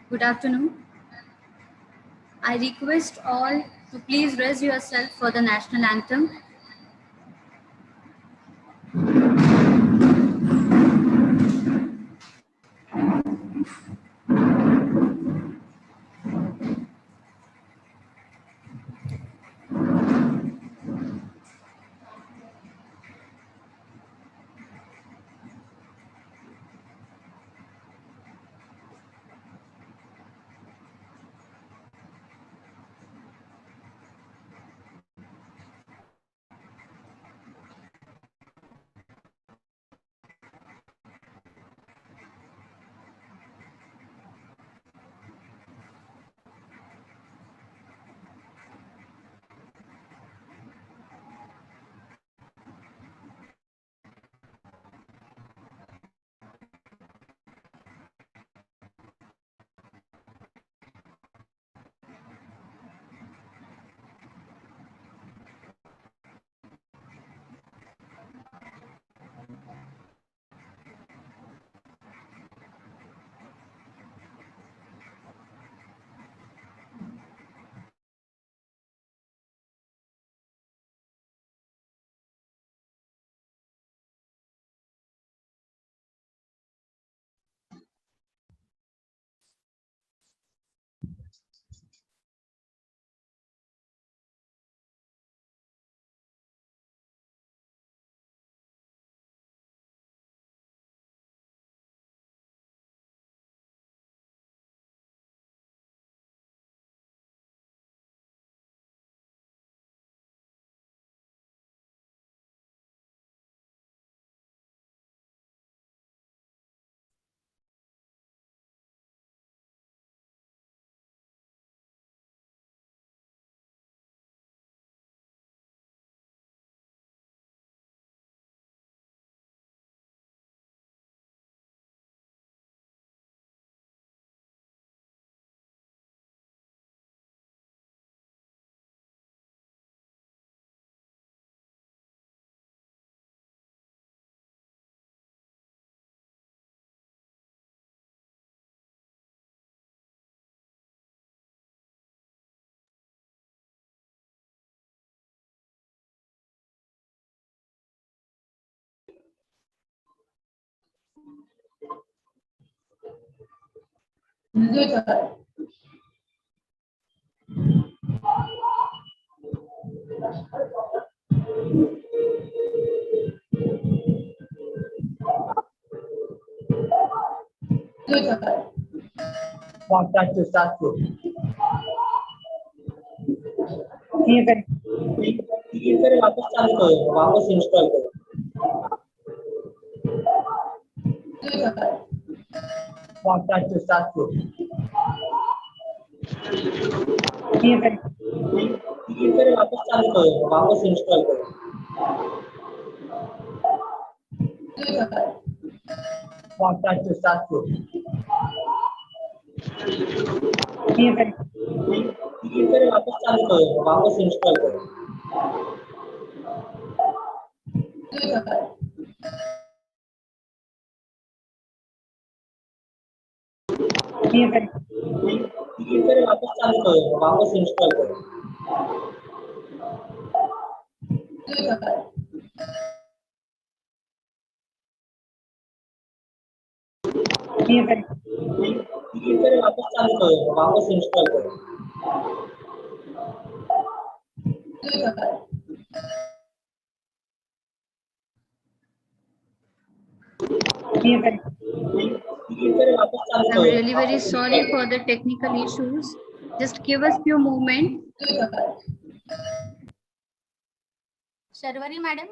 Good afternoon. I request all to please raise yourself for the national anthem. Contact to start to. ठीक है वापस चालू करो वापस इंस्टॉल करो Contact to start to. ठीक है वापस चालू करो वापस इंस्टॉल करो Contact to start to. ठीक है वापस चालू करो वापस इंस्टॉल करो ठीक है वापस चालू करो वापस इंस्टॉल करो ठीक है वापस चालू करो वापस इंस्टॉल करो ठीक है वापस चालू I'm करो really very sorry for the technical issues. Just give us few moments. Sharwari madam.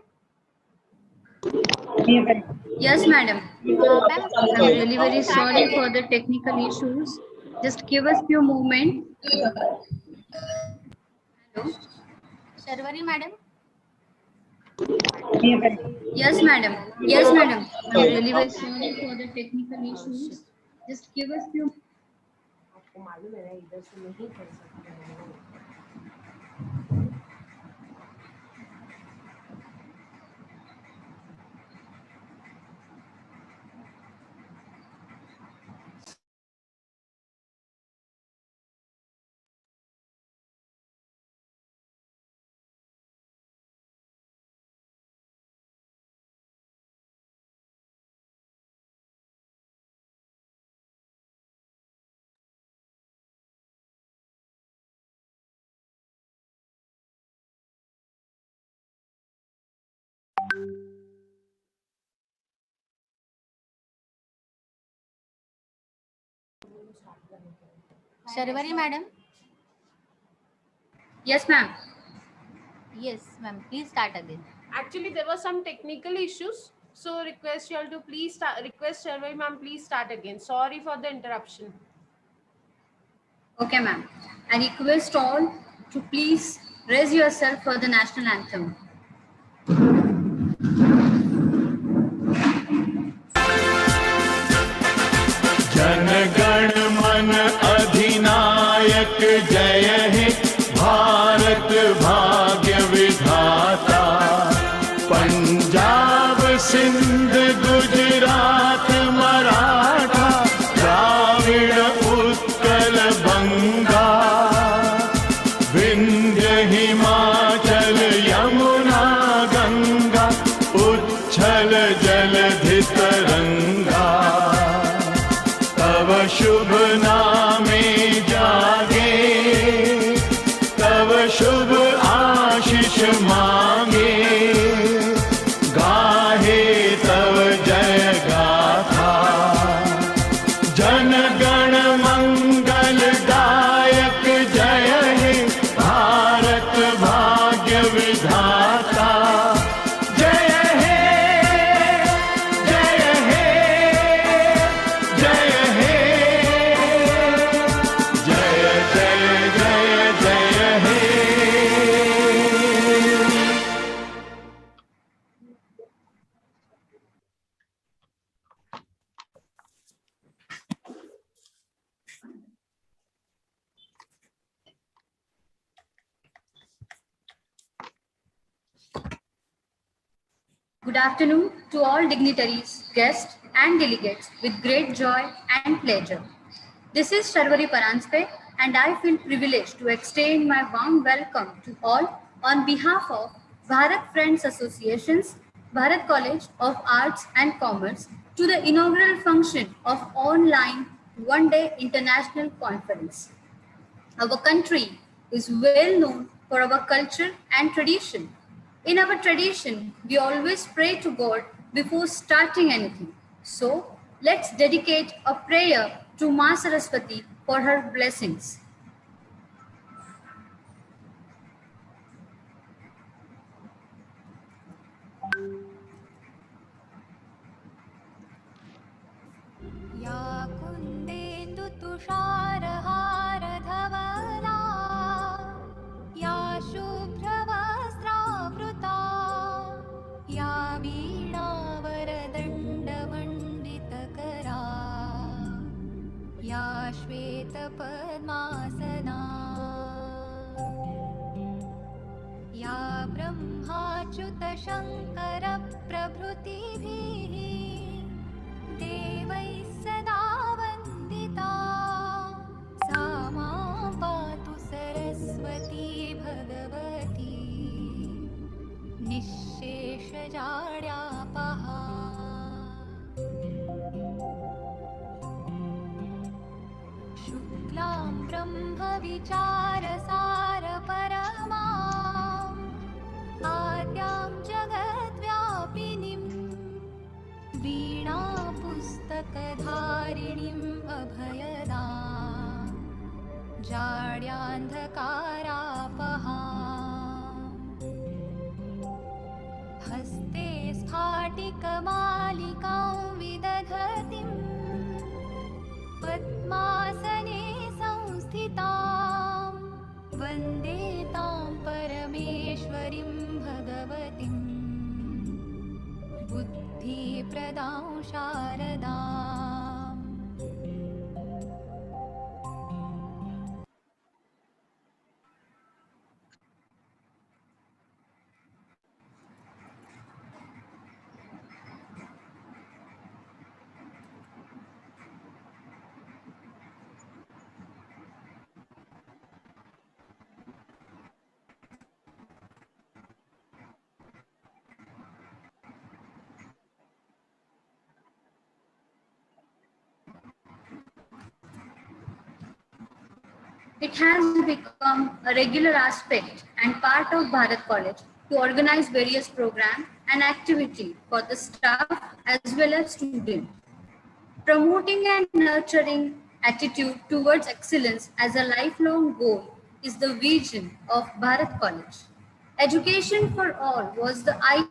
ठीक है Yes, madam. Ma'am, I'm really very sorry for the technical issues. Just give us few moments. Hello. Sharwari madam. Yes, madam. Yes, madam. I'm really very sorry for the technical issues. Just give us few. Sharvari madam. Yes, ma'am. Yes, ma'am. Please start again. Actually, there were some technical issues. So request you all to please start, request Sharvari ma'am, please start again. Sorry for the interruption. Okay, ma'am. I request all to please raise yourself for the national anthem. Jana Gana मन अधिनायक जय हे भारत भाग्य विधाता। पंजाब सिंध गुजरात मराठा द्राविड़ उत्कल बंगा। विंध्य हिमाचल यमुना गंगा उच्छल जलधि तरंगा। तव शुभ नामे जागे तव शुभ आशीष मांगे। गाहे तव जय गाथा जन गण मंगल दायक जय हे भारत भाग्य विधाता। जय हे जय हे जय हे जय जय जय जय हे। Good afternoon to all dignitaries, guests, and delegates with great joy and pleasure. This is Sharvari Paranjpe, and I feel privileged to extend my warm welcome to all on behalf of Bharat Friends Associations, Bharat College of Arts and Commerce, to the inaugural function of online one-day international conference. Our country is well known for our culture and tradition. In our tradition, we always pray to God before starting anything. So, let's dedicate a prayer to Ma Saraswati for her blessings. या कुन्देन्दु तुषारहारधवला या शुभ्रवस्त्रावृता या वीणावरदण्डमण्डितकरा या श्वेतपद्मासना या ब्रह्माच्युतशङ्करप्रभृतिभिः देवैः सदा वन्दिता। सा मां पातु सरस्वती भगवती निःशेषजाड्यापहा। शुक्लां ब्रह्मविचारसारपरमाम् आद्यां जगद्व्यापिनीम् वीणा पुस्तकधारिणीम् अभयदाम् जाड्यान्धकारापहा। हस्ते स्फाटिकमालिकां विदधतीं पद्मासने संस्थितां वन्दे तां परमेश्वरीं भगवतीम् बुद्धिप्रदां शारदाम् It has become a regular aspect and part of Bharat College to organize various programs and activity for the staff as well as students. Promoting and nurturing attitude towards excellence as a lifelong goal is the vision of Bharat College. Education for all was the idea.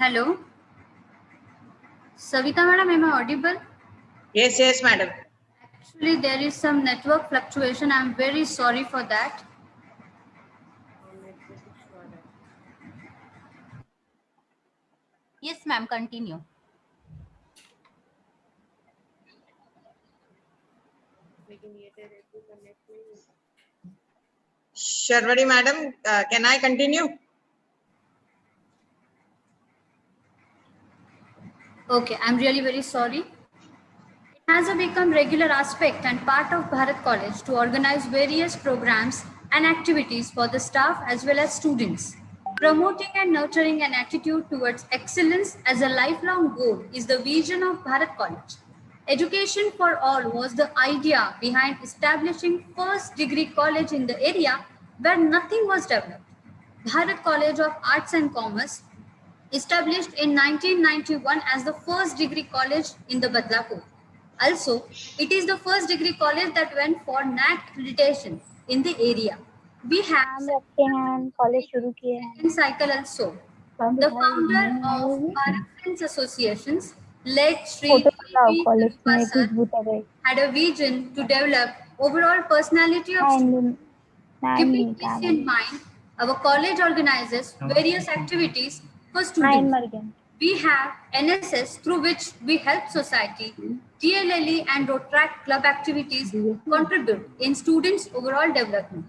Hello, Savita madam, am I audible? Yes, madam. Actually, there is some network fluctuation. I'm very sorry for that. Yes, ma'am, continue. Sharwari madam, can I continue? Okay, I'm really very sorry. It has become regular aspect and part of Bharat College to organize various programs and activities for the staff as well as students. Promoting and nurturing an attitude towards excellence as a lifelong goal is the vision of Bharat College. Education for all was the idea behind establishing first degree college in the area where nothing was developed. Bharat College of Arts and Commerce, established in 1991 as the first degree college in the Badlapur. Also, it is the first degree college that went for NAC accreditation in the area. We have हम रखते हैं college शुरू किए हैं second cycle also. The founder of Bharat Friends Associations, led Sri photo बताओ P. College में Prasad, कुछ बूटा गए had a vision to develop overall personality of students. Keeping this in mind, our college organizes various activities for nine students. मर गए We have NSS through which we help society, TLLE and Rotaract club activities contribute in students' overall development.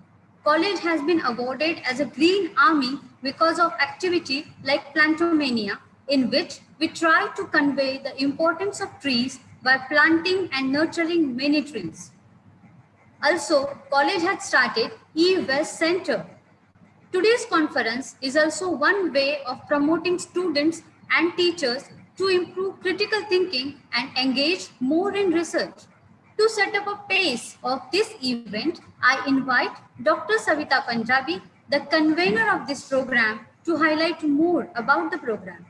College has been awarded as a Green Army because of activity like Plantomania, in which we try to convey the importance of trees by planting and nurturing many trees. Also, college had started E-West Center. Today's conference is also one way of promoting students and teachers to improve critical thinking and engage more in research. To set up a pace of this event, I invite Dr. Savita Punjabi, the convener of this program, to highlight more about the program.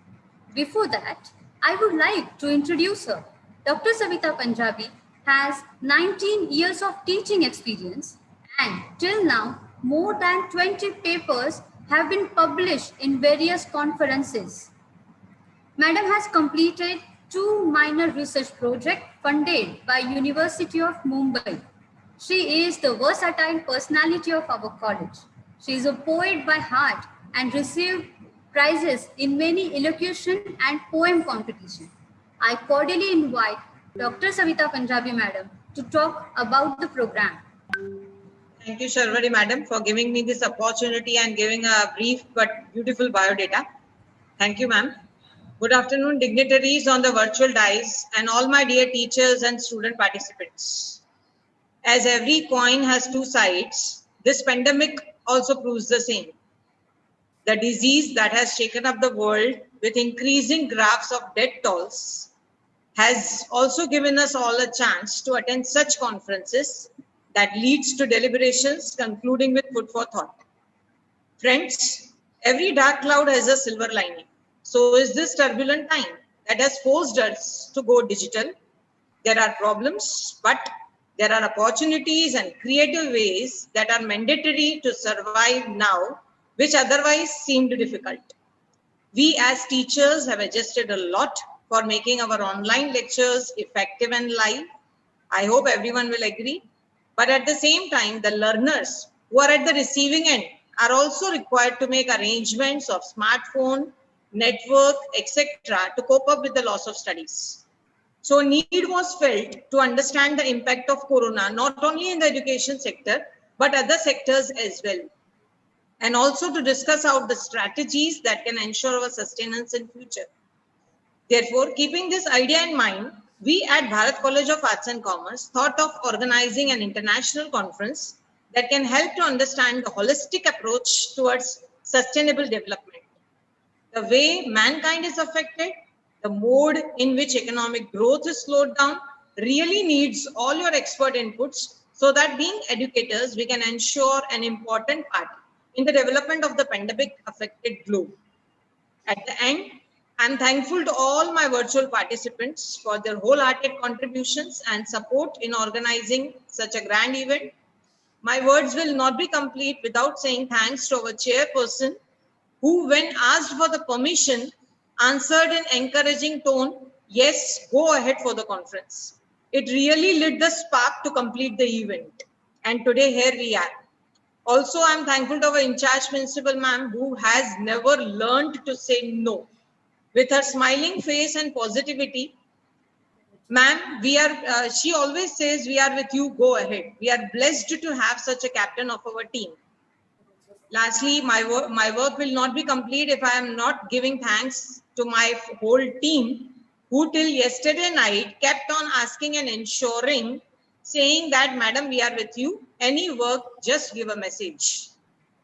Before that, I would like to introduce her. Dr. Savita Punjabi has 19 years of teaching experience, and till now, more than 20 papers have been published in various conferences. Madam has completed 2 minor research projects funded by University of Mumbai. She is the versatile personality of our college. She is a poet by heart and received prizes in many elocution and poem competitions. I cordially invite Dr. Savita Punjabi Madam to talk about the program. Thank you, Sharwari madam, for giving me this opportunity and giving a brief but beautiful biodata. Thank you, ma'am. Good afternoon, dignitaries on the virtual dais and all my dear teachers and student participants. As every coin has two sides, this pandemic also proves the same. The disease that has shaken up the world with increasing graphs of death tolls has also given us all a chance to attend such conferences that leads to deliberations concluding with food for thought. Friends, every dark cloud has a silver lining. So is this turbulent time. that has forced us to go digital. There are problems, but there are opportunities and creative ways that are mandatory to survive now, which otherwise seemed difficult. We as teachers have adjusted a lot for making our online lectures effective and live. I hope everyone will agree. But at the same time, the learners who are at the receiving end are also required to make arrangements of smartphone, network, etc. to cope up with the loss of studies. So need was felt to understand the impact of Corona, not only in the education sector, but other sectors as well. And also to discuss out the strategies that can ensure our sustenance in future. Therefore, keeping this idea in mind, we at Bharat College of Arts and Commerce thought of organizing an international conference that can help to understand the holistic approach towards sustainable development. The way mankind is affected, the mode in which economic growth is slowed down, really needs all your expert inputs so that being educators, we can ensure an important part in the development of the pandemic affected globe. At the end, I'm thankful to all my virtual participants for their wholehearted contributions and support in organizing such a grand event. My words will not be complete without saying thanks to our chairperson, who, when asked for the permission, answered in encouraging tone, yes, go ahead for the conference. It really lit the spark to complete the event. And today, here we are. Also, I'm thankful to our in-charge principal, ma'am, who has never learned to say no. With her smiling face and positivity, ma'am, she always says, we are with you, go ahead. We are blessed to have such a captain of our team. Lastly, my work will not be complete if I am not giving thanks to my whole team, who till yesterday night kept on asking and ensuring, saying that, madam, we are with you. Any work, just give a message.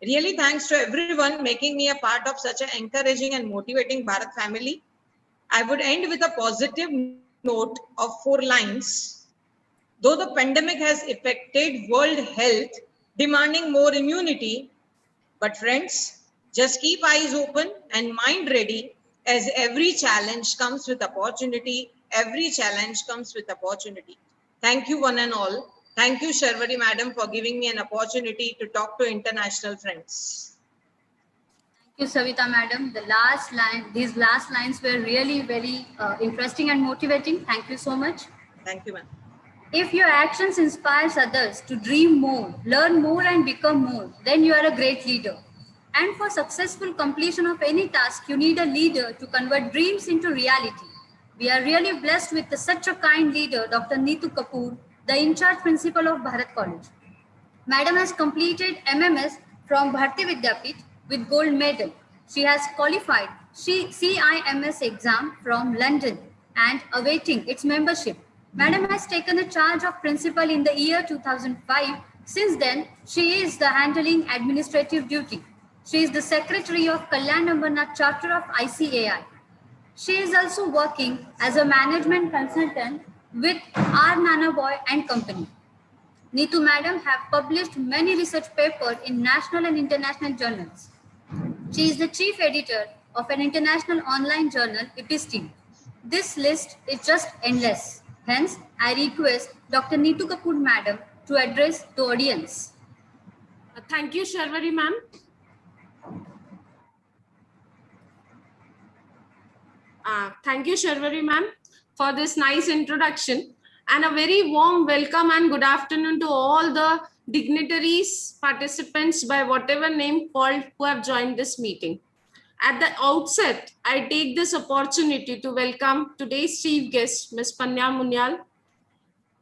Really thanks to everyone making me a part of such an encouraging and motivating Bharat family. I would end with a positive note of 4 lines. Though the pandemic has affected world health, demanding more immunity, but friends, just keep eyes open and mind ready, as every challenge comes with opportunity. Every challenge comes with opportunity. Thank you one and all. Thank you, Sharvari madam, for giving me an opportunity to talk to international friends. Thank you, Savita madam. These last lines were really very interesting and motivating. Thank you so much. Thank you, ma'am. If your actions inspires others to dream more, learn more and become more, then you are a great leader. And for successful completion of any task, you need a leader to convert dreams into reality. We are really blessed with such a kind leader, Dr. Neetu Kapoor, the in-charge principal of Bharat College. Madam has completed MMS from Bharti Vidyapith with gold medal. She has qualified CIMS exam from London and awaiting its membership. Madam has taken the charge of principal in the year 2005. Since then, she is the handling administrative duty. She is the secretary of Kalyan Ambarnath chapter of ICAI. She is also working as a management consultant with R. Nanaboy and Company. Neetu madam have published many research papers in national and international journals. She is the chief editor of an international online journal, Episteme. This list is just endless. Hence, I request Dr. Neetu Kapoor madam to address the audience. Thank you, Sharvari ma'am. Thank you, Sharvari ma'am, for this nice introduction, and a very warm welcome and good afternoon to all the dignitaries, participants by whatever name called, who have joined this meeting. At the outset, I take this opportunity to welcome today's chief guest, Ms. Panya Munyal,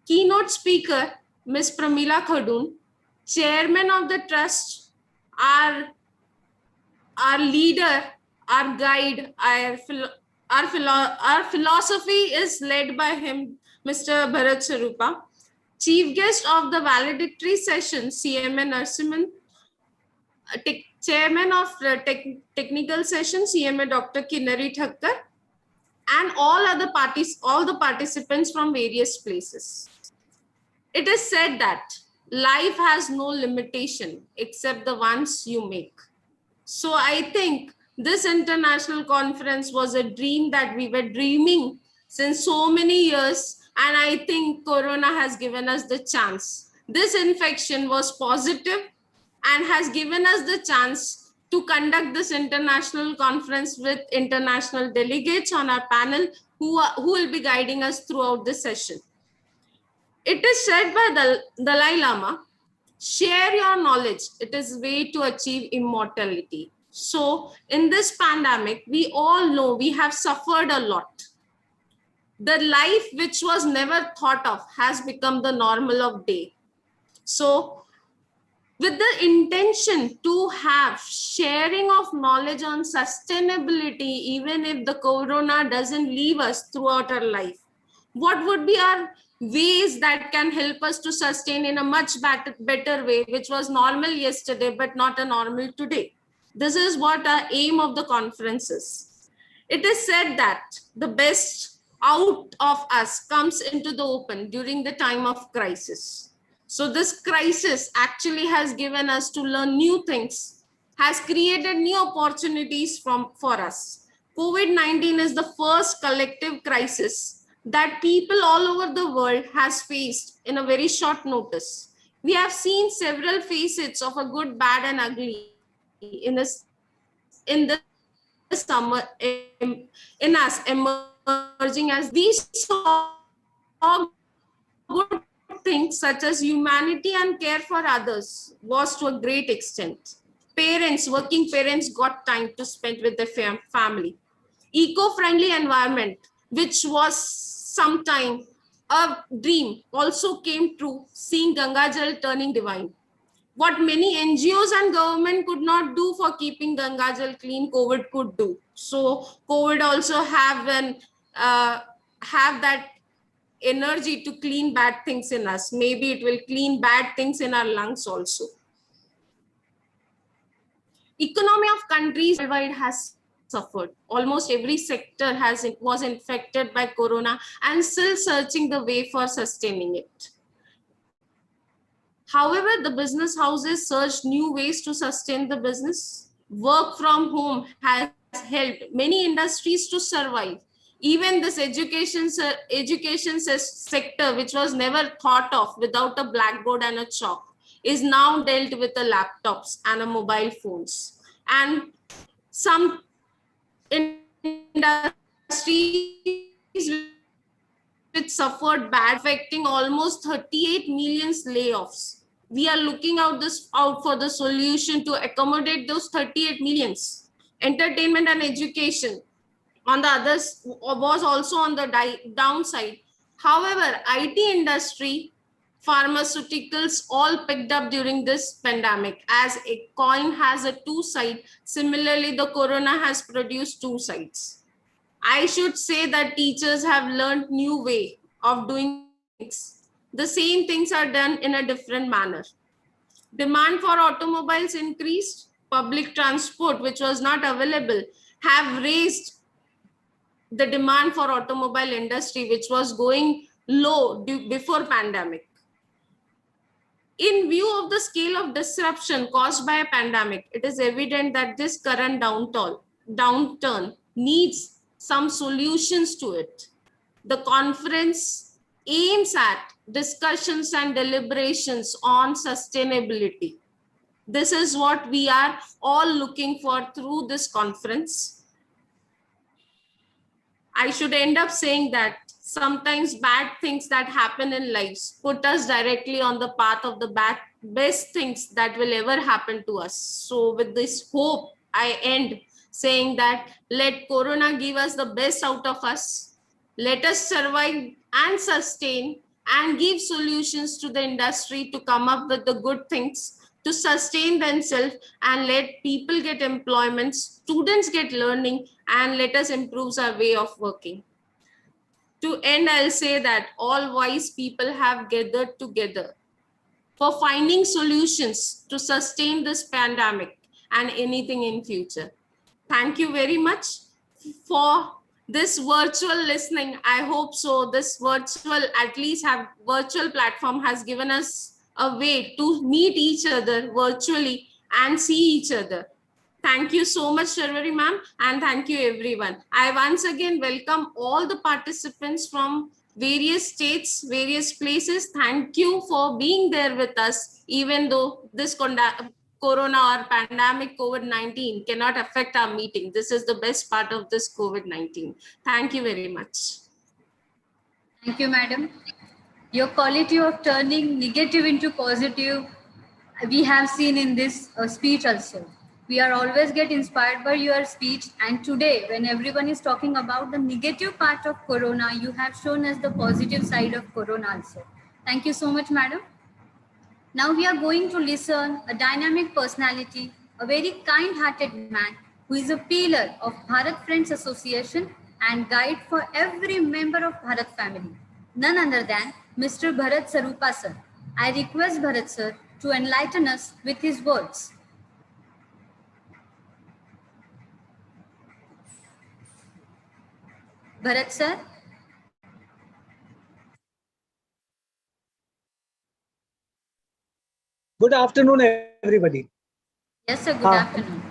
keynote speaker, Ms. Pramila Khadun, chairman of the trust, our leader, our guide, our philosophy is led by him, Mr. Bharat Sarupa. Chief guest of the valedictory session, CMA Narasimhan. Chairman of the technical session, CMA Dr. Kinnari Thakkar, and all the participants from various places. It is said that life has no limitation except the ones you make. So I think This international conference was a dream that we were dreaming since so many years, and I think Corona has given us the chance. This infection was positive and has given us the chance to conduct this international conference with international delegates on our panel who will be guiding us throughout the session. It is said by the Dalai Lama, share your knowledge. It is way to achieve immortality. So in this pandemic, we all know we have suffered a lot. The life which was never thought of has become the normal of day. So with the intention to have sharing of knowledge on sustainability, even if the Corona doesn't leave us throughout our life, what would be our ways that can help us to sustain in a much better way, which was normal yesterday, but not a normal today? This is what our aim of the conference is. It is said that the best out of us comes into the open during the time of crisis. So this crisis actually has given us to learn new things, has created new opportunities for us. COVID-19 is the first collective crisis that people all over the world has faced in a very short notice. We have seen several facets of a good, bad, and ugly in the summer in us emerging as we saw good things such as humanity and care for others was to a great extent. Parents, working parents got time to spend with their family. Eco-friendly environment, which was sometime a dream, also came true, seeing Gangajal turning divine. What many NGOs and government could not do for keeping Gangajal clean, COVID could do. So COVID also have that energy to clean bad things in us. Maybe it will clean bad things in our lungs also. Economy of countries worldwide has suffered. Almost every sector was infected by Corona and still searching the way for sustaining it. However, the business houses searched new ways to sustain the business. Work from home has helped many industries to survive. Even this education sector, which was never thought of without a blackboard and a chalk, is now dealt with the laptops and the mobile phones. And some industries which suffered bad, affecting almost 38 million layoffs. We are looking out for the solution to accommodate those 38 millions. Entertainment and education on the others was also on the downside. However, IT industry, pharmaceuticals all picked up during this pandemic. As a coin has a two side, similarly the Corona has produced two sides. I should say that teachers have learned new way of doing things. The same things are done in a different manner. Demand for automobiles increased. Public transport, which was not available, have raised the demand for automobile industry, which was going low before pandemic. In view of the scale of disruption caused by a pandemic, it is evident that this current downturn needs some solutions to it. The conference aims at discussions and deliberations on sustainability. This is what we are all looking for through this conference. I should end up saying that sometimes bad things that happen in lives put us directly on the path of the best things that will ever happen to us. So with this hope, I end saying that let Corona give us the best out of us. Let us survive and sustain and give solutions to the industry to come up with the good things to sustain themselves, and let people get employment, students get learning, and let us improve our way of working. To end, I'll say that all wise people have gathered together for finding solutions to sustain this pandemic and anything in future. Thank you very much for this virtual listening. I hope so. This virtual platform has given us a way to meet each other virtually and see each other. Thank you so much, Sharvari ma'am, and thank you everyone. I once again welcome all the participants from various states, various places. Thank you for being there with us, even though this corona or pandemic COVID-19 cannot affect our meeting. This is the best part of this COVID-19. Thank you very much. Thank you, madam. Your quality of turning negative into positive, we have seen in this speech also. We are always get inspired by your speech, and today when everyone is talking about the negative part of corona, you have shown us the positive side of corona also. Thank you so much, madam. Now we are going to listen a dynamic personality, a very kind-hearted man who is a pillar of Bharat Friends Association and guide for every member of Bharat family. None other than Mr. Bharat Sarupa sir. I request Bharat sir to enlighten us with his words. Bharat sir? Good afternoon, everybody. Yes sir, good afternoon.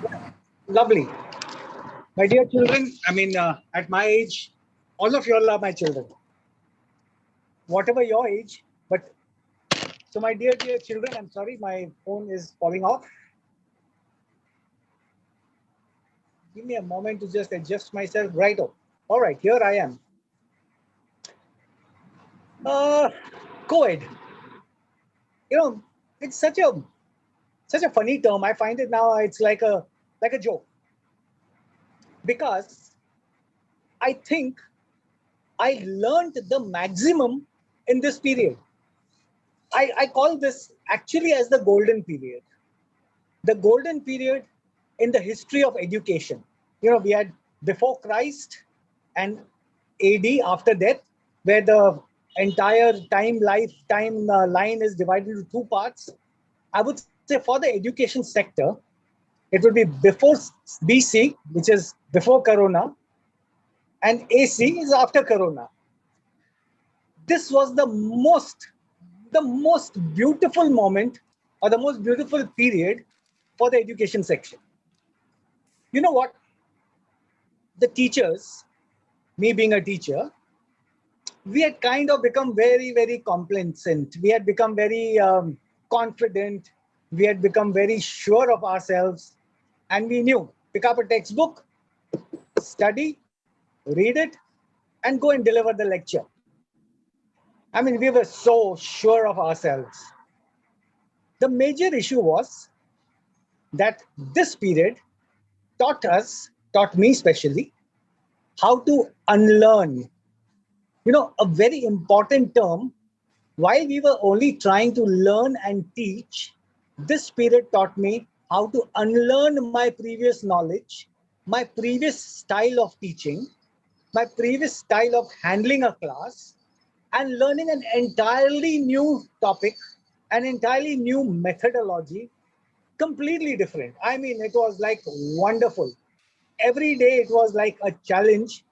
Lovely. My dear children, at my age, all of you all are my children. Whatever your age, but so my dear children, I'm sorry, my phone is falling off. Give me a moment to just adjust myself right up. All right, here I am. COVID. You know, it's such a funny term. I find it now. It's like a joke, because I think I learned the maximum in this period. I call this actually as the golden period. The golden period in the history of education. You know, we had before Christ and AD, after death, where the entire lifetime line is divided into two parts. I would say for the education sector, it would be before BC, which is before Corona, and AC is after Corona. This was the most beautiful moment, or the most beautiful period for the education section. You know what? The teachers, me being a teacher, we had kind of become very, very complacent. We had become very confident. We had become very sure of ourselves. And we knew, pick up a textbook, study, read it, and go and deliver the lecture. I mean, we were so sure of ourselves. The major issue was that this period taught me especially, how to unlearn. You know, a very important term, while we were only trying to learn and teach, this period taught me how to unlearn my previous knowledge, my previous style of teaching, my previous style of handling a class, and learning an entirely new topic, an entirely new methodology, completely different. I mean, it was like wonderful. Every day it was like a challenge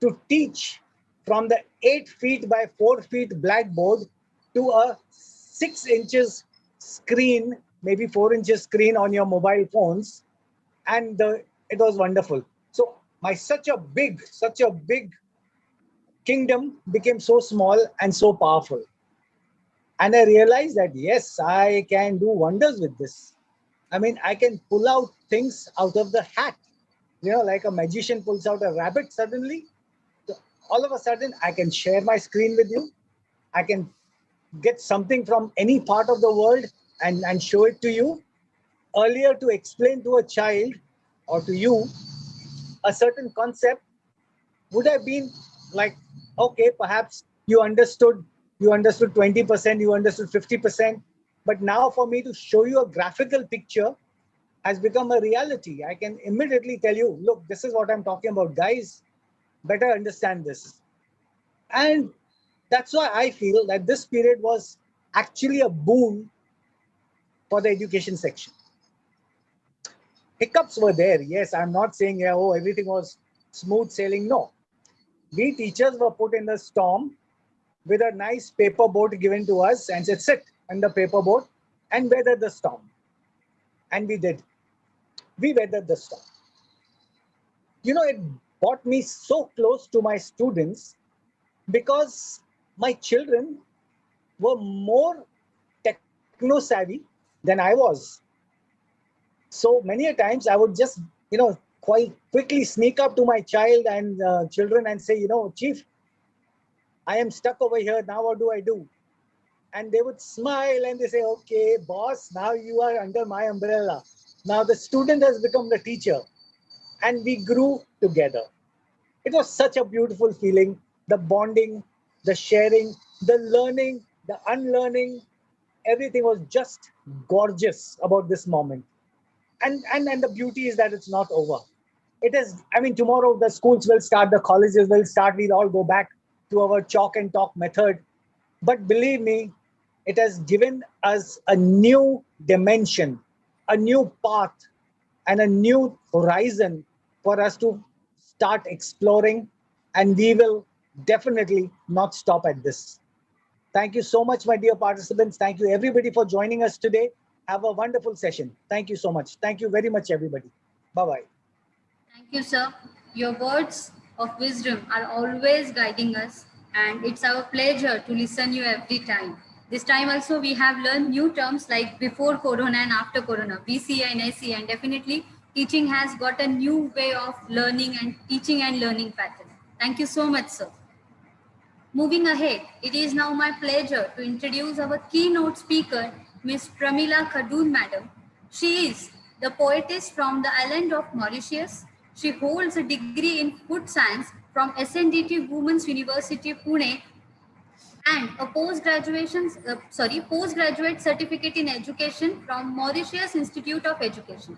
to teach from the 8 feet by 4 feet blackboard to a 6 inches screen, maybe 4 inches screen on your mobile phones. And it was wonderful. So such a big kingdom became so small and so powerful. And I realized that, yes, I can do wonders with this. I mean, I can pull out things out of the hat. You know, like a magician pulls out a rabbit suddenly. So all of a sudden, I can share my screen with you. I can get something from any part of the world and show it to you. Earlier, to explain to a child or to you a certain concept would have been like, okay, perhaps you understood 20%, you understood 50%. But now for me to show you a graphical picture has become a reality. I can immediately tell you, look, this is what I'm talking about, guys. Better understand this. And that's why I feel that this period was actually a boon for the education section. Hiccups were there. Yes, I'm not saying, everything was smooth sailing. No. We teachers were put in the storm with a nice paper boat given to us and said, sit in the paper boat and weather the storm. And we did. we weathered the storm. You know, it brought me so close to my students because my children were more techno savvy than I was. So many a times I would just, quite quickly sneak up to my child and children and say, Chief, I am stuck over here. Now what do I do? And they would smile and they say, okay, boss, now you are under my umbrella. Now the student has become the teacher. And we grew together. It was such a beautiful feeling. The bonding, the sharing, the learning, the unlearning, everything was just gorgeous about this moment. And the beauty is that it's not over. It is, tomorrow the schools will start, the colleges will start, we'll all go back to our chalk and talk method. But believe me, it has given us a new dimension, a new path, and a new horizon for us to start exploring. And we will definitely not stop at this. Thank you so much, my dear participants. Thank you, everybody, for joining us today. Have a wonderful session. Thank you so much. Thank you very much, everybody. Bye-bye. Thank you, sir. Your words of wisdom are always guiding us, and it's our pleasure to listen you every time. This time also we have learned new terms like before Corona and after Corona, BCA and SE, and definitely teaching has got a new way of learning and teaching and learning pattern. Thank you so much, sir. Moving ahead, it is now my pleasure to introduce our keynote speaker, Ms. Pramila Khadoon, madam. She is the poetess from the island of Mauritius. She holds a degree in food science from SNDT Women's University, Pune, and a postgraduate certificate in education from Mauritius Institute of Education.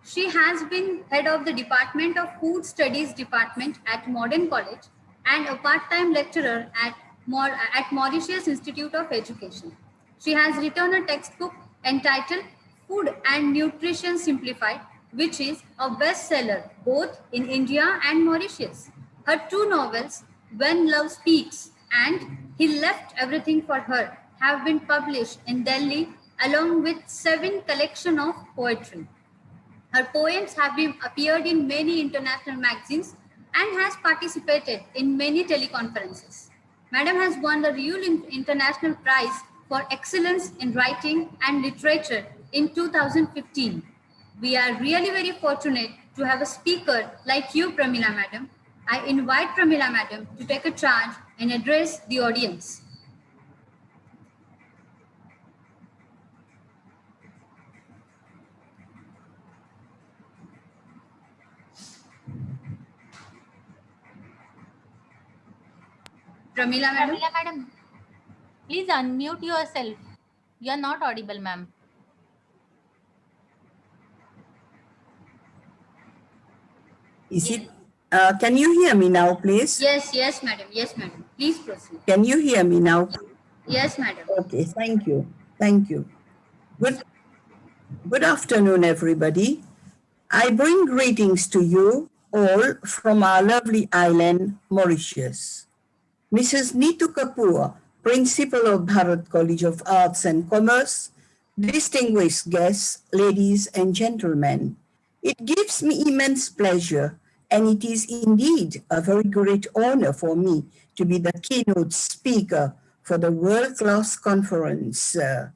She has been head of the Department of Food Studies Department at Modern College and a part-time lecturer at Mauritius Institute of Education. She has written a textbook entitled Food and Nutrition Simplified, which is a bestseller both in India and Mauritius. Her two novels, When Love Speaks and He Left Everything for Her, have been published in Delhi along with 7 collections of poetry. Her poems have been appeared in many international magazines and has participated in many teleconferences. Madam has won the Real International Prize for Excellence in Writing and Literature in 2015. We are really very fortunate to have a speaker like you, Pramila madam. I invite Pramila madam to take a charge and address the audience. Pramila madam. Pramila madam, please unmute yourself. You are not audible, ma'am. Is it? Can you hear me now, please? Yes, madam. Yes, madam. Please proceed. Can you hear me now? Yes, madam. Okay, thank you. Thank you. Good afternoon, everybody. I bring greetings to you all from our lovely island, Mauritius. Mrs. Neetu Kapoor, Principal of Bharat College of Arts and Commerce, distinguished guests, ladies and gentlemen, it gives me immense pleasure, and it is indeed a very great honor for me to be the keynote speaker for the world-class conference that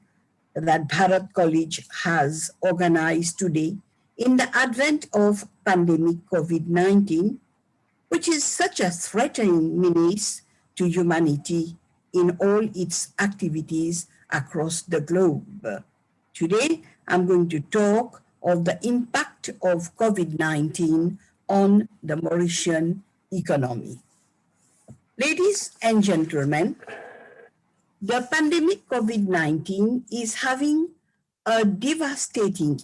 Bharat College has organized today in the advent of pandemic COVID-19, which is such a threatening menace to humanity in all its activities across the globe. Today, I'm going to talk of the impact of COVID-19 on the Mauritian economy. Ladies and gentlemen, the pandemic COVID-19 is having a devastating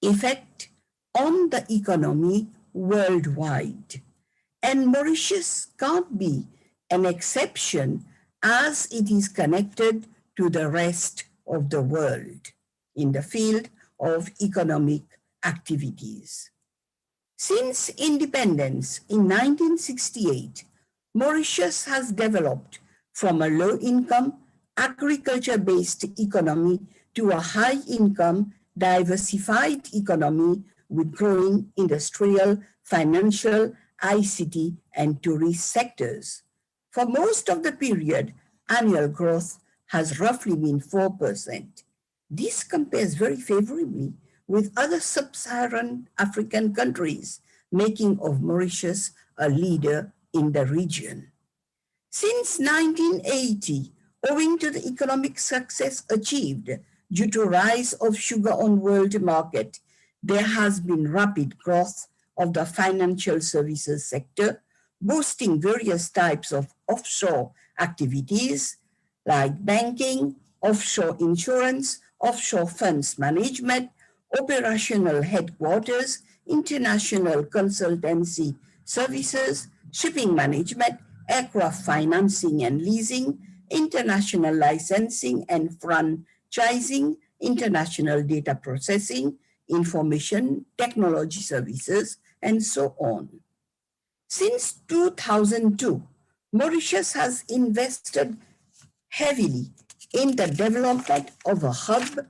effect on the economy worldwide, and Mauritius can't be an exception as it is connected to the rest of the world in the field of economic activities. Since independence in 1968, Mauritius has developed from a low-income, agriculture-based economy to a high-income, diversified economy with growing industrial, financial, ICT, and tourist sectors. For most of the period, annual growth has roughly been 4%. This compares very favorably with other sub-Saharan African countries, making of Mauritius a leader in the region. Since 1980, owing to the economic success achieved due to rise of sugar on world market, there has been rapid growth of the financial services sector, boosting various types of offshore activities like banking, offshore insurance, offshore funds management, operational headquarters, international consultancy services, shipping management, aircraft financing and leasing, international licensing and franchising, international data processing, information technology services, and so on. Since 2002, Mauritius has invested heavily in the development of a hub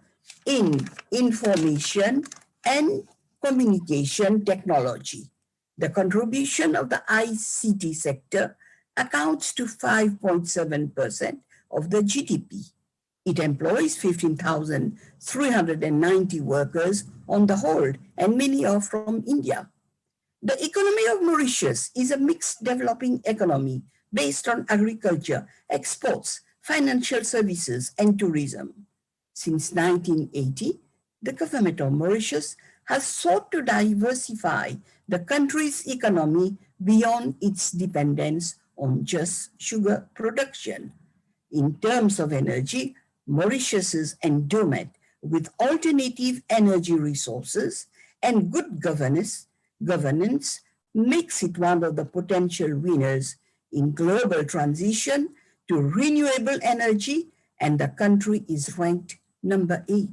in information and communication technology. The contribution of the ICT sector accounts to 5.7% of the GDP. It employs 15,390 workers on the whole, and many are from India. The economy of Mauritius is a mixed developing economy based on agriculture, exports, financial services, and tourism. Since 1980, the government of Mauritius has sought to diversify the country's economy beyond its dependence on just sugar production. In terms of energy, Mauritius's endowment with alternative energy resources and good governance makes it one of the potential winners in global transition to renewable energy, and the country is ranked number 8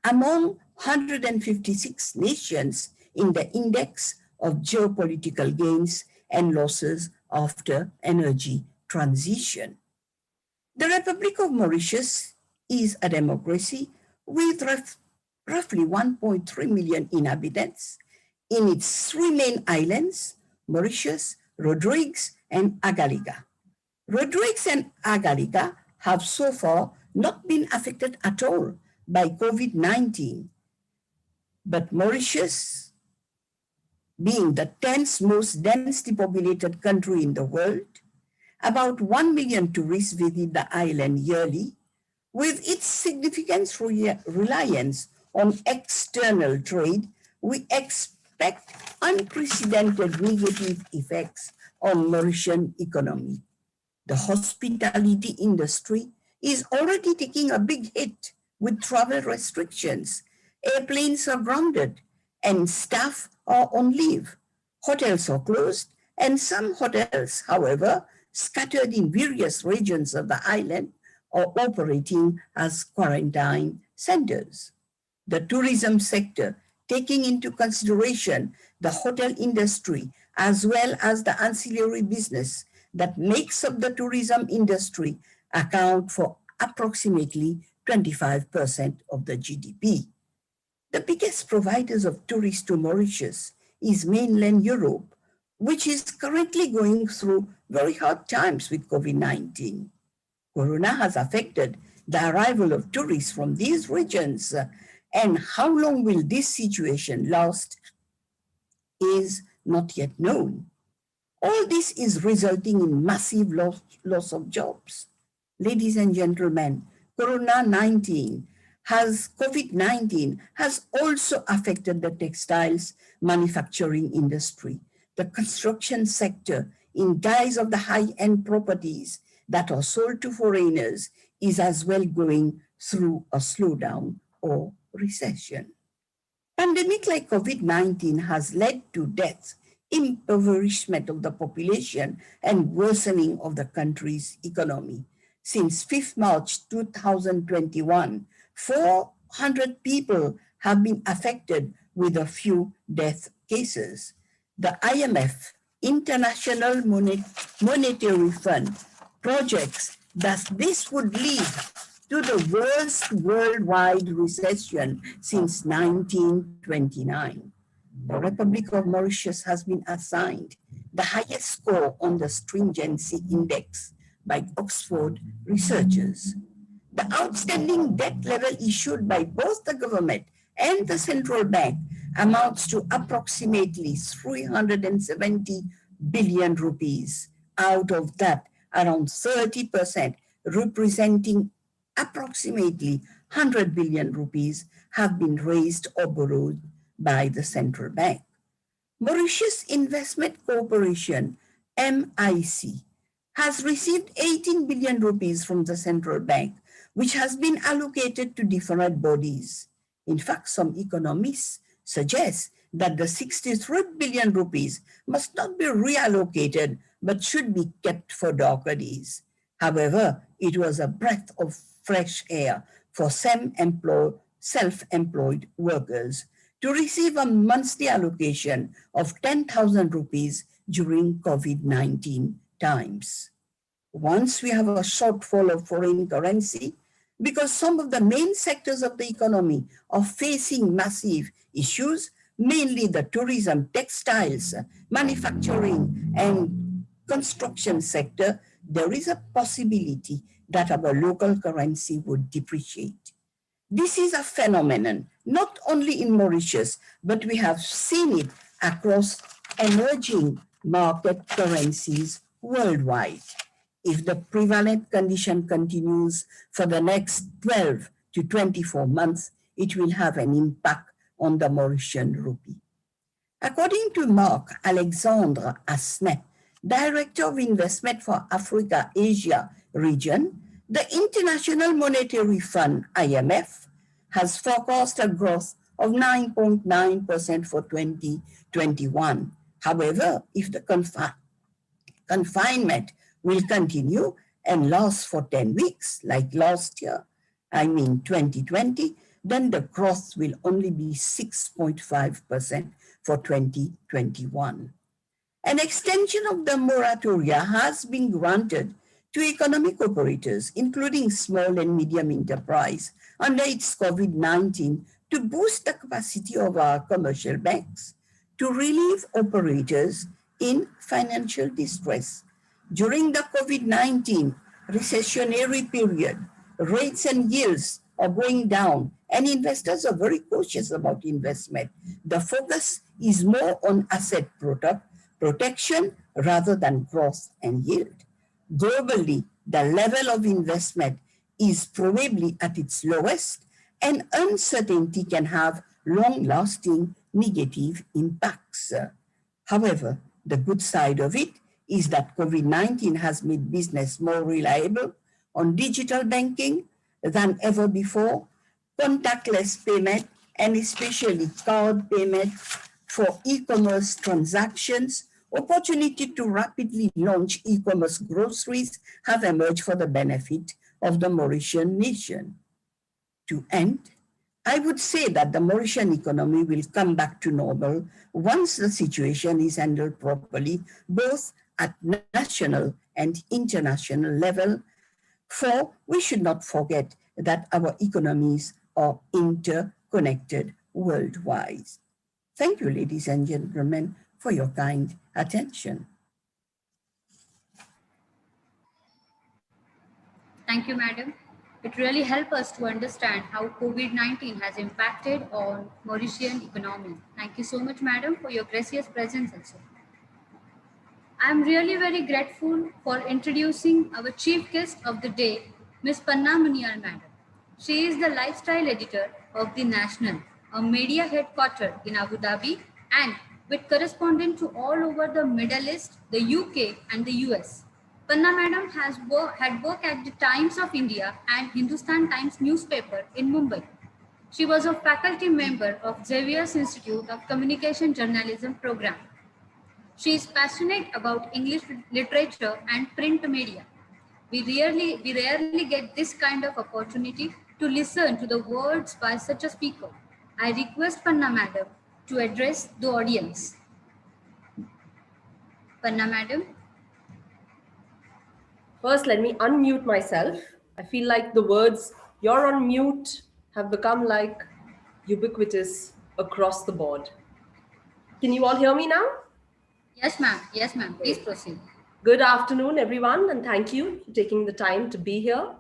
among 156 nations in the index of geopolitical gains and losses after energy transition. The Republic of Mauritius is a democracy with roughly 1.3 million inhabitants in its 3 main islands, Mauritius, Rodrigues, and Agaliga. Rodrigues and Agaliga have so far not been affected at all by COVID-19, but Mauritius, being the 10th most densely populated country in the world, about 1 million tourists visit the island yearly, with its significant reliance on external trade, we expect unprecedented negative effects on Mauritian economy. The hospitality industry is already taking a big hit with travel restrictions. Airplanes are grounded and staff are on leave. Hotels are closed, and some hotels, however, scattered in various regions of the island, are operating as quarantine centers. The tourism sector, taking into consideration the hotel industry as well as the ancillary business that makes up the tourism industry, account for approximately 25% of the GDP. The biggest providers of tourists to Mauritius is mainland Europe, which is currently going through very hard times with COVID-19. Corona has affected the arrival of tourists from these regions, and how long will this situation last is not yet known. All this is resulting in massive loss of jobs. Ladies and gentlemen, COVID-19 has also affected the textiles manufacturing industry, the construction sector, in guise of the high-end properties that are sold to foreigners, is as well going through a slowdown or recession. Pandemic like COVID-19 has led to deaths, impoverishment of the population, and worsening of the country's economy. Since 5th March 2021, 400 people have been affected with a few death cases. The IMF, International Monetary Fund, projects that this would lead to the worst worldwide recession since 1929. The Republic of Mauritius has been assigned the highest score on the Stringency Index by Oxford researchers. The outstanding debt level issued by both the government and the central bank amounts to approximately 370 billion rupees. Out of that, around 30%, representing approximately 100 billion rupees, have been raised or borrowed by the central bank. Mauritius Investment Corporation, MIC, has received 18 billion rupees from the central bank, which has been allocated to different bodies. In fact, some economists suggest that the 63 billion rupees must not be reallocated, but should be kept for darker days. However, it was a breath of fresh air for self-employed workers to receive a monthly allocation of 10,000 rupees during COVID-19 times. Once we have a shortfall of foreign currency, because some of the main sectors of the economy are facing massive issues, mainly the tourism, textiles, manufacturing, and construction sector, there is a possibility that our local currency would depreciate. This is a phenomenon, not only in Mauritius, but we have seen it across emerging market currencies worldwide. If the prevalent condition continues for the next 12 to 24 months, it will have an impact on the Mauritian rupee. According to Marc Alexandre Asnet, Director of Investment for Africa-Asia region, the International Monetary Fund, IMF, has forecast a growth of 9.9% for 2021. However, if the confinement will continue and last for 10 weeks, like last year, 2020, then the growth will only be 6.5% for 2021. An extension of the moratoria has been granted to economic operators, including small and medium enterprise, under its COVID-19 to boost the capacity of our commercial banks to relieve operators in financial distress. During the COVID-19 recessionary period, rates and yields are going down and investors are very cautious about investment. The focus is more on asset protection rather than growth and yield. Globally, the level of investment is probably at its lowest, and uncertainty can have long-lasting negative impacts. However, the good side of it is that COVID-19 has made business more reliable on digital banking than ever before, contactless payment, and especially card payment for e-commerce transactions. Opportunity to rapidly launch e-commerce groceries have emerged for the benefit of the Mauritian nation. To end, I would say that the Mauritian economy will come back to normal once the situation is handled properly, both at national and international level, for we should not forget that our economies are interconnected worldwide. Thank you, ladies and gentlemen, for your kind attention. Thank you, madam. It really helped us to understand how COVID-19 has impacted on Mauritian economy. Thank you so much, madam, for your gracious presence also. I'm really very grateful for introducing our chief guest of the day, Ms. Panna Muniyal, madam. She is the lifestyle editor of The National, a media headquartered in Abu Dhabi and with correspondent to all over the Middle East, the UK and the US. Panna madam had worked at the Times of India and Hindustan Times newspaper in Mumbai. She was a faculty member of Xavier's Institute of Communication Journalism program. She is passionate about English literature and print media. We rarely get this kind of opportunity to listen to the words by such a speaker. I request Panna madam to address the audience. Panna madam. First, let me unmute myself. I feel like the words "you're on mute" have become like ubiquitous across the board. Can you all hear me now? Yes, ma'am. Yes, ma'am. Please proceed. Good afternoon, everyone, and thank you for taking the time to be here.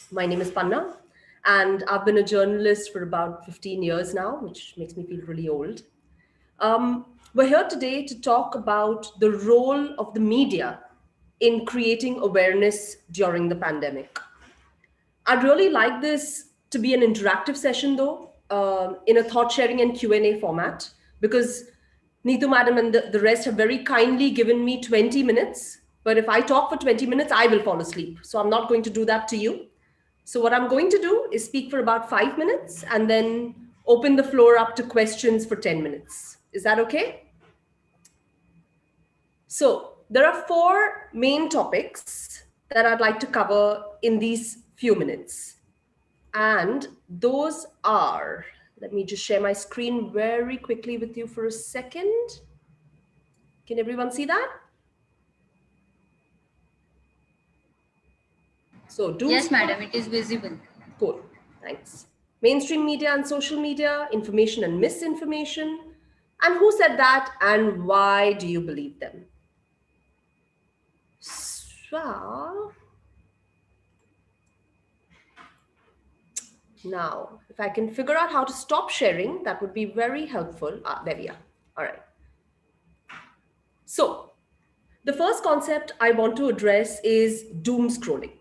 My name is Panna, and I've been a journalist for about 15 years now, which makes me feel really old. We're here today to talk about the role of the media in creating awareness during the pandemic. I'd really like this to be an interactive session, though, in a thought sharing and Q&A format, because Neetu madam and the rest have very kindly given me 20 minutes. But if I talk for 20 minutes, I will fall asleep. So I'm not going to do that to you. So what I'm going to do is speak for about 5 minutes and then open the floor up to questions for 10 minutes. Is that okay? So there are 4 main topics that I'd like to cover in these few minutes. And those are, let me just share my screen very quickly with you for a second. Can everyone see that? So Yes, madam, it is visible. Cool, thanks. Mainstream media and social media, information and misinformation, and who said that and why do you believe them? So, now, if I can figure out how to stop sharing, that would be very helpful. There we are. All right. So, the first concept I want to address is doom scrolling.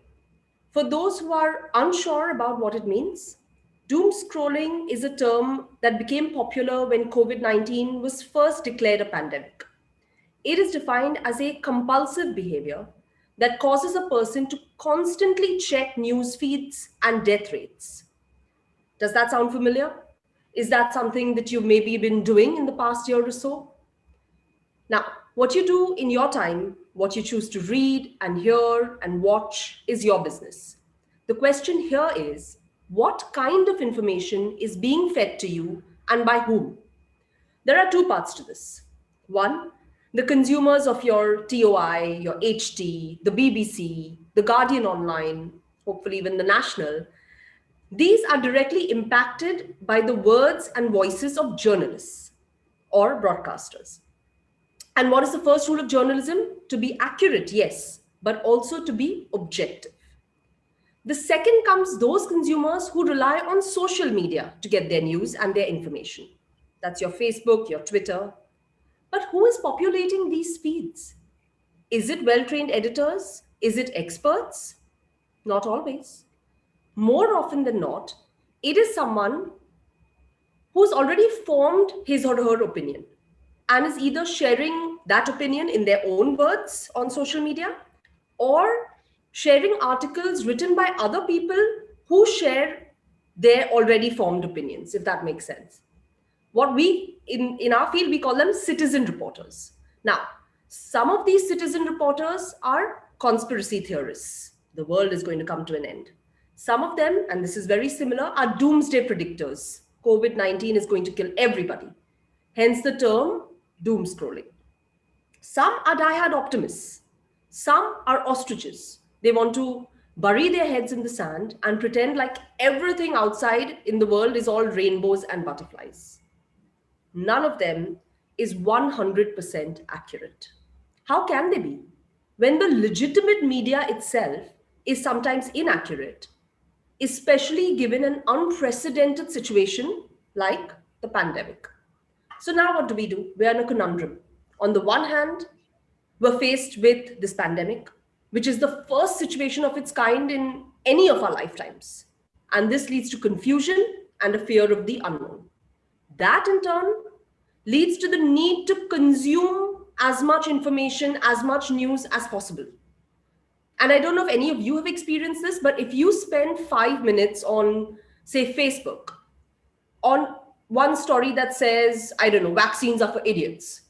For those who are unsure about what it means, doom scrolling is a term that became popular when COVID-19 was first declared a pandemic. It is defined as a compulsive behavior that causes a person to constantly check news feeds and death rates. Does that sound familiar? Is that something that you've maybe been doing in the past year or so? Now, what you do in your time, what you choose to read and hear and watch is your business. The question here is, what kind of information is being fed to you and by whom? There are 2 parts to this. One, the consumers of your TOI, your HT, the BBC, the Guardian Online, hopefully even the National. These are directly impacted by the words and voices of journalists or broadcasters. And what is the first rule of journalism? To be accurate, yes, but also to be objective. The second comes those consumers who rely on social media to get their news and their information. That's your Facebook, your Twitter. But who is populating these feeds? Is it well-trained editors? Is it experts? Not always. More often than not, it is someone who's already formed his or her opinion and is either sharing that opinion in their own words on social media or sharing articles written by other people who share their already formed opinions, if that makes sense. What we, in our field, we call them citizen reporters. Now, some of these citizen reporters are conspiracy theorists. The world is going to come to an end. Some of them, and this is very similar, are doomsday predictors. COVID-19 is going to kill everybody. Hence the term doom scrolling. Some are diehard optimists. Some are ostriches. They want to bury their heads in the sand and pretend like everything outside in the world is all rainbows and butterflies. None of them is 100% accurate. How can they be? When the legitimate media itself is sometimes inaccurate, especially given an unprecedented situation like the pandemic. So now what do? We're in a conundrum. On the one hand, we're faced with this pandemic, which is the first situation of its kind in any of our lifetimes. And this leads to confusion and a fear of the unknown. That in turn leads to the need to consume as much information, as much news as possible. And I don't know if any of you have experienced this, but if you spend 5 minutes on, say, Facebook, on one story that says, I don't know, vaccines are for idiots,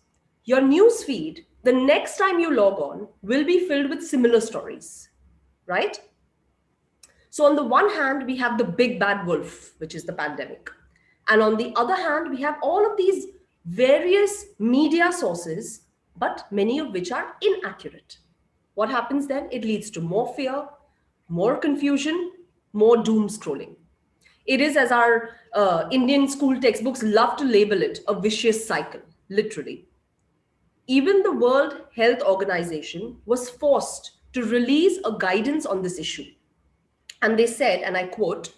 your news feed, the next time you log on, will be filled with similar stories, right? So on the one hand, we have the big bad wolf, which is the pandemic. And on the other hand, we have all of these various media sources, but many of which are inaccurate. What happens then? It leads to more fear, more confusion, more doom scrolling. It is, as our Indian school textbooks love to label it, a vicious cycle. literally. Even the World Health Organization was forced to release a guidance on this issue. And they said, and I quote,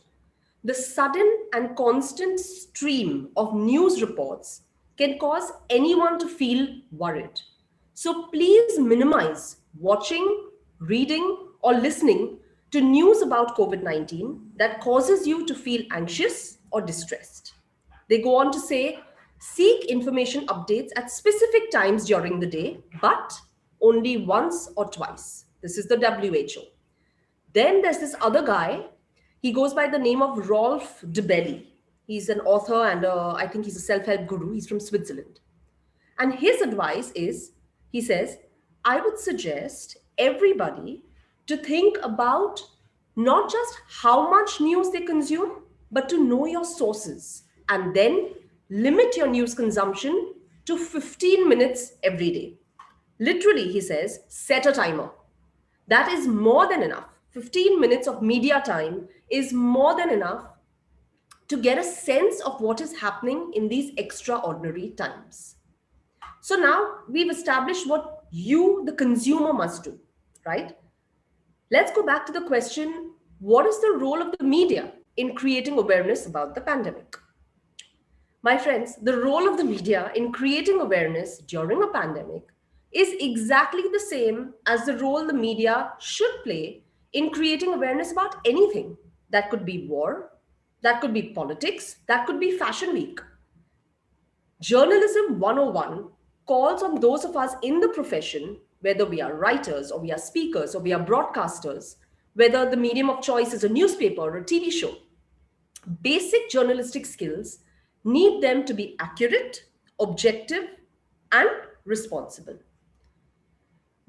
"The sudden and constant stream of news reports can cause anyone to feel worried. So please minimize watching, reading, or listening to news about COVID-19 that causes you to feel anxious or distressed." They go on to say, "Seek information updates at specific times during the day, but only once or twice." This is the WHO. Then there's this other guy. He goes by the name of Rolf Debelly. He's an author and I think he's a self-help guru. He's from Switzerland. And his advice is, he says, "I would suggest everybody to think about not just how much news they consume, but to know your sources and then limit your news consumption to 15 minutes every day." Literally, he says, set a timer. That is more than enough. 15 minutes of media time is more than enough to get a sense of what is happening in these extraordinary times. So now we've established what you, the consumer, must do, right? Let's go back to the question, what is the role of the media in creating awareness about the pandemic? My friends, the role of the media in creating awareness during a pandemic is exactly the same as the role the media should play in creating awareness about anything. That could be war, that could be politics, that could be Fashion Week. Journalism 101 calls on those of us in the profession, whether we are writers or we are speakers or we are broadcasters, whether the medium of choice is a newspaper or a TV show. Basic journalistic skills need them to be accurate, objective, and responsible.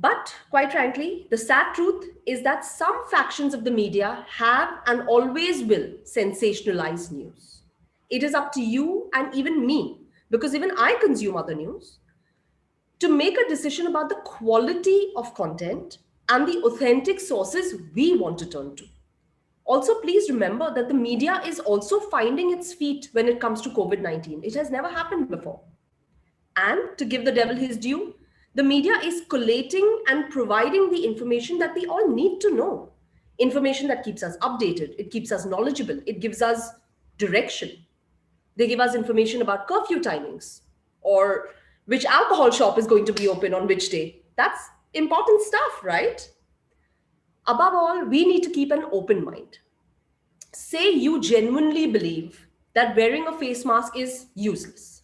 But quite frankly, the sad truth is that some factions of the media have and always will sensationalize news. It is up to you and even me, because even I consume other news, to make a decision about the quality of content and the authentic sources we want to turn to. Also, please remember that the media is also finding its feet when it comes to COVID-19. It has never happened before. And to give the devil his due, the media is collating and providing the information that we all need to know. Information that keeps us updated, it keeps us knowledgeable, it gives us direction. They give us information about curfew timings or which alcohol shop is going to be open on which day. That's important stuff, right? Above all, we need to keep an open mind. Say you genuinely believe that wearing a face mask is useless.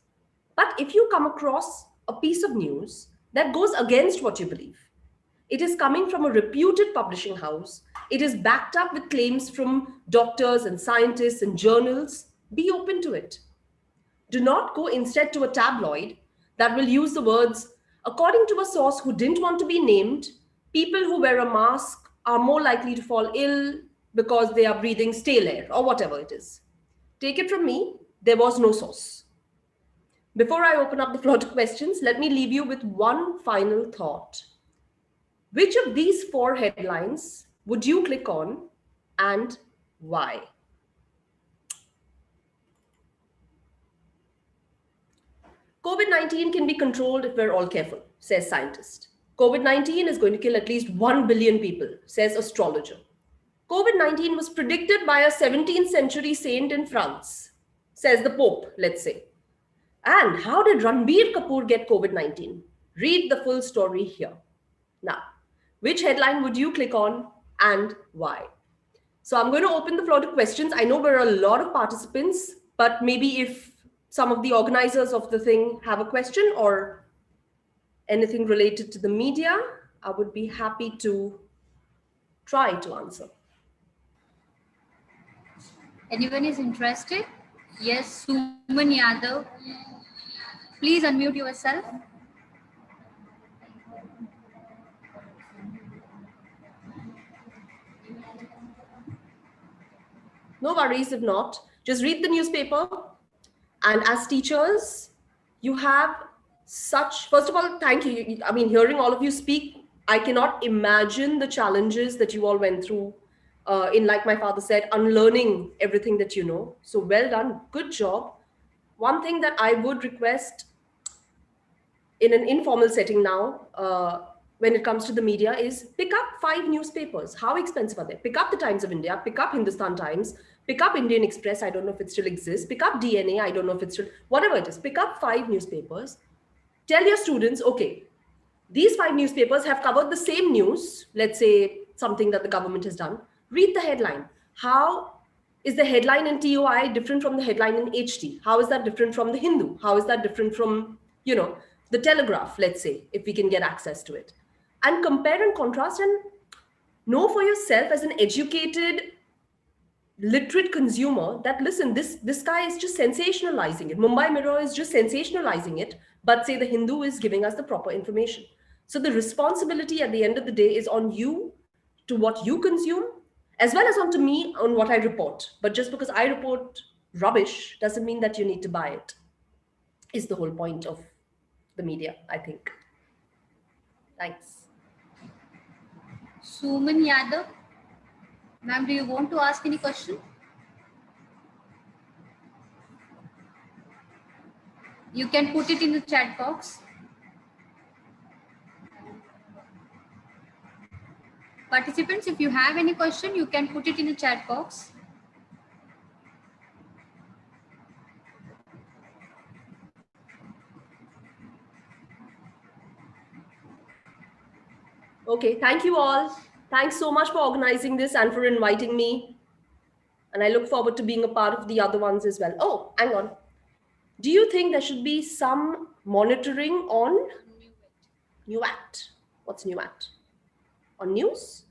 But if you come across a piece of news that goes against what you believe, it is coming from a reputed publishing house, it is backed up with claims from doctors and scientists and journals, be open to it. Do not go instead to a tabloid that will use the words, "According to a source who didn't want to be named, people who wear a mask are more likely to fall ill because they are breathing stale air," or whatever it is. Take it from me, there was no source. Before I open up the floor to questions, let me leave you with one final thought. Which of these 4 headlines would you click on and why? COVID-19 can be controlled if we're all careful, says scientist. COVID-19 is going to kill at least 1 billion people, says astrologer. COVID-19 was predicted by a 17th century saint in France, says the Pope, let's say. And how did Ranbir Kapoor get COVID-19? Read the full story here. Now, which headline would you click on and why? So I'm going to open the floor to questions. I know there are a lot of participants, but maybe if some of the organizers of the thing have a question or anything related to the media, I would be happy to try to answer. Anyone is interested? Yes, Suman Yadav. Please unmute yourself. No worries if not. Just read the newspaper. And as teachers, you have such, first of all, thank you. I mean, hearing all of you speak, I cannot imagine the challenges that you all went through in, like my father said, unlearning everything that you know. So well done. Good job. One thing that I would request, in an informal setting now, when it comes to the media, is pick up 5 newspapers. How expensive are they? Pick up the Times of India, pick up Hindustan Times, pick up Indian Express. I don't know if it still exists. Pick up DNA. I don't know if it's still, whatever it is. Pick up 5 newspapers. Tell your students, okay, these 5 newspapers have covered the same news, let's say something that the government has done. Read the headline. How is the headline in TOI different from the headline in HT? How is that different from the Hindu? How is that different from, you know, the Telegraph, let's say, if we can get access to it? And compare and contrast and know for yourself as an educated, literate consumer that, listen, this guy is just sensationalizing it. Mumbai Mirror is just sensationalizing it, but say the Hindu is giving us the proper information. So the responsibility at the end of the day is on you to what you consume, as well as onto me on what I report. But just because I report rubbish doesn't mean that you need to buy it, is the whole point of the media, I think. Thanks. Suman Yadav. Ma'am, do you want to ask any question? You can put it in the chat box. Participants, if you have any question, you can put it in the chat box. Okay, thank you all. Thanks so much for organizing this and for inviting me. And I look forward to being a part of the other ones as well. Oh, hang on. Do you think there should be some monitoring on NUAT? What's NUAT? On news?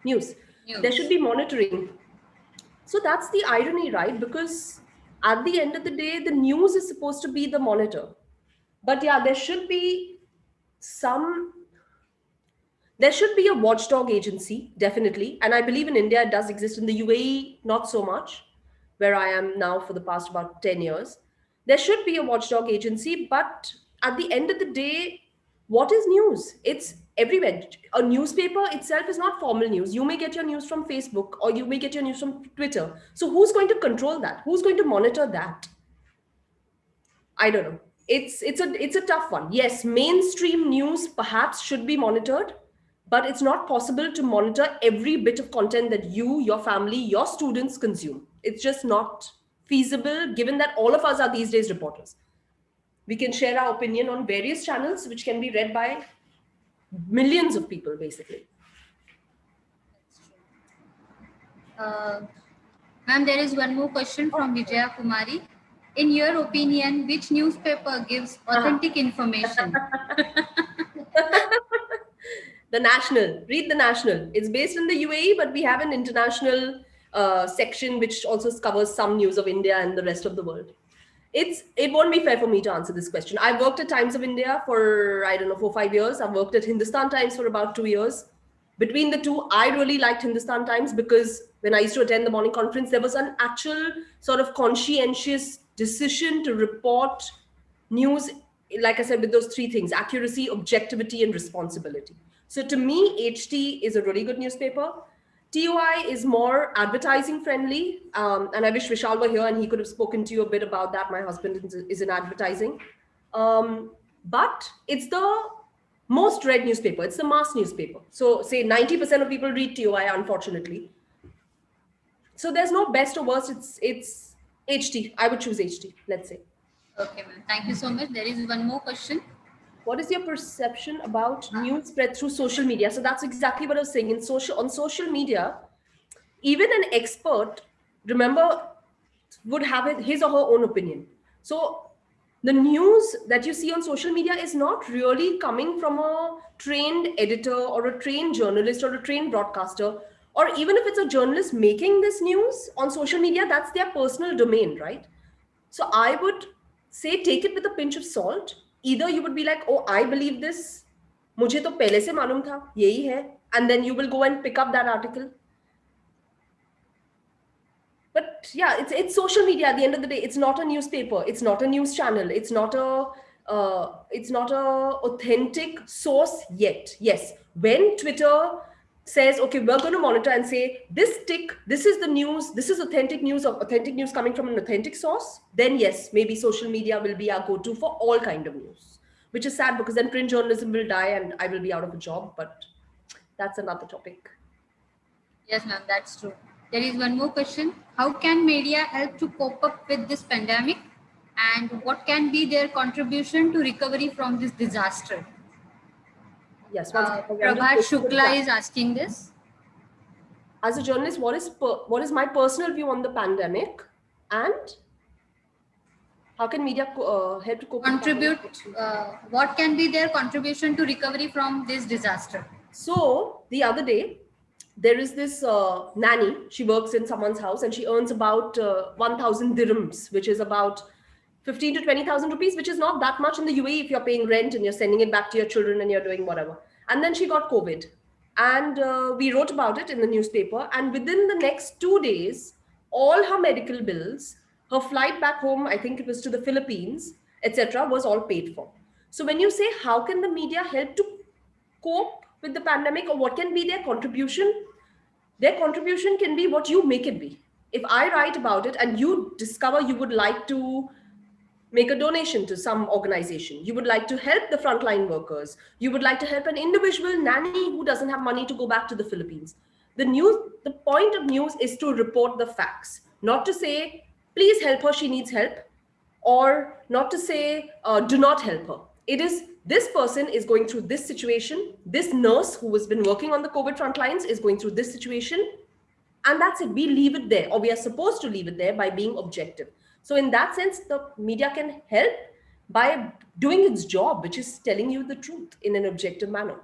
News. There should be monitoring. So that's the irony, right? Because at the end of the day, the news is supposed to be the monitor. But yeah, there should be a watchdog agency, definitely. And I believe in India, it does exist. In the UAE, not so much, where I am now for the past about 10 years. There should be a watchdog agency, but at the end of the day, what is news? It's everywhere. A newspaper itself is not formal news. You may get your news from Facebook or you may get your news from Twitter. So who's going to control that? Who's going to monitor that? I don't know. It's a tough one. Yes, mainstream news perhaps should be monitored, but it's not possible to monitor every bit of content that you, your family, your students consume. It's just not feasible, given that all of us are these days reporters. We can share our opinion on various channels, which can be read by millions of people, basically. Ma'am, there is one more question from Vijaya Kumari. In your opinion, which newspaper gives authentic information? The National. Read The National. It's based in the UAE, but we have an international section which also covers some news of India and the rest of the world. It won't be fair for me to answer this question. I worked at Times of India for, I don't know, 4 or 5 years. I've worked at Hindustan Times for about 2 years. Between the two, I really liked Hindustan Times because when I used to attend the morning conference, there was an actual sort of conscientious decision to report news, like I said, with those 3 things: accuracy, objectivity, and responsibility. So to me, HT is a really good newspaper. TOI is more advertising friendly. And I wish Vishal were here and he could have spoken to you a bit about that. My husband is in advertising. But it's the most read newspaper. It's the mass newspaper. So say 90% of people read TOI, unfortunately. So there's no best or worst. It's HT. I would choose HT, let's say. Okay, ma'am. Thank you so much. There is one more question. What is your perception about news spread through social media? So that's exactly what I was saying. On social media, even an expert, remember, would have his or her own opinion. So the news that you see on social media is not really coming from a trained editor or a trained journalist or a trained broadcaster, or even if it's a journalist making this news on social media, that's their personal domain, right? So I would say take it with a pinch of salt. Either you would be like, oh, I believe this, mujhe to pehle se malum tha, yehi hai, and then you will go and pick up that article. But yeah, it's social media at the end of the day. It's not a newspaper. It's not a news channel. It's not a authentic source yet. Yes, when Twitter says, okay, we're going to monitor and say this tick, this is the news, this is authentic news or authentic news coming from an authentic source, then yes, maybe social media will be our go-to for all kind of news, which is sad because then print journalism will die and I will be out of a job, but that's another topic. Yes, ma'am, that's true. There is one more question. How can media help to cope up with this pandemic? And what can be their contribution to recovery from this disaster? Yes, Prabhat Shukla is asking this. As a journalist, what is my personal view on the pandemic, and how can media help to cope? Contribute. What can be their contribution to recovery from this disaster? So the other day, there is this nanny. She works in someone's house and she earns about 1,000 dirhams, which is about 15 to 20,000 rupees, which is not that much in the UAE if you're paying rent and you're sending it back to your children and you're doing whatever. And then she got COVID. And we wrote about it in the newspaper. And within the next 2 days, all her medical bills, her flight back home, I think it was to the Philippines, etc., was all paid for. So when you say, how can the media help to cope with the pandemic, or what can be their contribution? Their contribution can be what you make it be. If I write about it and you discover you would like to make a donation to some organization, you would like to help the frontline workers, you would like to help an individual nanny who doesn't have money to go back to the Philippines. The point of news is to report the facts, not to say, please help her, she needs help, or not to say, do not help her. It is, this person is going through this situation, this nurse who has been working on the COVID front lines is going through this situation, and that's it. We leave it there, or we are supposed to leave it there by being objective. So in that sense, the media can help by doing its job, which is telling you the truth in an objective manner.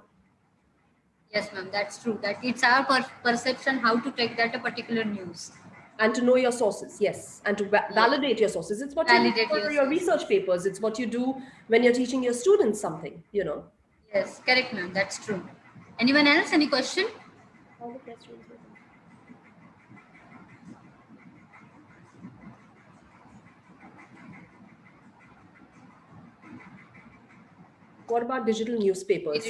Yes, ma'am, that's true. That it's our perception how to take that a particular news. And to know your sources, yes. And to validate your sources. It's what you do for your research papers. It's what you do when you're teaching your students something, you know. Yes, correct, ma'am. That's true. Anyone else? Any question? All the questions. What about digital newspapers?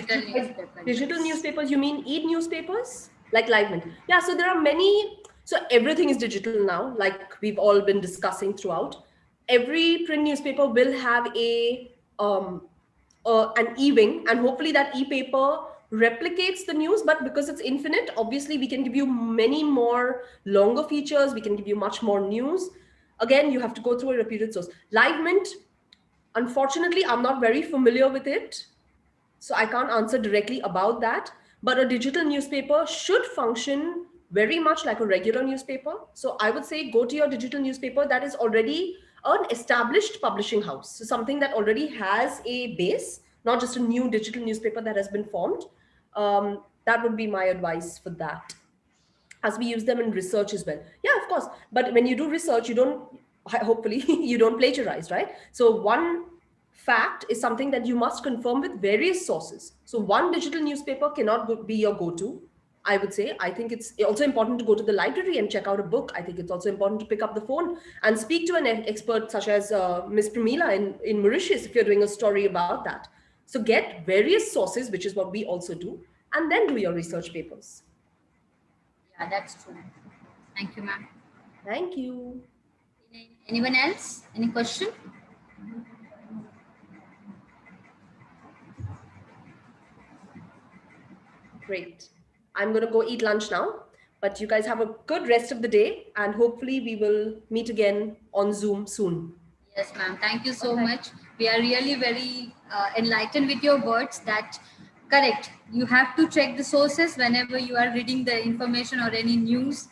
Digital newspapers, you mean e-newspapers? Like Livemint? Yeah, so there are many. So everything is digital now, like we've all been discussing throughout. Every print newspaper will have an e-wing, and hopefully that e-paper replicates the news, but because it's infinite, obviously we can give you many more longer features, we can give you much more news. Again, you have to go through a reputed source. Livemint, unfortunately, I'm not very familiar with it, so I can't answer directly about that, but a digital newspaper should function very much like a regular newspaper. So I would say go to your digital newspaper that is already an established publishing house. So something that already has a base, not just a new digital newspaper that has been formed. That would be my advice for that. As we use them in research as well. Yeah, of course. But when you do research, you don't, hopefully you don't plagiarize, right? So one fact is something that you must confirm with various sources. So one digital newspaper cannot be your go-to. I would say, I think it's also important to go to the library and check out a book. I think it's also important to pick up the phone and speak to an expert such as Ms. Pramila in Mauritius if you're doing a story about that. So get various sources, which is what we also do, and then do your research papers. Yeah, that's true. Thank you, ma'am. Thank you. Anyone else? Any question? Great. I'm going to go eat lunch now, but you guys have a good rest of the day, and hopefully we will meet again on Zoom soon. Yes, ma'am. Thank you so much. We are really very enlightened with your words that, correct, you have to check the sources whenever you are reading the information or any news.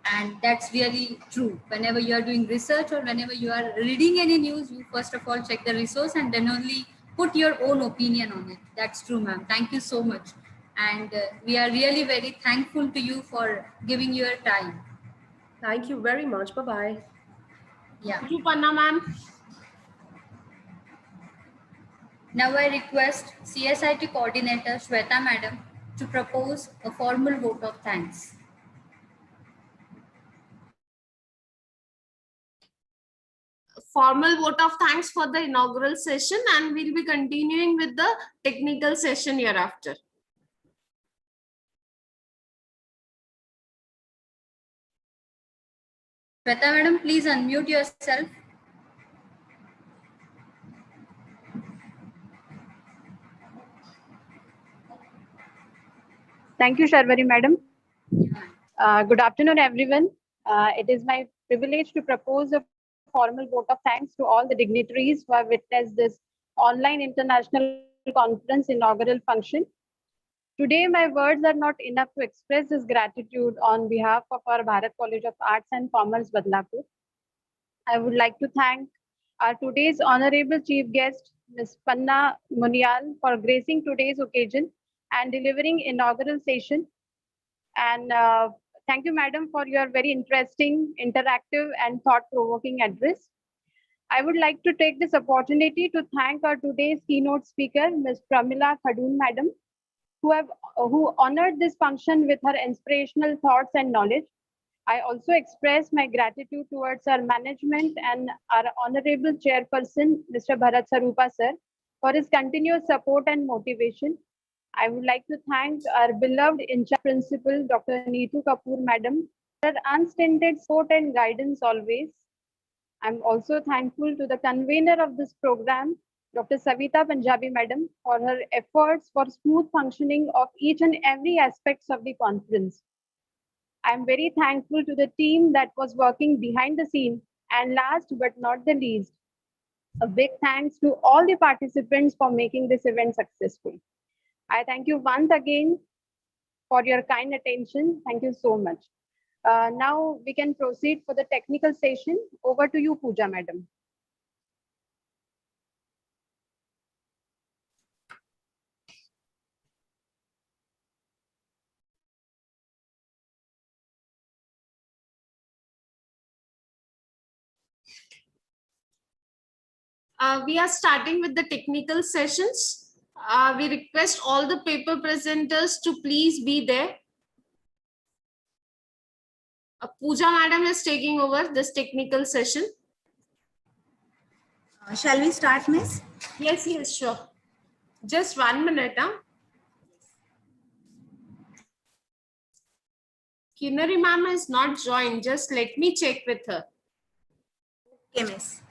And that's really true. Whenever you are doing research or whenever you are reading any news, you first of all check the resource and then only put your own opinion on it. That's true, ma'am. Thank you so much. And we are really very thankful to you for giving your time. Thank you very much. Bye-bye. Yeah. Thank you, Panna ma'am. Now I request CSIT coordinator Shweta madam to propose a formal vote of thanks. Formal vote of thanks for the inaugural session, and we'll be continuing with the technical session hereafter. Shweta madam, please unmute yourself. Thank you, Sharvari madam. Good afternoon, everyone. It is my privilege to propose a formal vote of thanks to all the dignitaries who have witnessed this online international conference inaugural function. Today, my words are not enough to express this gratitude on behalf of our Bharat College of Arts and Commerce, Badlapur. I would like to thank our today's honorable chief guest, Ms. Panna Munial, for gracing today's occasion and delivering inaugural session. And thank you, madam, for your very interesting, interactive, and thought-provoking address. I would like to take this opportunity to thank our today's keynote speaker, Ms. Pramila Khadun, madam, who honored this function with her inspirational thoughts and knowledge. I also express my gratitude towards our management and our honorable chairperson, Mr. Bharat Sarupa sir, for his continuous support and motivation. I would like to thank our beloved in-charge principal, Dr. Neetu Kapoor, madam, for her unstinted support and guidance always. I'm also thankful to the convener of this program, Dr. Savita Punjabi, madam, for her efforts for smooth functioning of each and every aspects of the conference. I'm very thankful to the team that was working behind the scene. And last but not the least, a big thanks to all the participants for making this event successful. I thank you once again for your kind attention. Thank you so much. Now we can proceed for the technical session. Over to you, Pooja, madam. We are starting with the technical sessions. We request all the paper presenters to please be there. Pooja madam is taking over this technical session. Shall we start, miss? Yes, yes, sure. Just 1 minute. Kinnari ma'am is not joined. Just let me check with her. Okay, miss.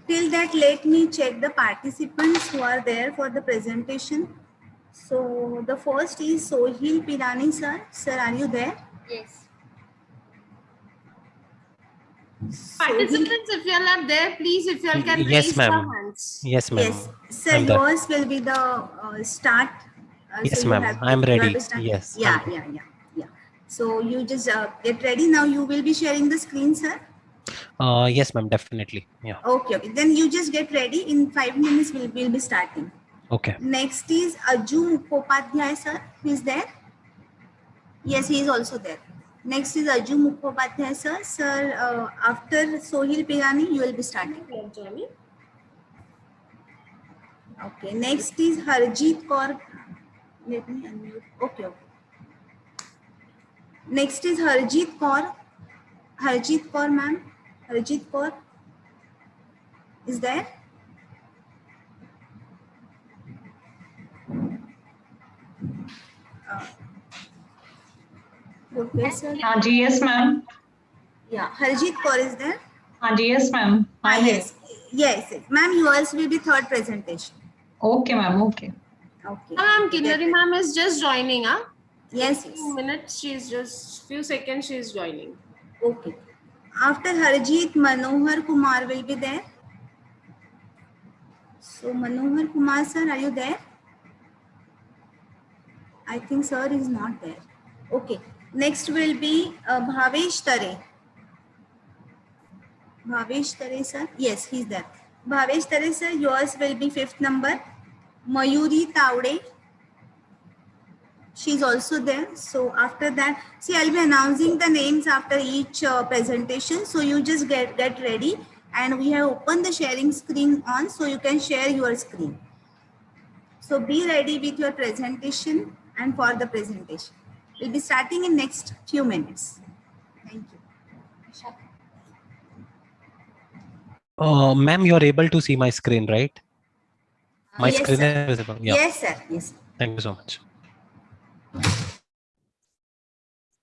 Till that, let me check the participants who are there for the presentation. So the first is Sohil Pirani, sir. Sir, are you there? Yes. Participants, if you all are there, please, if you all can raise your hands. Yes, ma'am. Yes, sir, yours will be the start. Yes, so ma'am. I'm ready. Yes. Yeah. So you just get ready. Now you will be sharing the screen, sir. Yes, ma'am. Definitely. Yeah. Okay. Then you just get ready. In 5 minutes, we'll be starting. Okay. Next is Aju Mukhopadhyay, sir. Who is there? Yes, he is also there. Next is Aju Mukhopadhyay, sir. Sir, after Sohil Pirani, you will be starting. Okay. Next is Harjeet Kaur. Let me unmute. Okay. Next is Harjeet Kaur. Harjeet Kaur, ma'am. Harjeet Kaur is there? Professor. Yes, ma'am. Yeah, Harjeet Kaur is there? Yes, ma'am. Yes. Ma'am, yours will be third presentation. Okay, ma'am. Okay. Ma'am, Kinnari ma'am is just joining. Yes. 2 minutes. She's just few seconds. She's joining. Okay. After Harjeet, Manohar Kumar will be there. So Manohar Kumar, sir, are you there? I think sir is not there. Okay. Next will be Bhavesh Tare. Bhavesh Tare, sir. Yes, he's there. Bhavesh Tare, sir, yours will be 5th number. Mayuri Taude. She's also there. So after that, see, I'll be announcing the names after each presentation. So you just get ready, and we have opened the sharing screen on, so you can share your screen. So be ready with your presentation and for the presentation. We'll be starting in next few minutes. Thank you. Ma'am, you're able to see my screen, right? My yes, screen sir. is visible. Yeah. Yes, sir. Yes. Thank you so much.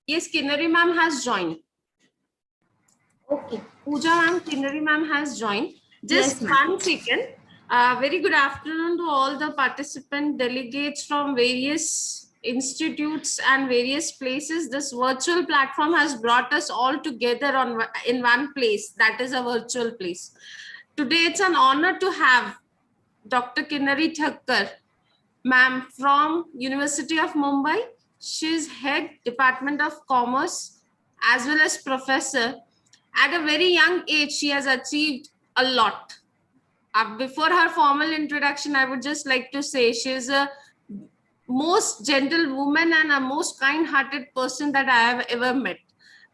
Yes, Kinnari ma'am has joined. Okay. Pooja ma'am, Kinnari ma'am has joined. Yes, Just ma'am. 1 second. Very good afternoon to all the participant delegates from various institutes and various places. This virtual platform has brought us all together in one place. That is a virtual place. Today, it's an honor to have Dr. Kinnari Thakkar, ma'am, from University of Mumbai. She's head Department of Commerce as well as professor. At a very young age, she has achieved a lot. Before her formal introduction, I would just like to say she is a most gentle woman and a most kind-hearted person that I have ever met.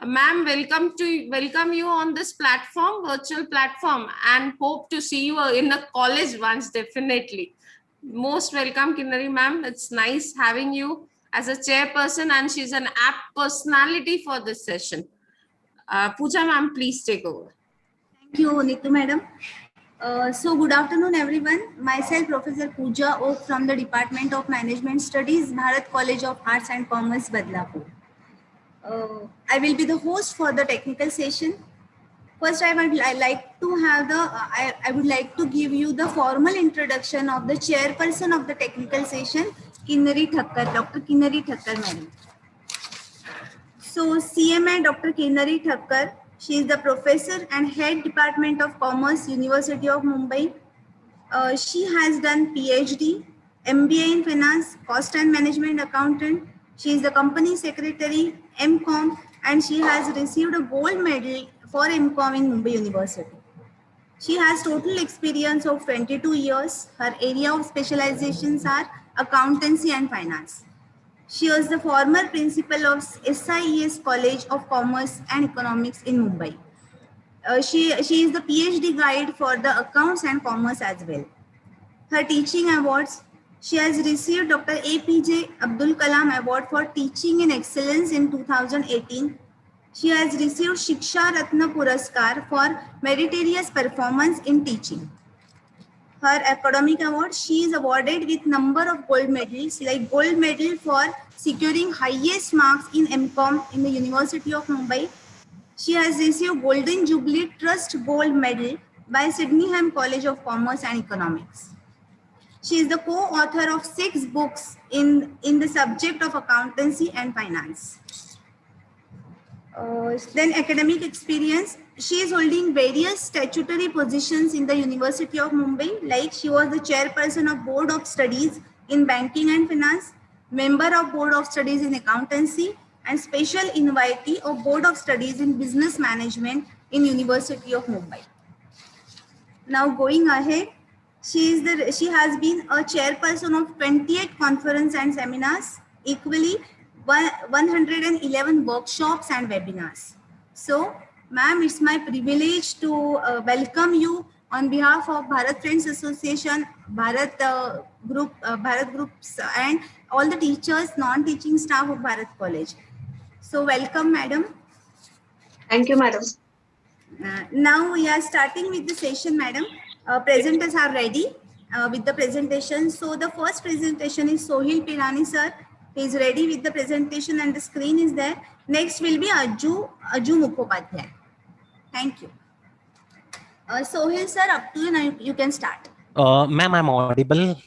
Ma'am, welcome you on this platform, virtual platform, and hope to see you in a college once, definitely. Most welcome, Kinnari ma'am. It's nice having you as a chairperson, and she's an apt personality for this session. Pooja ma'am, please take over. Thank you, Neetu madam. So good afternoon, everyone. Myself, Professor Pooja Oak from the Department of Management Studies, Bharat College of Arts and Commerce, Badlapur. I will be the host for the technical session. First, I would like to give you the formal introduction of the chairperson of the technical session, Kinnari Thakkar, Dr. Kinnari Thakkar, madam. So CMA Dr. Kinnari Thakkar, she is the professor and head Department of Commerce, University of Mumbai. She has done PhD, MBA in Finance, Cost and Management Accountant. She is the company secretary, MCOM, and she has received a gold medal for MCOM in Mumbai University. She has total experience of 22 years. Her area of specializations are accountancy and finance. She was the former principal of SIES College of Commerce and Economics in Mumbai. She is the PhD guide for the accounts and commerce as well. Her teaching awards, she has received Dr. APJ Abdul Kalam Award for Teaching in Excellence in 2018. She has received Shiksha Ratna Puraskar for meritorious performance in teaching. Her academic award, she is awarded with number of gold medals, like gold medal for securing highest marks in MCOM in the University of Mumbai. She has received Golden Jubilee Trust Gold Medal by Sydenham College of Commerce and Economics. She is the co-author of 6 books in the subject of accountancy and finance. Then academic experience, she is holding various statutory positions in the University of Mumbai, like she was the chairperson of Board of Studies in Banking and Finance, member of Board of Studies in Accountancy, and special invitee of Board of Studies in Business Management in University of Mumbai. Now going ahead, she has been a chairperson of 28 conference and seminars, equally 111 workshops and webinars. So, ma'am, it's my privilege to welcome you on behalf of Bharat Friends Association, Bharat Groups, and all the teachers, non-teaching staff of Bharat College. So, welcome, madam. Thank you, madam. Now we are starting with the session, madam. Presenters are ready with the presentation. So, the first presentation is Sohil Pirani, sir. He is ready with the presentation and the screen is there. Next will be Aju Mukhopadhyay. Thank you. Sohil sir, up to you now. You can start. Ma'am, I'm audible.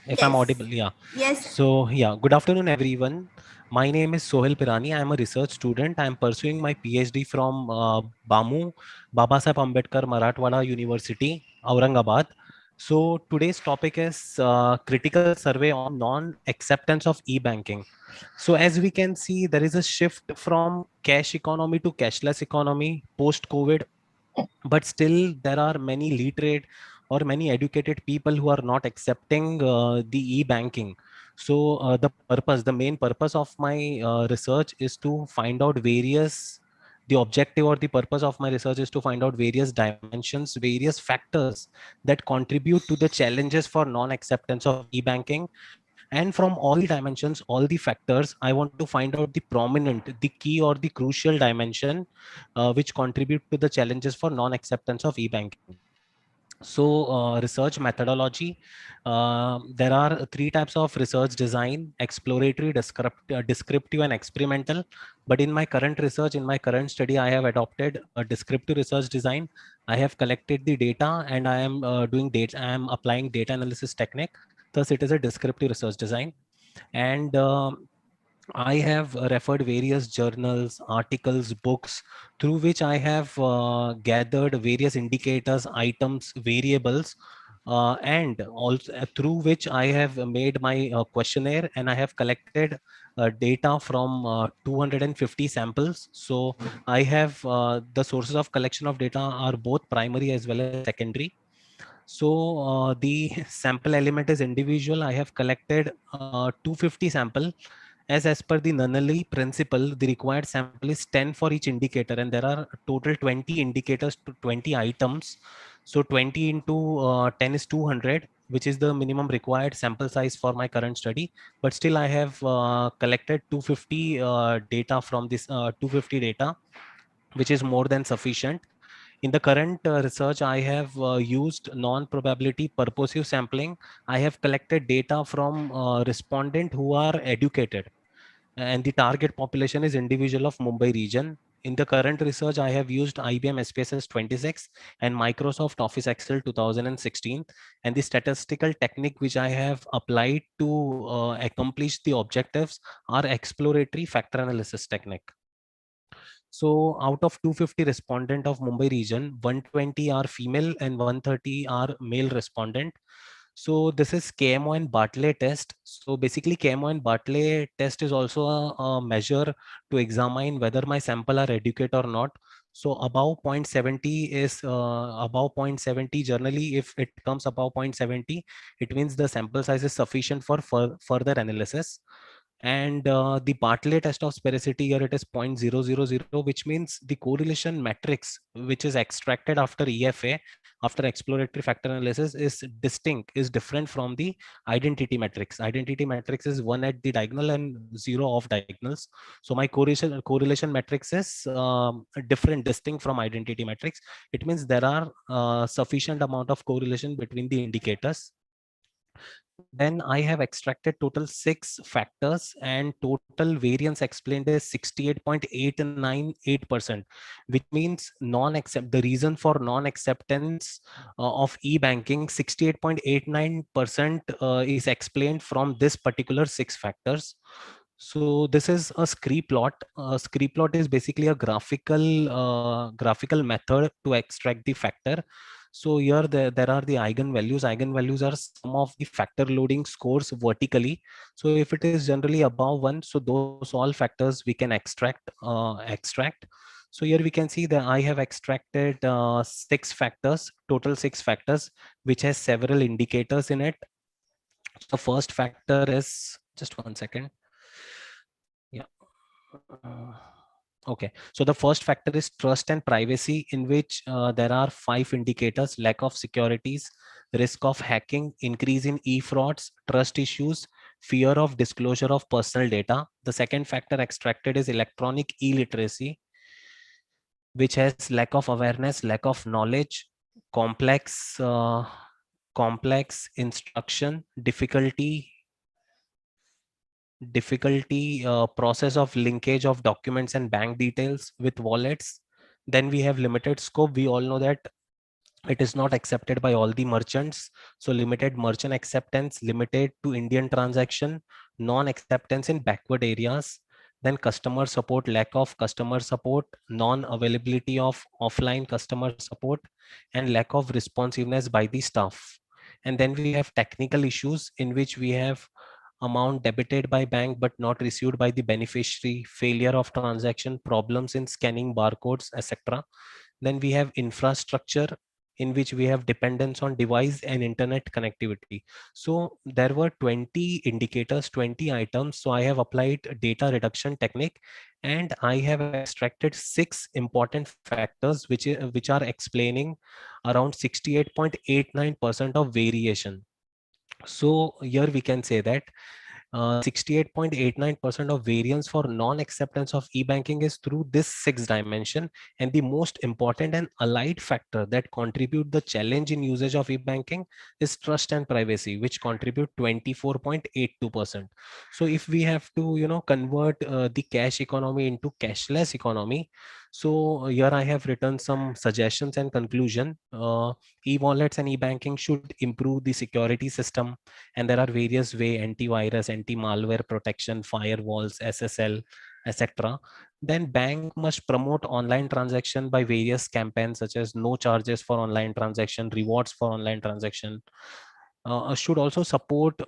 If I'm Yes. audible, yeah. Yes. So, yeah, good afternoon, everyone. My name is Sohil Pirani. I'm a research student. I'm pursuing my PhD from BAMU, Babasaheb Ambedkar Marathwada University, Aurangabad. So today's topic is critical survey on non-acceptance of e-banking. So as we can see, there is a shift from cash economy to cashless economy post-COVID, but still there are many literate or many educated people who are not accepting the e-banking. So the main purpose of my research is to find out the objective or the purpose of my research is to find out various dimensions, various factors that contribute to the challenges for non-acceptance of e-banking. And from all the dimensions, all the factors, I want to find out the prominent, the key or the crucial dimension which contribute to the challenges for non-acceptance of e-banking. So research methodology, there are three types of research design: exploratory, descriptive and experimental. But in my current research, in my current study, I have adopted a descriptive research design. I have collected the data and I am I am applying data analysis technique. Thus it is a descriptive research design. And I have referred various journals, articles, books through which I have gathered various indicators, items, variables, and also through which I have made my questionnaire, and I have collected data from 250 samples. So I have the sources of collection of data are both primary as well as secondary. So the sample element is individual. I have collected 250 sample. As per the Nunnally principle, the required sample is 10 for each indicator, and there are total 20 indicators to 20 items. So 20 into 10 is 200, which is the minimum required sample size for my current study. But still, I have collected 250 data from this 250 data, which is more than sufficient. In the current research, I have used non-probability purposive sampling. I have collected data from respondent who are educated, and the target population is individual of Mumbai region. In the current research, I have used IBM SPSS 26 and Microsoft Office Excel 2016, and the statistical technique which I have applied to accomplish the objectives are exploratory factor analysis technique. So out of 250 respondent of Mumbai region, 120 are female and 130 are male respondent. So this is KMO and Bartlett test. So basically KMO and Bartlett test is also a measure to examine whether my sample are educated or not. So above 0.70 is above 0.70. Generally, if it comes above 0.70, it means the sample size is sufficient for further analysis. And the Bartlett test of sphericity here, it is 0.000, which means the correlation matrix which is extracted after EFA, after exploratory factor analysis, is distinct, is different from the identity matrix. Identity matrix is 1 at the diagonal and 0 off diagonals. So my correlation matrix is different, distinct from identity matrix. It means there are sufficient amount of correlation between the indicators. Then I have extracted total 6 factors, and total variance explained is 68.898%, which means the reason for non-acceptance of e-banking, 68.89% is explained from this particular 6 factors. So this is a scree plot. A scree plot is basically a graphical method to extract the factor. So here there are the eigenvalues. Eigenvalues are some of the factor loading scores vertically. So if it is generally above 1, so those all factors we can extract. So here we can see that I have extracted 6 factors, total 6 factors, which has several indicators in it. So first factor is, just 1 second. Yeah. Okay, so the first factor is trust and privacy, in which there are 5 indicators: lack of securities, risk of hacking, increase in e-frauds, trust issues, fear of disclosure of personal data. The second factor extracted is electronic illiteracy, which has lack of awareness, lack of knowledge, complex instruction, difficulty process of linkage of documents and bank details with wallets. Then we have limited scope. We all know that it is not accepted by all the merchants. So limited merchant acceptance, limited to Indian transaction, non-acceptance in backward areas. Then customer support, lack of customer support, non-availability of offline customer support, and lack of responsiveness by the staff. And then we have technical issues, in which we have amount debited by bank but not received by the beneficiary, failure of transaction, problems in scanning barcodes, etc. Then we have infrastructure, in which we have dependence on device and internet connectivity. So there were 20 indicators, 20 items. So I have applied data reduction technique, and I have extracted 6 important factors which are explaining around 68.89% of variation. So here we can say that 68.89% of variance for non-acceptance of e-banking is through this 6 dimension, and the most important and allied factor that contribute the challenge in usage of e-banking is trust and privacy, which contribute 24.82%. So if we have to convert the cash economy into cashless economy, so here I have written some suggestions and conclusion. E-wallets and e-banking should improve the security system, and there are various way: antivirus, anti-malware protection, firewalls, SSL, etc. Then bank must promote online transaction by various campaigns such as no charges for online transaction, rewards for online transaction. Should also support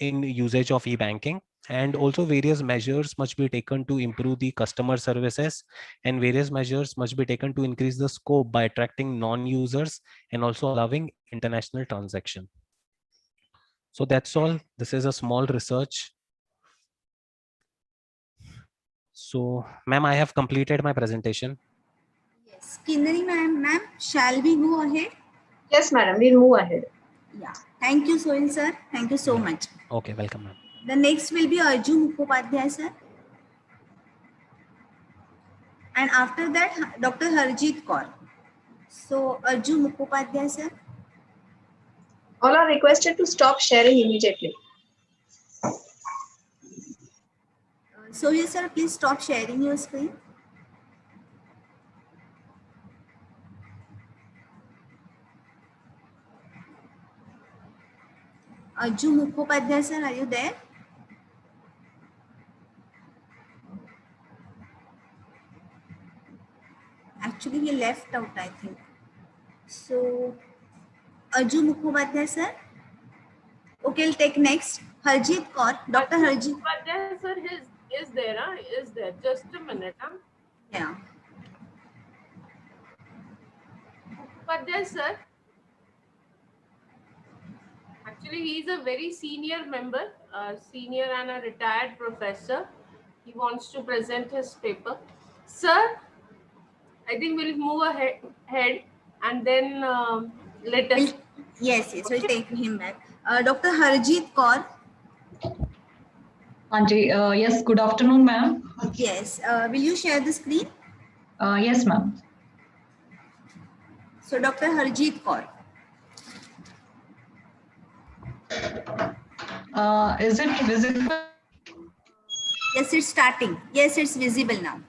in usage of e-banking, and also various measures must be taken to improve the customer services, and various measures must be taken to increase the scope by attracting non-users and also allowing international transaction. So that's all. This is a small research. So, ma'am, I have completed my presentation. Yes. Kinnari ma'am, shall we go ahead? Yes, madam, we'll move ahead. Yeah. Thank you, Sohil sir. Thank you so much. Okay, welcome, ma'am. The next will be Arju Mukhopadhyay sir. And after that, Dr. Harjeet Kaur. So, Arju Mukhopadhyay sir. All are requested to stop sharing immediately. Sohil sir, please stop sharing your screen. Arju Mukhopadhyay sir, are you there? Actually, he left out, I think. So, Arju Mukhopadhyay sir. Okay, we'll take next. Harjeet Kaur. Dr. Harjeet. Mukhopadhyay sir is there, huh? Is there? Just a minute, huh? Yeah. Mukhopadhyay sir. Actually, he is a very senior member, senior and a retired professor. He wants to present his paper. Sir, I think we'll move ahead and then let us. Yes, we'll take him back. Dr. Harjeet Kaur. Yes, good afternoon, ma'am. Yes, will you share the screen? Yes, ma'am. So, Dr. Harjeet Kaur. Is it visible? Yes, it's starting. Yes, it's visible now.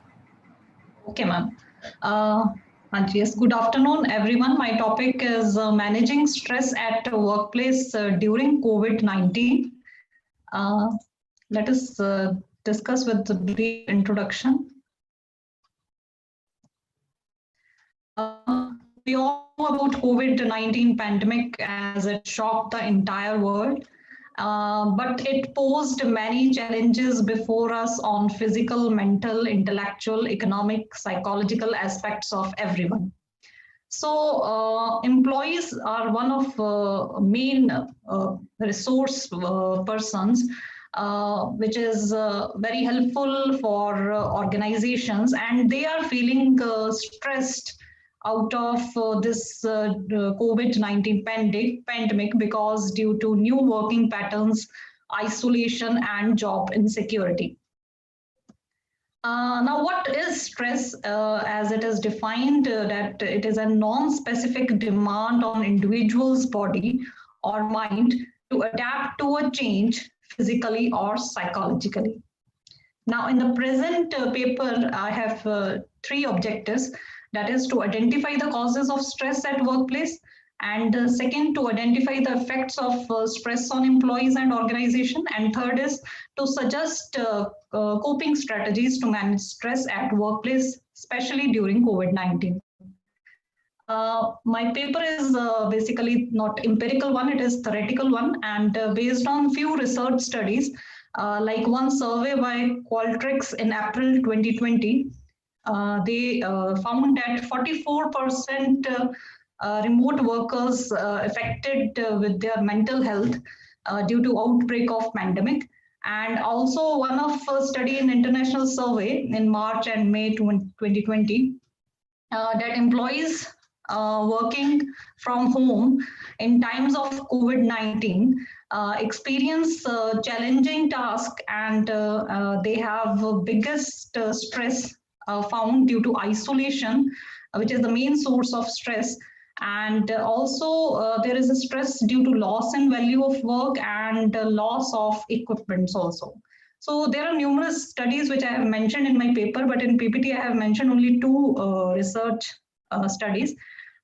Okay, ma'am. Yes, good afternoon, everyone. My topic is managing stress at workplace during COVID-19. Let us discuss with the brief introduction. We all know about COVID-19 pandemic as it shocked the entire world. But it posed many challenges before us on physical, mental, intellectual, economic, psychological aspects of everyone. So employees are one of main resource persons, which is very helpful for organizations, and they are feeling stressed out of this COVID-19 pandemic because due to new working patterns, isolation, and job insecurity. Now, what is stress? As it is defined, that it is a non-specific demand on individual's body or mind to adapt to a change physically or psychologically. Now, in the present paper, I have 3 objectives. That is to identify the causes of stress at workplace, and second, to identify the effects of stress on employees and organization, and third is to suggest coping strategies to manage stress at workplace, especially during COVID-19. My paper is basically not empirical one, it is theoretical one, and based on few research studies, like one survey by Qualtrics in April 2020, they found that 44% remote workers affected with their mental health due to outbreak of pandemic. And also one of study in international survey in March and May 2020, that employees working from home in times of COVID-19 experience challenging task, and they have biggest stress found due to isolation, which is the main source of stress. And also there is a stress due to loss in value of work and loss of equipments also. So there are numerous studies which I have mentioned in my paper, but in PPT I have mentioned only 2 research studies.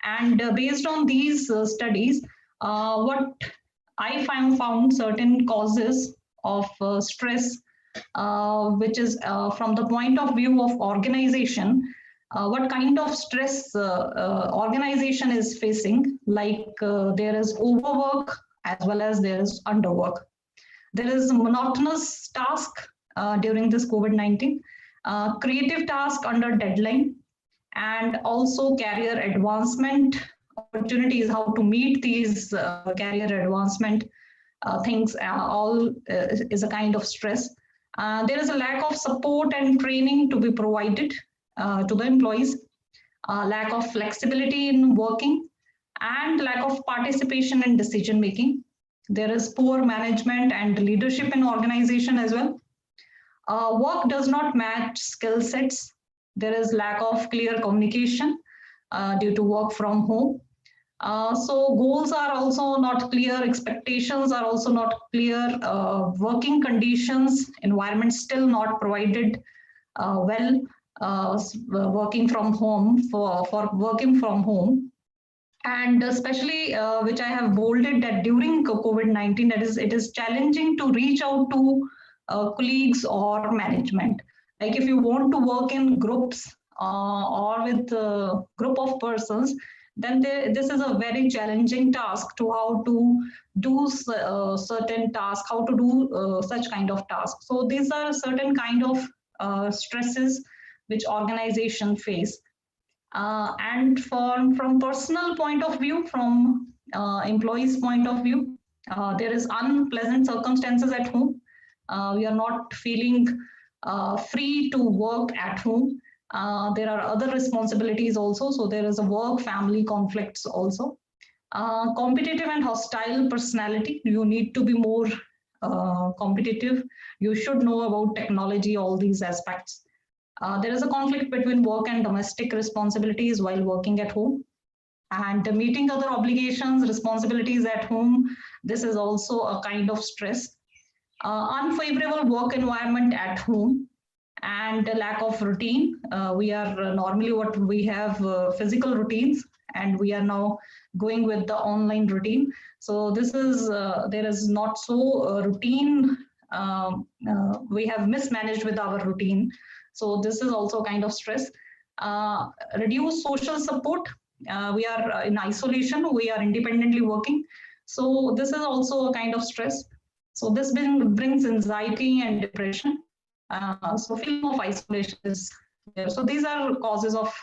And based on these studies, what I found certain causes of stress, which is from the point of view of organization, what kind of stress organization is facing, like there is overwork as well as there is underwork. There is monotonous task during this COVID-19, creative task under deadline, and also career advancement opportunities, how to meet these career advancement things, all is a kind of stress. There is a lack of support and training to be provided to the employees, lack of flexibility in working, and lack of participation in decision making. There is poor management and leadership in organization as well. Work does not match skill sets. There is lack of clear communication due to work from home. So goals are also not clear, expectations are also not clear, working conditions, environment still not provided well, working from home, for working from home. And especially, which I have bolded, that during COVID-19, that is, it is challenging to reach out to colleagues or management. Like if you want to work in groups or with a group of persons, then this is a very challenging task to how to do certain tasks, how to do such kind of tasks. So these are certain kind of stresses which organization face. And from personal point of view, from employees' point of view, there is unpleasant circumstances at home. We are not feeling free to work at home. There are other responsibilities also. So there is a work-family conflicts also. Competitive and hostile personality. You need to be more competitive. You should know about technology, all these aspects. There is a conflict between work and domestic responsibilities while working at home. And meeting other obligations, responsibilities at home, this is also a kind of stress. Unfavorable work environment at home, and a lack of routine. We are normally what we have physical routines, and we are now going with the online routine. So this is, there is not so routine. We have mismanaged with our routine. So this is also kind of stress. Reduced social support. We are in isolation. We are independently working. So this is also a kind of stress. So this brings anxiety and depression. So feeling of isolation is there. So these are causes of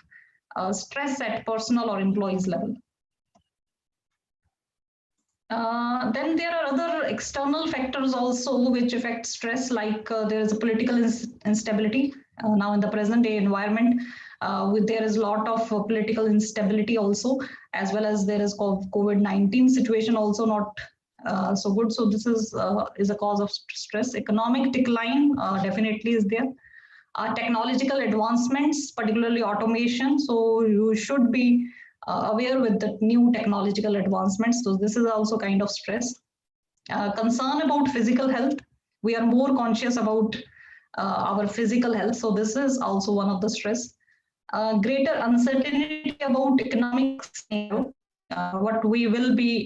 stress at personal or employees level. Then there are other external factors also which affect stress, like there is a political instability. Now in the present day environment, there is a lot of political instability also, as well as there is COVID-19 situation also not so good. So this is a cause of stress. Economic decline definitely is there. Technological advancements, particularly automation. So you should be aware with the new technological advancements. So this is also kind of stress. Concern about physical health. We are more conscious about our physical health. So this is also one of the stress. Greater uncertainty about economic scenario. What we will be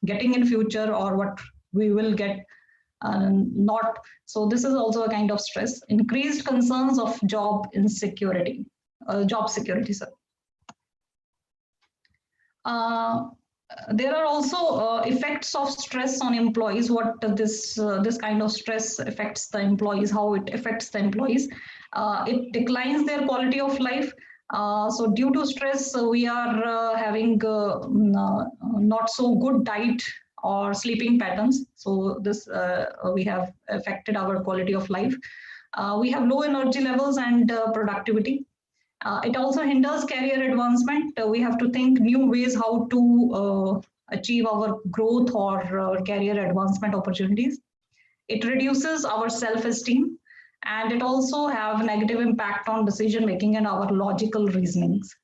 getting in future, or what we will get not. So this is also a kind of stress. Increased concerns of job insecurity, job security, sir. There are also effects of stress on employees. What this kind of stress affects the employees, how it affects the employees. It declines their quality of life. So due to stress, we are having not so good diet or sleeping patterns. So this we have affected our quality of life. We have low energy levels and productivity. It also hinders career advancement. We have to think new ways how to achieve our growth or career advancement opportunities. It reduces our self-esteem, and it also have a negative impact on decision making and our logical reasonings.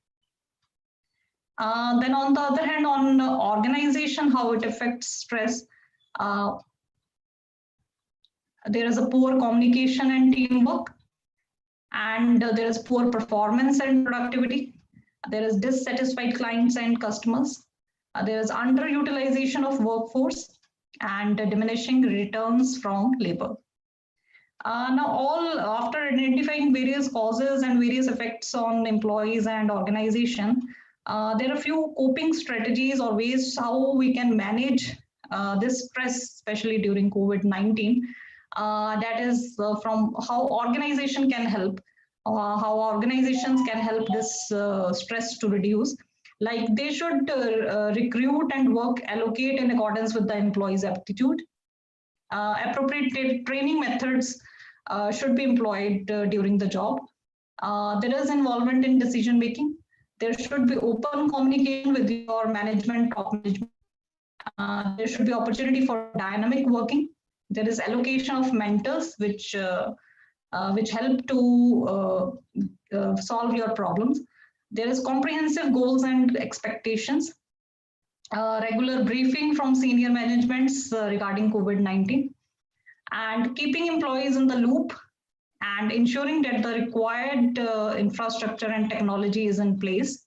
Then on the other hand, on organization, how it affects stress, there is a poor communication and teamwork, and there is poor performance and productivity. There is dissatisfied clients and customers. There is underutilization of workforce and diminishing returns from labor. Now, after identifying various causes and various effects on employees and organization, there are a few coping strategies or ways how we can manage this stress, especially during COVID-19. That is from how organization can help, how organizations can help this stress to reduce. Like they should recruit and allocate in accordance with the employee's aptitude. Appropriate training methods should be employed during the job. There is involvement in decision making. There should be open communication with your management, top management. There should be opportunity for dynamic working. There is allocation of mentors which help to solve your problems. There is comprehensive goals and expectations. Regular briefing from senior managements regarding COVID-19, and keeping employees in the loop and ensuring that the required infrastructure and technology is in place.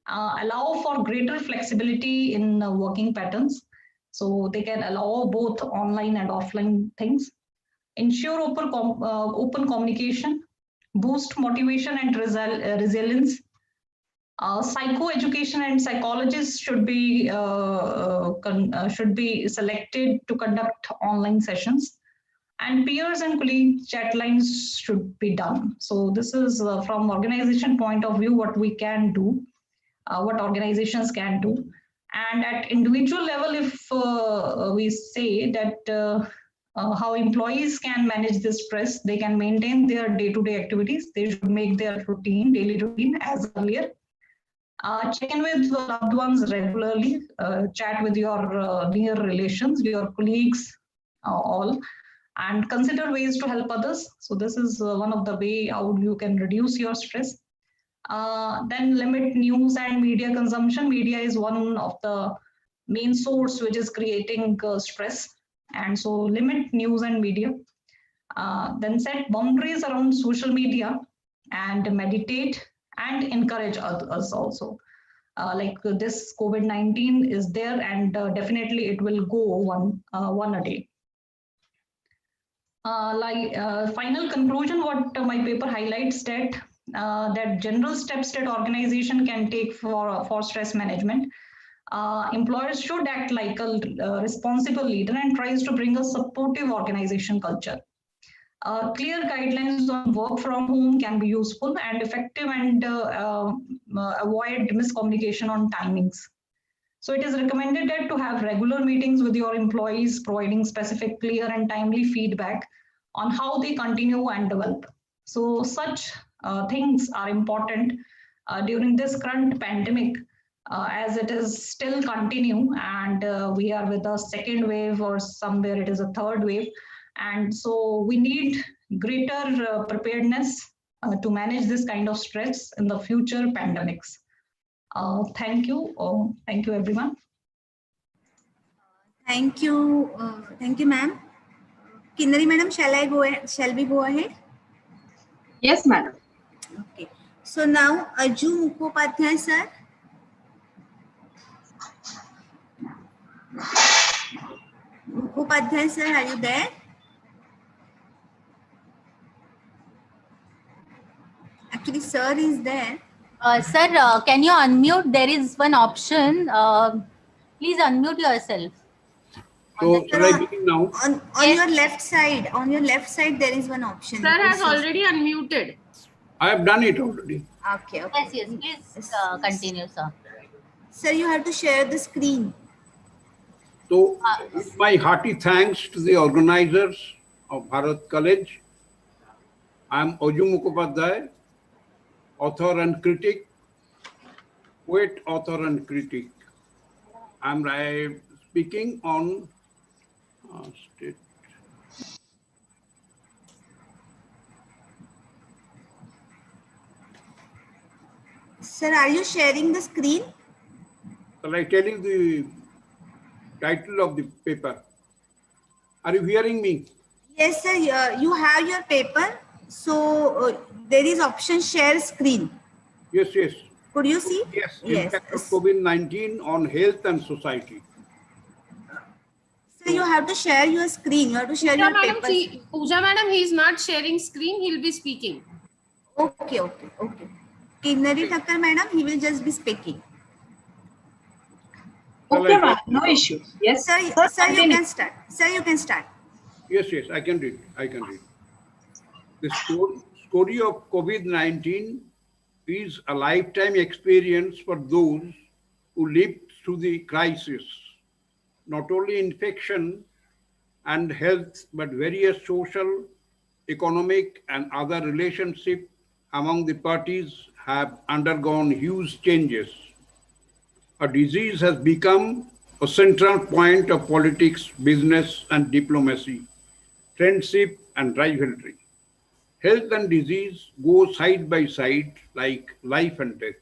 Allow for greater flexibility in working patterns, so they can allow both online and offline things. Ensure open communication, boost motivation and resilience. Psychoeducation and psychologists should be selected to conduct online sessions, and peers and colleagues chat lines should be done. So this is from organization point of view what we can do, what organizations can do. And at individual level, if we say that how employees can manage this stress, they can maintain their day-to-day activities. They should make their daily routine as earlier. Check in with loved ones regularly, chat with your near relations, your colleagues, all, and consider ways to help others. So this is one of the way how you can reduce your stress. Then limit news and media consumption. Media is one of the main source which is creating stress, and so limit news and media. Then set boundaries around social media and meditate and encourage others also. Like this COVID-19 is there, and definitely it will go one a day. Final conclusion, what my paper highlights that general steps that organization can take for stress management. Employers should act like a responsible leader and tries to bring a supportive organization culture. Clear guidelines on work from home can be useful and effective, and avoid miscommunication on timings. So it is recommended that to have regular meetings with your employees, providing specific, clear and timely feedback on how they continue and develop. So such things are important during this current pandemic, as it is still continue, and we are with a second wave, or somewhere it is a third wave. And so we need greater preparedness to manage this kind of stress in the future pandemics. Thank you. Thank you, everyone. Thank you, ma'am. Kinnari madam, shall we go ahead? Yes, madam. Okay. So now Aju Mukhopadhyay sir. Mukhopadhyay sir, are you there? Actually, sir is there. Sir, can you unmute? There is one option. Please unmute yourself. So should I begin now? On your left side, there is one option. Sir has already unmuted. I have done it already. Okay. Yes, please continue, sir. Sir, you have to share the screen. So with my hearty thanks to the organizers of Bharat College. I am Aju Mukhopadhyay, author and critic, poet, author and critic. I'm speaking on state. Sir, are you sharing the screen? Shall I tell you the title of the paper? Are you hearing me? Yes, sir. You have your paper. So there is option share screen. Yes, yes. Could you see? Yes, Yes. impact of COVID-19 on health and society. So you have to share your screen. You have to share your paper. Pooja madam, he is not sharing screen. He'll be speaking. Okay. Kinnari Thakkar madam, he will just be speaking. Okay, ma'am. No issue. Yes. Sir, you can start. Sir, you can start. Yes, I can read. The story of COVID-19 is a lifetime experience for those who lived through the crisis. Not only infection and health, but various social, economic, and other relationships among the parties have undergone huge changes. A disease has become a central point of politics, business, and diplomacy, friendship, and rivalry. Health and disease go side by side like life and death.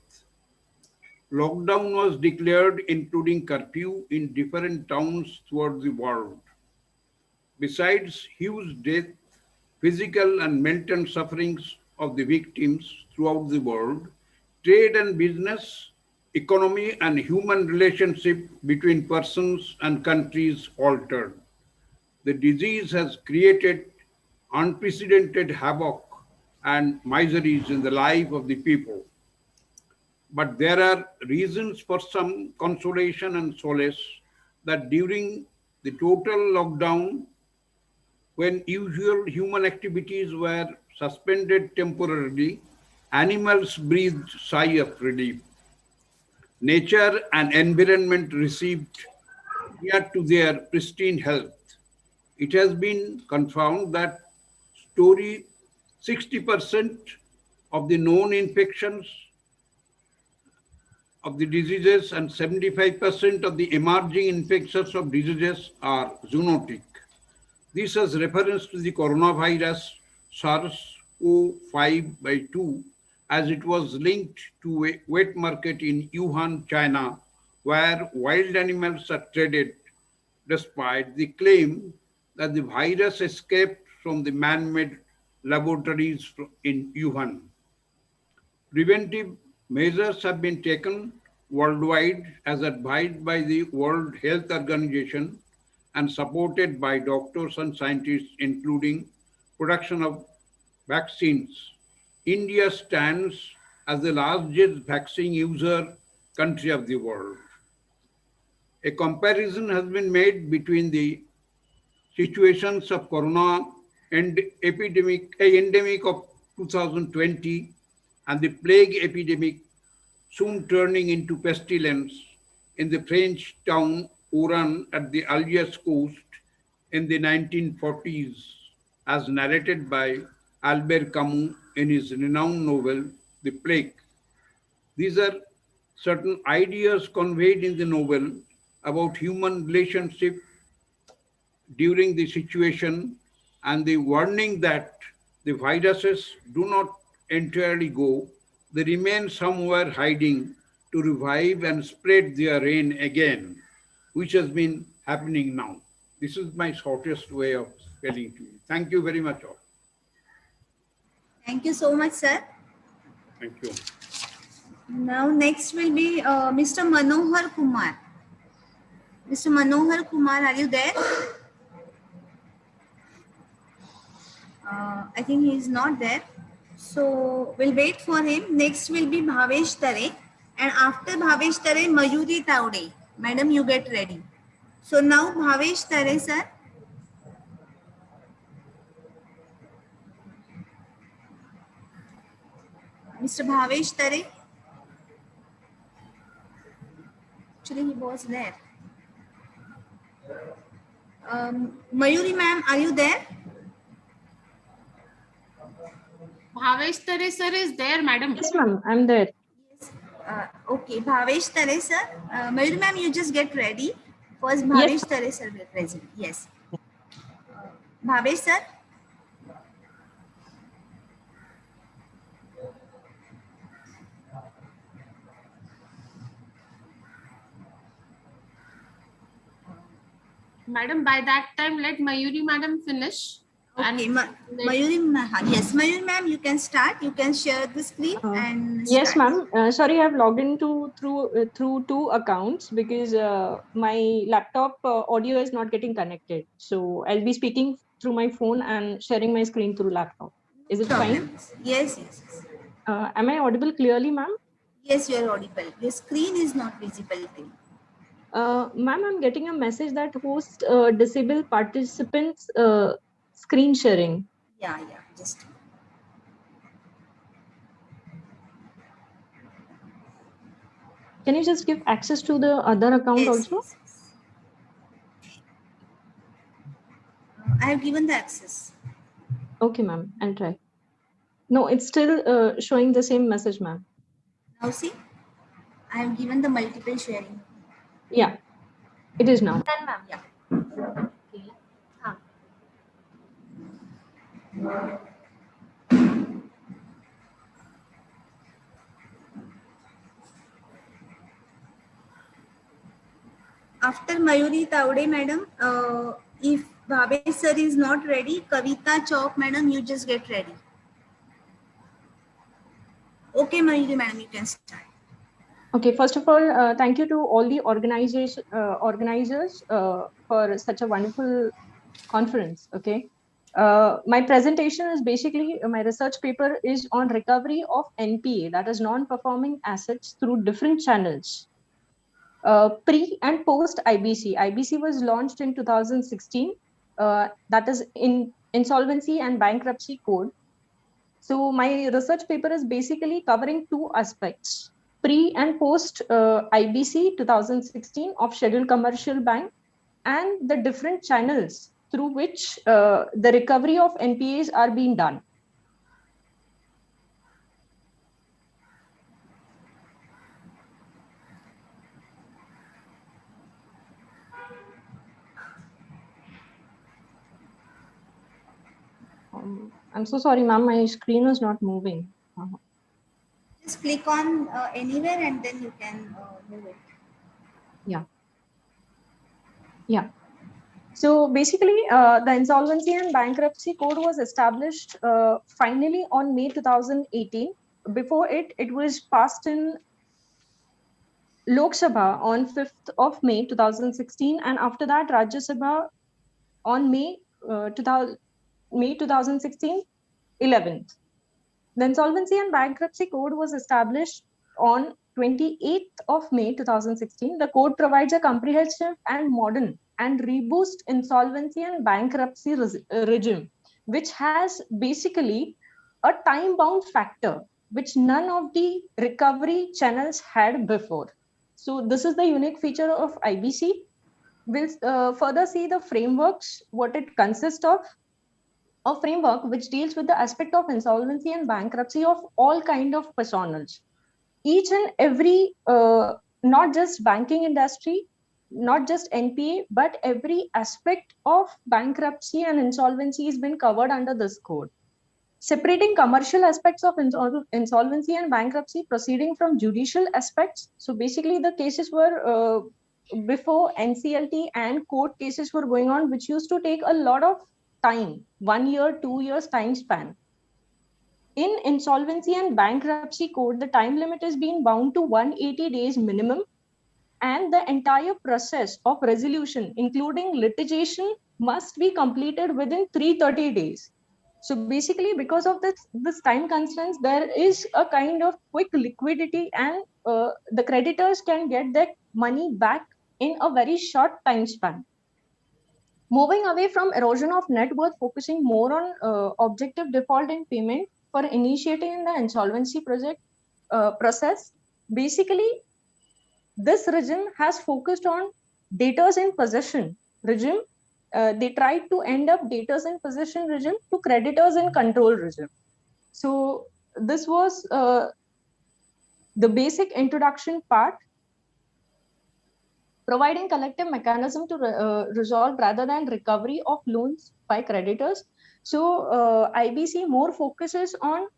Lockdown was declared, including curfew, in different towns throughout the world. Besides huge death, physical and mental sufferings of the victims throughout the world, trade and business, economy and human relationship between persons and countries altered. The disease has created unprecedented havoc and miseries in the life of the people. But there are reasons for some consolation and solace that during the total lockdown, when usual human activities were suspended temporarily, animals breathed a sigh of relief. Nature and environment received near to their pristine health. It has been confirmed that 60% of the known infections of the diseases and 75% of the emerging infections of diseases are zoonotic. This has reference to the coronavirus SARS-CoV-2 as it was linked to a wet market in Wuhan, China, where wild animals are traded, despite the claim that the virus escaped from the man-made laboratories in Wuhan. Preventive measures have been taken worldwide as advised by the World Health Organization and supported by doctors and scientists, including production of vaccines. India stands as the largest vaccine user country of the world. A comparison has been made between the situations of corona and endemic of 2020 and the plague epidemic soon turning into pestilence in the French town Oran at the Algiers coast in the 1940s, as narrated by Albert Camus in his renowned novel, The Plague. These are certain ideas conveyed in the novel about human relationship during the situation and the warning that the viruses do not entirely go, they remain somewhere hiding to revive and spread their reign again, which has been happening now. This is my shortest way of telling to you. Thank you very much all. Thank you so much, sir. Thank you. Now next will be Mr. Manohar Kumar. Mr. Manohar Kumar, are you there? I think he is not there. So we'll wait for him. Next will be Bhavesh Tare. And after Bhavesh Tare, Mayuri Taude. Madam, you get ready. So now Bhavesh Tare, sir. Mr. Bhavesh Tare. Actually, he was there. Mayuri ma'am, are you there? Bhavesh Tare sir is there, madam. Yes, ma'am, I'm there. Okay, Bhavesh Tare sir. Mayur ma'am, you just get ready. First, Bhavesh Tare sir will present. Yes. Bhavesh sir. Madam, by that time, let Mayuri madam finish. Okay, Mayuri, yes, Mayuri ma'am, you can start. You can share the screen and Yes, start. ma'am. Sorry, I've logged into through two accounts because my laptop audio is not getting connected. So I'll be speaking through my phone and sharing my screen through laptop. Is it fine? Yes, yes. Am I audible clearly, ma'am? Yes, you are audible. Your screen is not visible. Ma'am, I'm getting a message that host disable participants screen sharing. Yeah, just. Can you just give access to the other account also? I have given the access. Okay, ma'am. I'll try. No, it's still showing the same message, ma'am. Now see, I have given the multiple sharing. Yeah, it is now. Done, ma'am. Yeah. Okay. After Mayuri Taude madam, if Bhavesh sir is not ready, Kavita Chowk madam, you just get ready. Okay, Mayuri madam, you can start. Okay, first of all, thank you to all the organizers for such a wonderful conference. Okay, my presentation is basically my research paper is on recovery of NPA, that is non-performing assets, through different channels. Pre and post IBC. IBC was launched in 2016. That is in Insolvency and Bankruptcy Code. So my research paper is basically covering two aspects: pre and post IBC 2016 of Scheduled Commercial Bank, and the different channels through which the recovery of NPAs are being done. I'm so sorry, ma'am, my screen is not moving. Just click on anywhere and then you can move it. Yeah. Yeah. So basically, the Insolvency and Bankruptcy Code was established finally on May 2018. Before it was passed in Lok Sabha on 5th of May 2016, and after that, Rajya Sabha on May 2016, 11th. The Insolvency and Bankruptcy Code was established on 28th of May 2016. The code provides a comprehensive and modern and robust insolvency and bankruptcy regime, which has basically a time-bound factor, which none of the recovery channels had before. So this is the unique feature of IBC. We'll further see the frameworks, what it consists of. A framework which deals with the aspect of insolvency and bankruptcy of all kind of personas. Each and every, not just banking industry, not just NPA, but every aspect of bankruptcy and insolvency has been covered under this code. Separating commercial aspects of insolvency and bankruptcy proceeding from judicial aspects. So basically the cases were before NCLT and court cases were going on, which used to take a lot of time, 1 year, 2 years time span. In Insolvency and Bankruptcy Code, the time limit is being bound to 180 days minimum, and the entire process of resolution, including litigation, must be completed within 330 days. So basically, because of this time constraints, there is a kind of quick liquidity, and the creditors can get their money back in a very short time span. Moving away from erosion of net worth, focusing more on objective default in payment for initiating in the insolvency process. Basically, this regime has focused on debtors in possession regime. They tried to end up debtors in possession regime to creditors in control regime. So this was The basic introduction part, providing collective mechanism to resolve rather than recovery of loans by creditors. So IBC more focuses on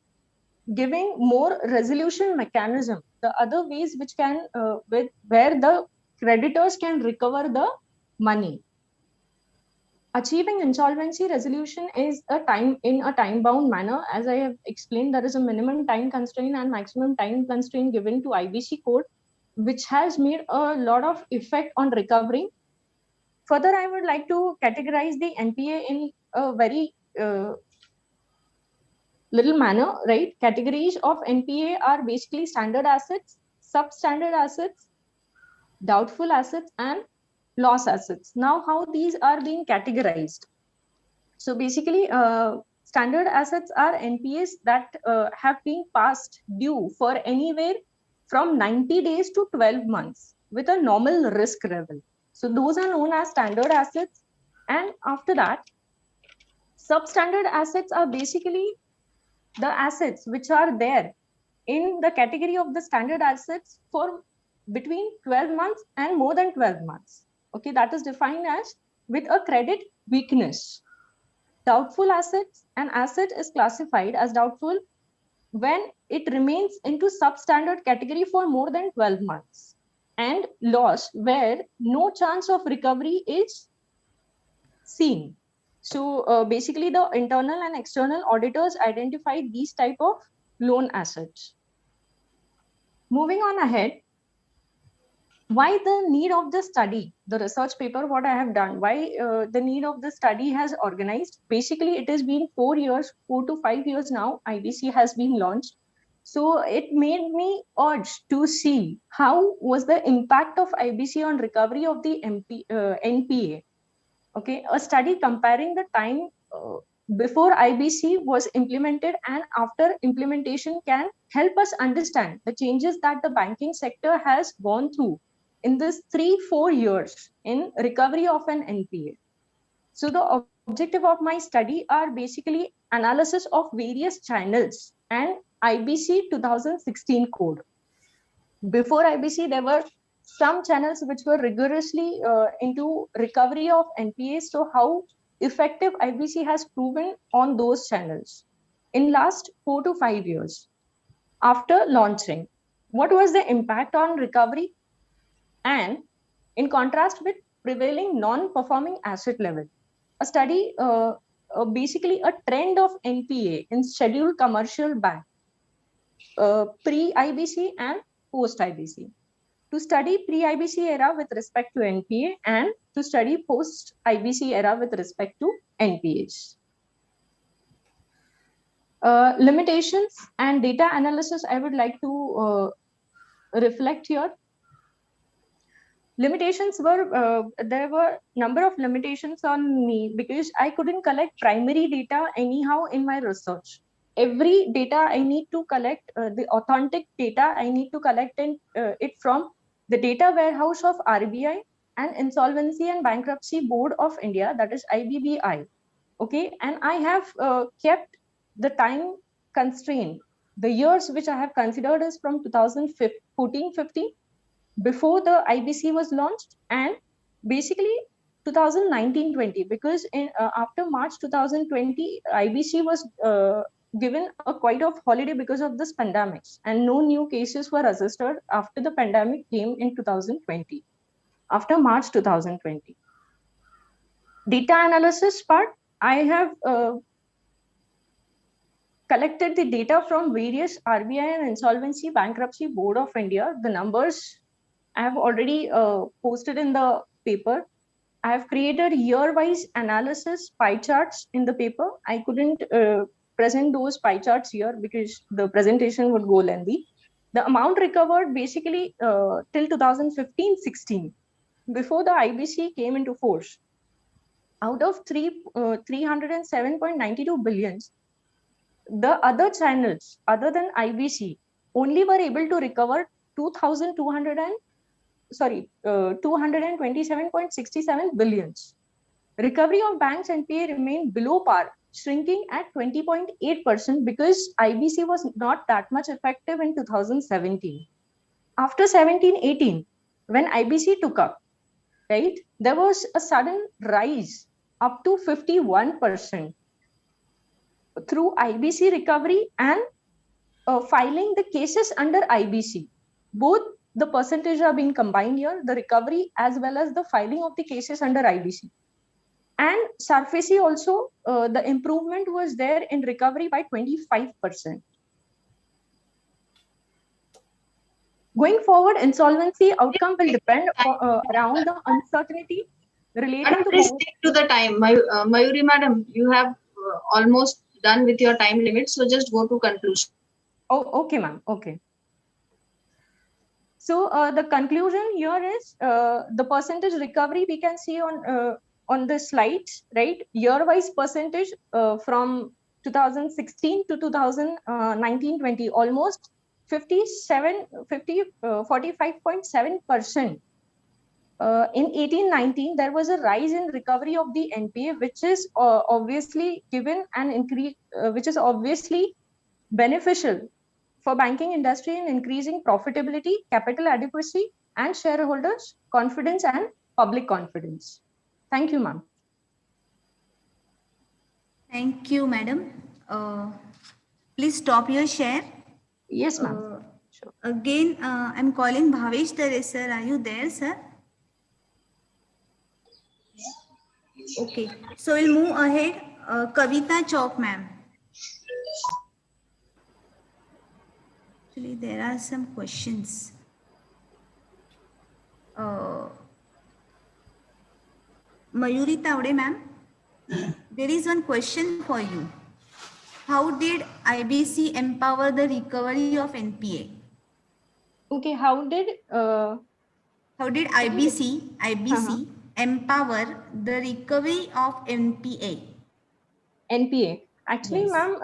giving more resolution mechanism, the other ways which can where the creditors can recover the money. Achieving insolvency resolution is in a time bound manner. As I have explained, there is a minimum time constraint and maximum time constraint given to IBC code, which has made a lot of effect on recovery. Further, I would like to categorize the NPA in a very little manner, right? Categories of NPA are basically standard assets, substandard assets, doubtful assets, and loss assets. Now, how these are being categorized? So basically, standard assets are NPAs that have been past due for anywhere from 90 days to 12 months with a normal risk level. So those are known as standard assets. And after that, substandard assets are basically the assets which are there in the category of the standard assets for between 12 months and more than 12 months. Okay, that is defined as with a credit weakness. Doubtful assets, an asset is classified as doubtful when it remains into substandard category for more than 12 months. And loss, where no chance of recovery is seen. So basically the internal and external auditors identify these type of loan assets. Moving on ahead, why the need of the study, the research paper, what I have done, why the need of the study has organized. Basically, it has been 4 to 5 years now, IBC has been launched. So it made me urge to see how was the impact of IBC on recovery of the NPA. Okay, a study comparing the time before IBC was implemented and after implementation can help us understand the changes that the banking sector has gone through in this 3-4 years in recovery of an NPA. So the objective of my study are basically analysis of various channels and IBC 2016 code. Before IBC, there were some channels which were rigorously into recovery of NPAs. So how effective IBC has proven on those channels in last 4 to 5 years. After launching, what was the impact on recovery? And in contrast with prevailing non-performing asset level, a study, basically a trend of NPA in scheduled commercial bank, pre-IBC and post-IBC. To study pre-IBC era with respect to NPA and to study post-IBC era with respect to NPAs. Limitations and data analysis, I would like to reflect here. Limitations were, there were number of limitations on me because I couldn't collect primary data anyhow in my research. Every data I need to collect, the authentic data I need to collect it from the data warehouse of RBI and Insolvency and Bankruptcy Board of India, that is IBBI. Okay, and I have kept the time constraint. The years which I have considered is from 2014-15, before the IBC was launched, and basically 2019-20, because in after March 2020, IBC was given a quite of holiday because of this pandemic, and no new cases were registered after the pandemic came in 2020, after March 2020. Data analysis part, I have collected the data from various RBI and Insolvency Bankruptcy Board of India. The numbers I have already posted in the paper. I have created year-wise analysis pie charts in the paper. I couldn't present those pie charts here because the presentation would go lengthy. The amount recovered basically till 2015-16, before the IBC came into force. Out of 307.92 billions, the other channels other than IBC only were able to recover 227.67 billions. Recovery of banks NPA remained below par shrinking at 20.8% because IBC was not that much effective in 2017. After 17-18, when IBC took up, right, there was a sudden rise up to 51% through IBC recovery and filing the cases under IBC. Both the percentage are being combined here, the recovery as well as the filing of the cases under IBC. And SARFAESI also, the improvement was there in recovery by 25%. Going forward, insolvency outcome will depend around the uncertainty relating to... Please stick to the time. Mayuri madam, you have almost done with your time limit, so just go to conclusion. Oh, okay, ma'am. Okay. So the conclusion here is the percentage recovery we can see on the slides, right? Year-wise percentage from 2016 to 2019-20, almost 45.7%. In 18-19, there was a rise in recovery of the NPA, which is obviously given an increase, which is obviously beneficial for banking industry in increasing profitability, capital adequacy, and shareholders' confidence and public confidence. Thank you, ma'am. Thank you, madam. Please stop your share. Yes, ma'am. Sure. Again, I'm calling Bhavesh Dare, sir. Are you there, sir? Okay. So we'll move ahead. Kavita Chowk, ma'am. Actually, there are some questions. Mayuri Taude, ma'am. There is one question for you. How did IBC empower the recovery of NPA? Okay, how did IBC empower the recovery of NPA? NPA. Actually, Yes. ma'am,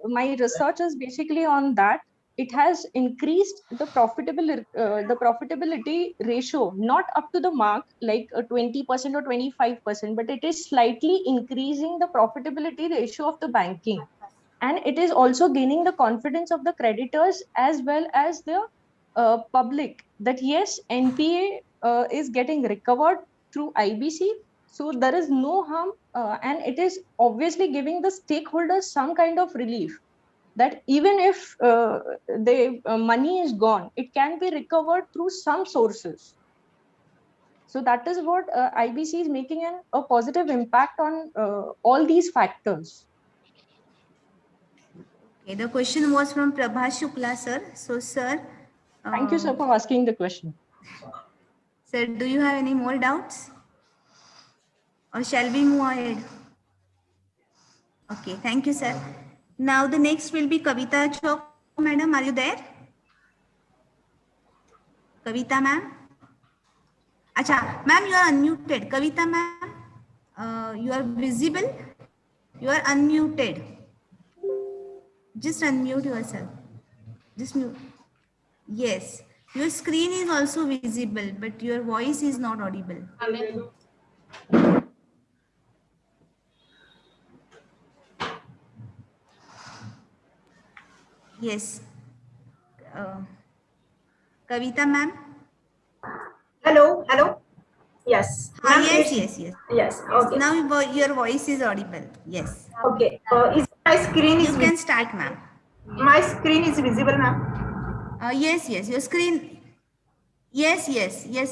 my research is basically on that. It has increased the profitability ratio, not up to the mark like 20% or 25%, but it is slightly increasing the profitability ratio of the banking. And it is also gaining the confidence of the creditors as well as the public that yes, NPA is getting recovered through IBC. So there is no harm and it is obviously giving the stakeholders some kind of relief that even if the money is gone, it can be recovered through some sources. So that is what IBC is making a positive impact on all these factors. Okay, the question was from Prabha Shukla, sir. So, sir. Thank you, sir, for asking the question. Sir, do you have any more doubts? Or shall we move ahead? Okay, thank you, sir. Now the next will be Kavita Chowk. Madam, are you there? Kavita, ma'am? Acha, ma'am, you are unmuted. Kavita, ma'am, you are visible. You are unmuted. Just unmute yourself. Just mute. Yes, your screen is also visible, but your voice is not audible. Yes. Kavita, ma'am. Hello, hello. Yes. Yes. Yes. Okay. Now your voice is audible. Yes. Okay. Is my screen You can start, ma'am. My screen is visible, ma'am. Yes. Your screen. Yes,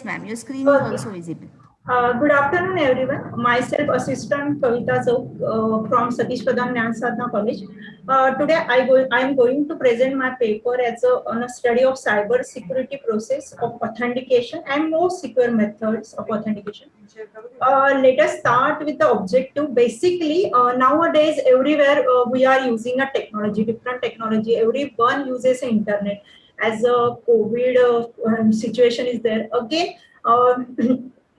ma'am. Your screen is also visible. Good afternoon, everyone. Myself, Assistant Kavita Chowk from Satish Pradhan Jnana Sadhana College. Today, I am going to present my paper on a study of cyber security process of authentication and more secure methods of authentication. Let us start with the objective. Basically, nowadays, everywhere we are using a technology, different technology. Everyone uses the internet. As a COVID situation is there, again,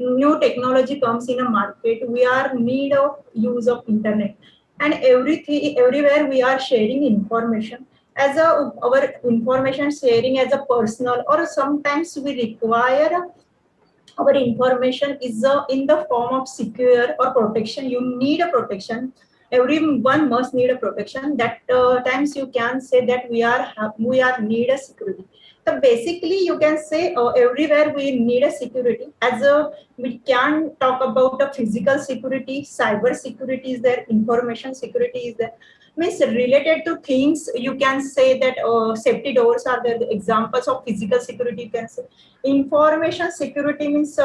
new technology comes in a market. We are in need of use of internet, and everywhere we are sharing information. As our information sharing as a personal, or sometimes we require our information is in the form of secure or protection. You need a protection. everyone must need a protection. That times you can say that we are need a security. So basically, you can say everywhere we need a security. We can talk about the physical security, cyber security is there, information security is there. Means related to things, you can say that safety doors are there. The examples of physical security, you can say. Information security means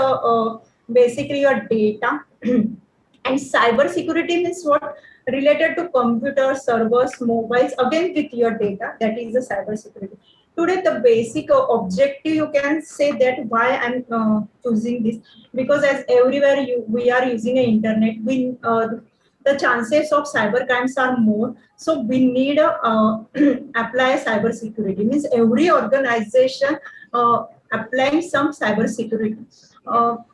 basically your data. And cyber security means what? Related to computers, servers, mobiles, again with your data. That is the cyber security. Today, the basic objective, you can say that why I'm choosing this, because as everywhere we are using an internet, the chances of cyber crimes are more. So we need to apply cyber security. Means every organization applying some cyber security. So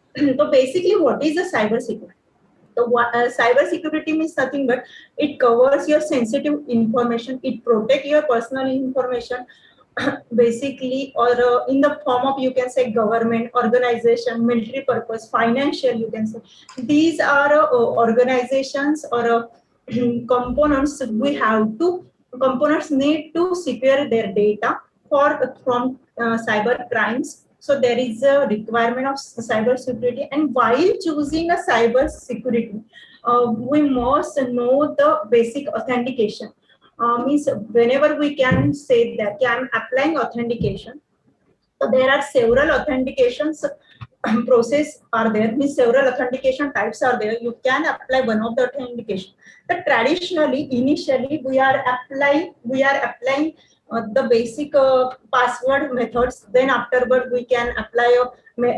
basically, what is a cyber security? So cyber security means nothing but it covers your sensitive information. It protects your personal information. Basically, or in the form of, you can say, government, organization, military purpose, financial, you can say. These are organizations or components components need to secure their data from cyber crimes. So there is a requirement of cyber security, and while choosing a cyber security, we must know the basic authentication. Means whenever we can say that I'm applying authentication, so there are several authentications process are there. Means several authentication types are there. You can apply one of the authentication. But traditionally, initially, we are applying the basic password methods. Then afterward, we can apply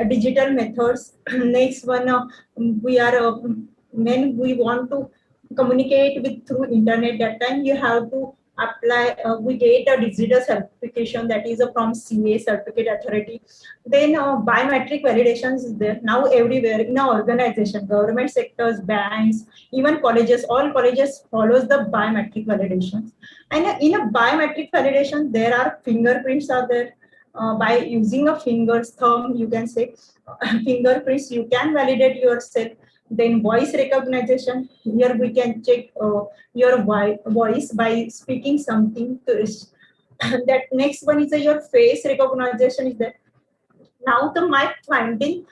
digital methods. Next one, when we want to communicate with through internet, that time you have to apply, we get a digital certification, that is from CA, Certificate Authority. Then biometric validations is there now everywhere in our organization, government sectors, banks, even colleges. All colleges follows the biometric validations. And in a biometric validation, there are fingerprints are there. By using a fingers, thumb, you can say fingerprints, you can validate yourself. Then voice recognition, here we can check your voice by speaking something to it. That next one is your face recognition is there. Now my finding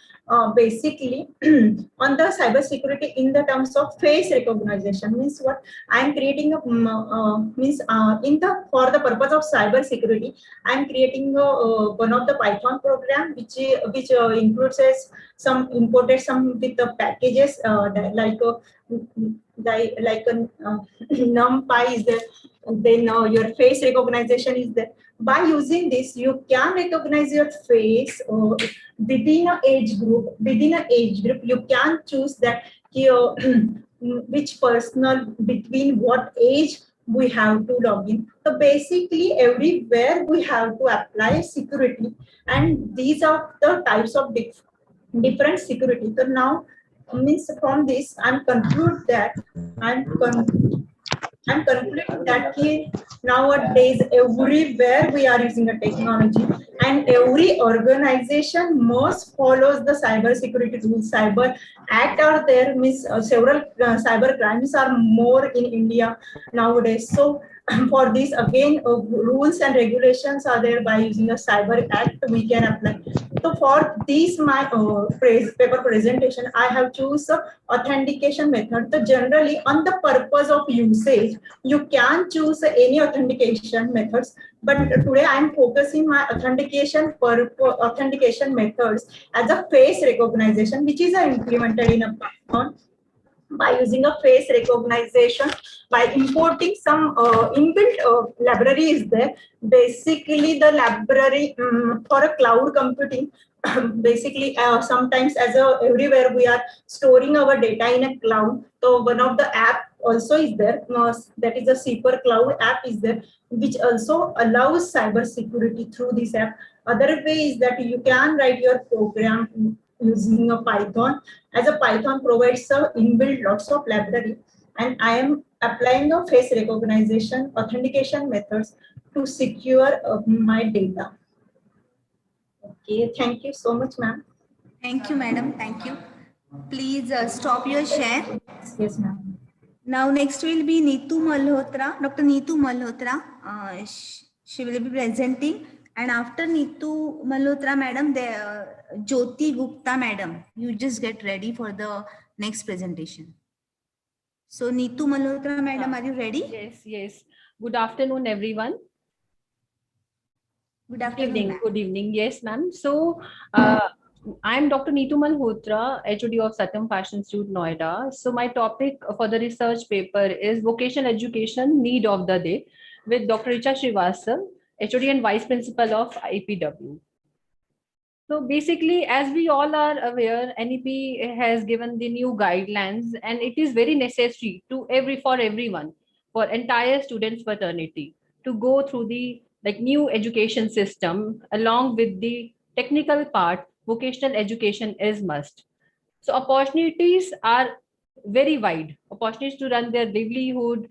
basically on the cyber security in the terms of face recognition means what? I am creating a for the purpose of cyber security, I am creating one of the Python program which includes some imported some with the packages like NumPy is there. Then your face recognition is there. By using this, you can recognize your face within an age group. Within an age group, you can choose that which personal between what age we have to log in. So basically, everywhere we have to apply security, and these are the types of different security. So now, means from this, I'm conclude that nowadays everywhere we are using a technology, and every organization must follows the cyber security rules. Cyber Act are there, means several cyber crimes are more in India nowadays. So for this again, rules and regulations are there. By using a Cyber Act, we can apply. So for this my paper presentation, I have choose authentication method. So generally, on the purpose of usage, you can choose any authentication methods. But today I am focusing my authentication methods as a face recognition, which is implemented in a Python. By using a face recognition, by importing some inbuilt library is there. Basically, the library for a cloud computing, basically sometimes everywhere we are storing our data in a cloud. So one of the app also is there, that is a Super Cloud app is there, which also allows cyber security through this app. Other way is that you can write your program using a Python, as a Python provides inbuilt lots of library, and I am applying a face recognition authentication methods to secure my data. Okay, thank you so much, ma'am. Thank you, madam. Thank you. Please stop your share. Yes, ma'am. Now next will be Neetu Malhotra, Dr. Neetu Malhotra. She will be presenting, and after Neetu Malhotra madam, Jyoti Gupta madam. You just get ready for the next presentation. So Neetu Malhotra madam, are you ready? Yes, yes. Good afternoon, everyone. Good afternoon. Good evening. Yes, ma'am. So I'm Dr. Neetu Malhotra, HOD of Satyam Fashion Institute, Noida. So my topic for the research paper is Vocational Education Need of the Day with Dr. Richa Srivastava, HOD and Vice Principal of IPW. So basically, as we all are aware, NEP has given the new guidelines, and it is very necessary to everyone, for entire students fraternity to go through the new education system along with the technical part. Vocational education is must. So opportunities are very wide. Opportunities to run their livelihood,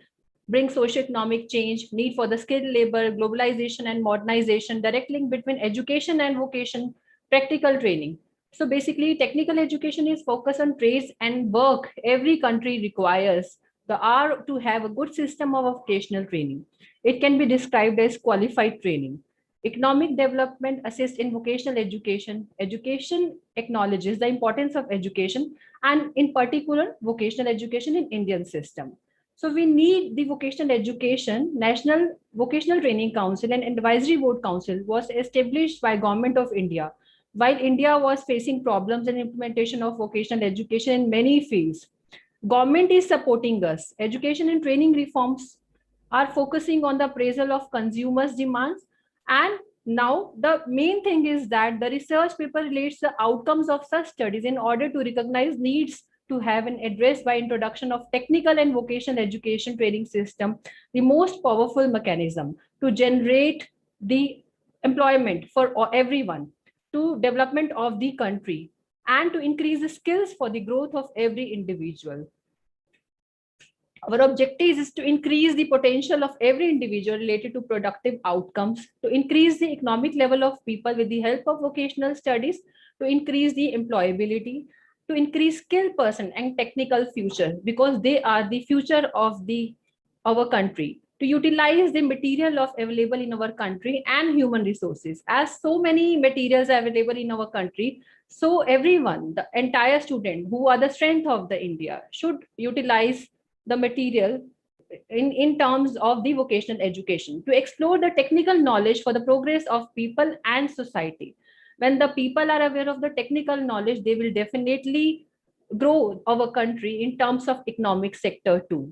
bring socio-economic change, need for the skilled labor, globalization and modernization, direct link between education and vocation, practical training. So basically, technical education is focused on trades and work. Every country requires the R to have a good system of vocational training. It can be described as qualified training. Economic development assists in vocational education. Education acknowledges the importance of education, and in particular, vocational education in Indian system. So we need the vocational education. National Vocational Training Council and Advisory Board Council was established by Government of India while India was facing problems in implementation of vocational education in many fields. Government is supporting us. Education and training reforms are focusing on the appraisal of consumers' demands. And now the main thing is that the research paper relates the outcomes of such studies in order to recognize needs to have an address by introduction of technical and vocational education training system, the most powerful mechanism to generate the employment for everyone, to development of the country, and to increase the skills for the growth of every individual. Our objective is to increase the potential of every individual related to productive outcomes, to increase the economic level of people with the help of vocational studies, to increase the employability, to increase skilled person and technical future, because they are the future of our country, to utilize the material of available in our country and human resources. As so many materials are available in our country, so everyone, the entire student who are the strength of the India, should utilize the material in terms of the vocational education to explore the technical knowledge for the progress of people and society. When the people are aware of the technical knowledge, they will definitely grow our country in terms of economic sector too.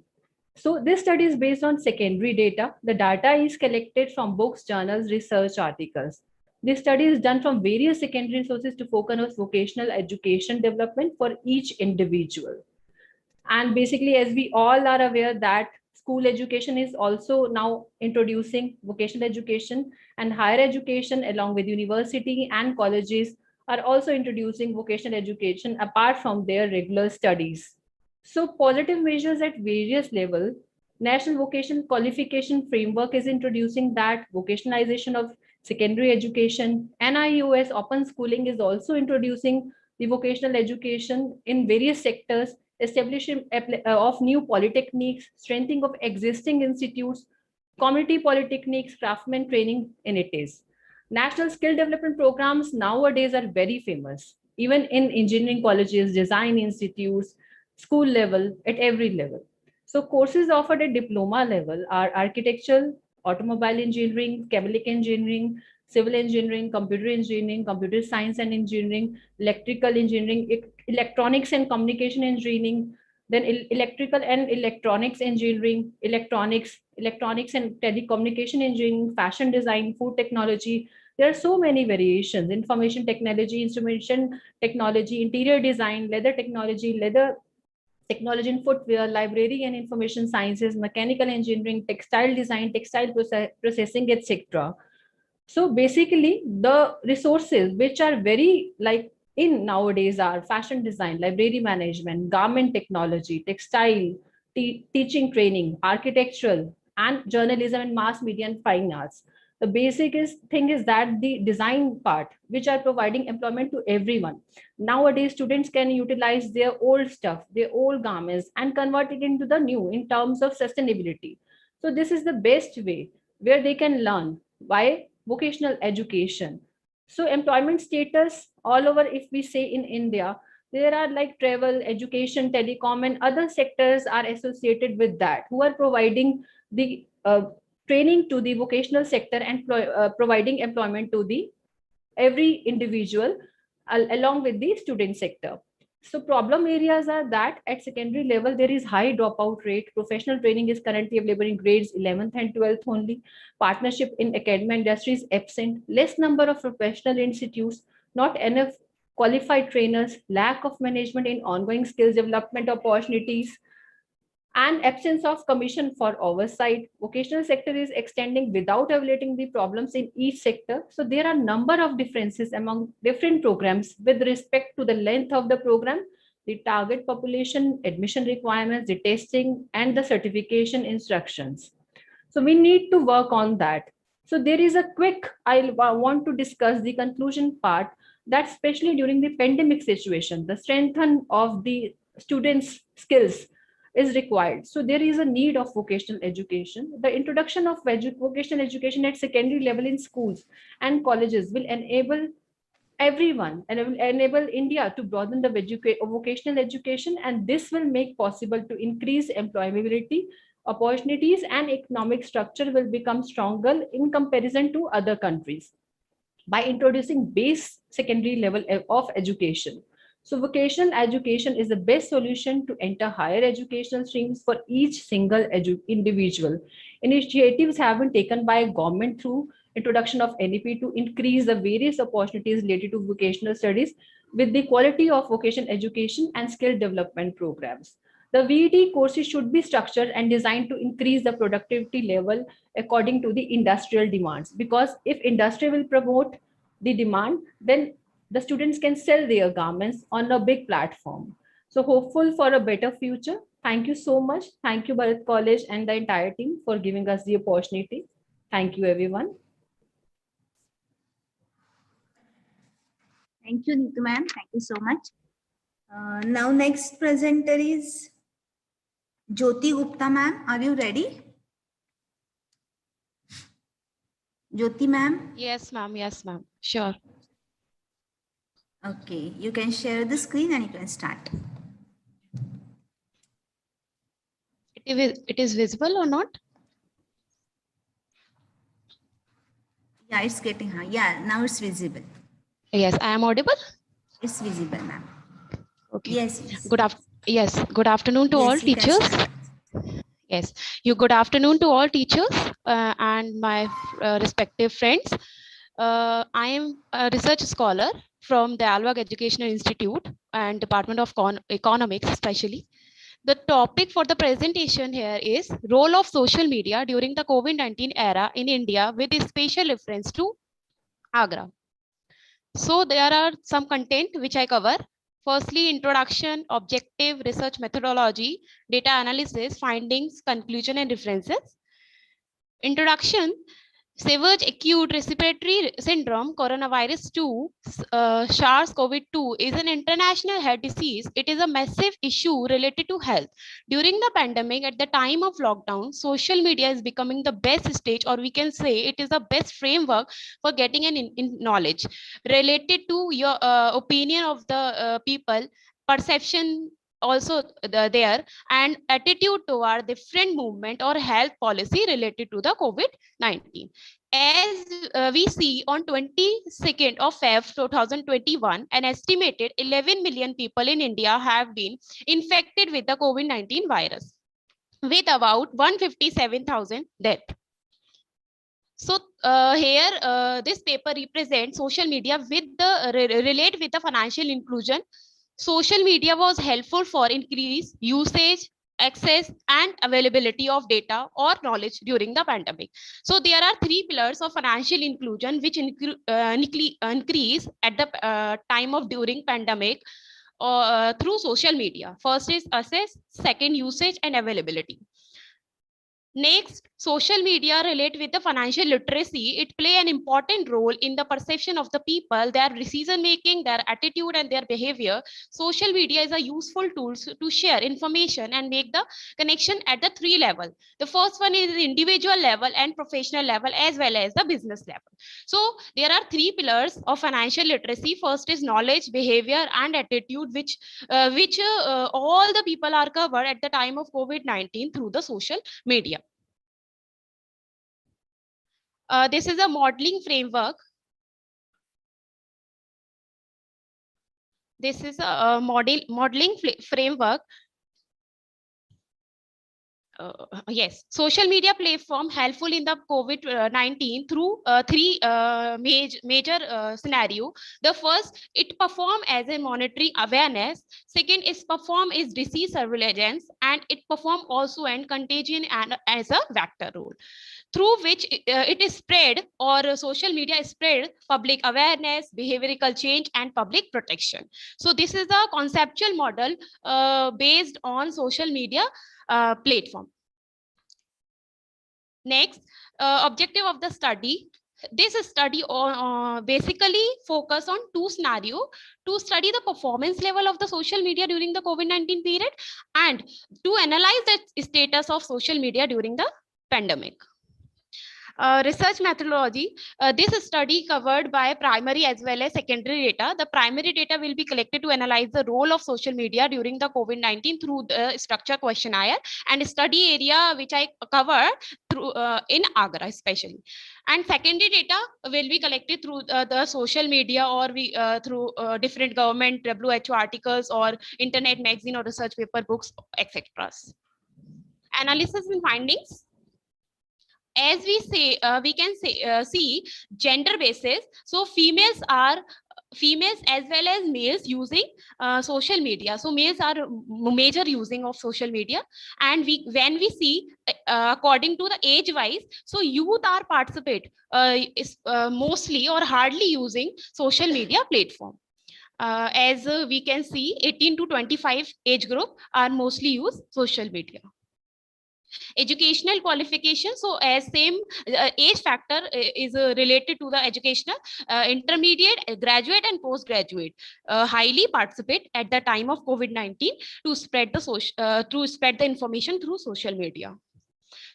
So this study is based on secondary data. The data is collected from books, journals, research articles. This study is done from various secondary sources to focus on vocational education development for each individual. And basically, as we all are aware that school education is also now introducing vocational education, and higher education along with university and colleges are also introducing vocational education apart from their regular studies. So positive measures at various levels. National Vocational Qualification Framework is introducing that vocationalization of secondary education. NIOS Open Schooling is also introducing the vocational education in various sectors, establishment of new polytechniques, strengthening of existing institutes, community polytechnics, craftsman training in it is. National skill development programs nowadays are very famous, even in engineering colleges, design institutes, school level, at every level. So courses offered at diploma level are architectural, automobile engineering, chemical engineering, civil engineering, computer science and engineering, electrical engineering, electronics and communication engineering, then electrical and electronics engineering, electronics and telecommunication engineering, fashion design, food technology. There are so many variations: information technology, instrumentation technology, interior design, leather technology and footwear, library and information sciences, mechanical engineering, textile design, textile processing, etc. So basically, the resources which are very in nowadays are fashion design, library management, garment technology, textile, teaching training, architectural, and journalism and mass media and fine arts. The basic thing is that the design part, which are providing employment to everyone. Nowadays, students can utilize their old stuff, their old garments, and convert it into the new in terms of sustainability. So this is the best way where they can learn by vocational education. So employment status all over, if we say in India, there are like travel, education, telecom, and other sectors are associated with that, who are providing the training to the vocational sector and providing employment to the every individual along with the student sector. So problem areas are that at secondary level, there is high dropout rate. Professional training is currently available in grades 11th and 12th only. Partnership in academic industry is absent. Less number of professional institutes, not enough qualified trainers, lack of management in ongoing skills development opportunities, and absence of commission for oversight. Vocational sector is extending without evaluating the problems in each sector. So there are number of differences among different programs with respect to the length of the program, the target population, admission requirements, the testing, and the certification instructions. So we need to work on that. So there is a quick, I want to discuss the conclusion part, that especially during the pandemic situation, the strengthening of the students' skills is required. So there is a need of vocational education. The introduction of vocational education at secondary level in schools and colleges will enable everyone and will enable India to broaden the vocational education, and this will make possible to increase employability opportunities, and economic structure will become stronger in comparison to other countries by introducing base secondary level of education. So vocational education is the best solution to enter higher educational streams for each single individual. Initiatives have been taken by government through introduction of NEP to increase the various opportunities related to vocational studies with the quality of vocational education and skill development programs. The VET courses should be structured and designed to increase the productivity level according to the industrial demands, because if industry will promote the demand, then the students can sell their garments on a big platform. So hopeful for a better future. Thank you so much. Thank you, Bharat College and the entire team for giving us the opportunity. Thank you, everyone. Thank you, Neetu ma'am. Thank you so much. Now next presenter is Jyoti Gupta ma'am. Are you ready? Jyoti ma'am? Yes, ma'am. Yes, ma'am. Sure. Okay, you can share the screen and you can start. It is visible or not? Yeah, it's getting high. Yeah, now it's visible. Yes, I am audible. It's visible, ma'am. Okay. Yes. Yes. Good afternoon to Yes, all you can teachers. start. Yes. Good afternoon to all teachers and my respective friends. I am a research scholar from the Alwag Educational Institute and Department of Economics, especially. The topic for the presentation here is role of social media during the COVID-19 era in India with a special reference to Agra. So there are some content which I cover. Firstly, introduction, objective research methodology, data analysis, findings, conclusion, and references. Introduction. Severe acute respiratory syndrome, coronavirus 2, SARS-CoV-2 is an international health disease. It is a massive issue related to health. During the pandemic, at the time of lockdown, social media is becoming the best stage, or we can say it is the best framework for getting an knowledge related to your opinion of the people, perception also there, and attitude toward different movement or health policy related to the COVID-19. As we see on 22nd of Feb 2021, an estimated 11 million people in India have been infected with the COVID-19 virus, with about 157,000 deaths. So here, this paper represents social media with the relate with the financial inclusion. Social media was helpful for increased usage, access, and availability of data or knowledge during the pandemic. So there are three pillars of financial inclusion which increase at the time of during pandemic through social media. First is access, second usage, and availability. Next, social media relate with the financial literacy. It play an important role in the perception of the people, their decision making, their attitude, and their behavior. Social media is a useful tool to share information and make the connection at the three level. The first one is the individual level and professional level, as well as the business level. So there are three pillars of financial literacy. First is knowledge, behavior, and attitude, which all the people are covered at the time of COVID-19 through the social media. This is a modeling framework. This is a modeling framework. Yes, social media platform helpful in the COVID-19 through three major scenario. The first, it perform as a monitoring awareness. Second, its perform is disease surveillance, and it perform also and contagion and as a vector role, through which it is spread, or social media is spread public awareness, behavioral change, and public protection. So this is a conceptual model based on social media platform. Next, objective of the study. This study basically focus on two scenarios: to study the performance level of the social media during the COVID-19 period, and to analyze the status of social media during the pandemic. Research methodology. This study covered by primary as well as secondary data. The primary data will be collected to analyze the role of social media during the COVID-19 through the structure questionnaire, and study area which I cover through in Agra especially. And secondary data will be collected through the social media, or through different government WHO articles or internet magazine or research paper, books, etc. Analysis and findings. As we say, we can say see gender basis. So females as well as males using social media. So males are major using of social media, and when we see according to the age wise, so youth are participate mostly or hardly using social media platform. As we can see, 18 to 25 age group are mostly use social media. Educational qualification. So as same age factor is related to the educational, intermediate, graduate, and postgraduate highly participate at the time of COVID-19 to spread the information through social media.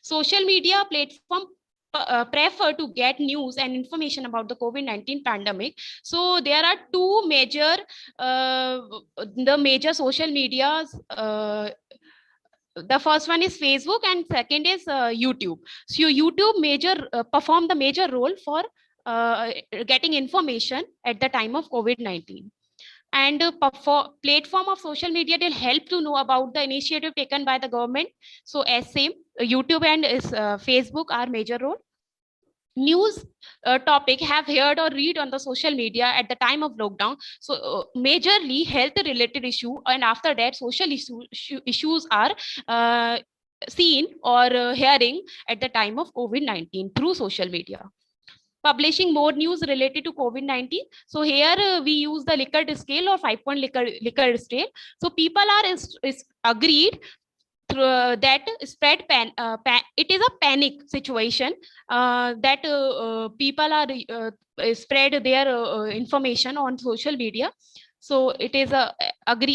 Social media platform prefer to get news and information about the COVID-19 pandemic. So there are two major social medias. The first one is Facebook, and second is YouTube. So YouTube perform the major role for getting information at the time of COVID-19. And platform of social media will help to know about the initiative taken by the government. So as same, YouTube and Facebook are major role. News topic have heard or read on the social media at the time of lockdown. So majorly health related issue, and after that social issues are seen or hearing at the time of COVID-19 through social media. Publishing more news related to COVID-19. So here we use the Likert scale or 5-point Likert scale. So people are agreed that spread it is a panic situation, that people are spread their information on social media. So it is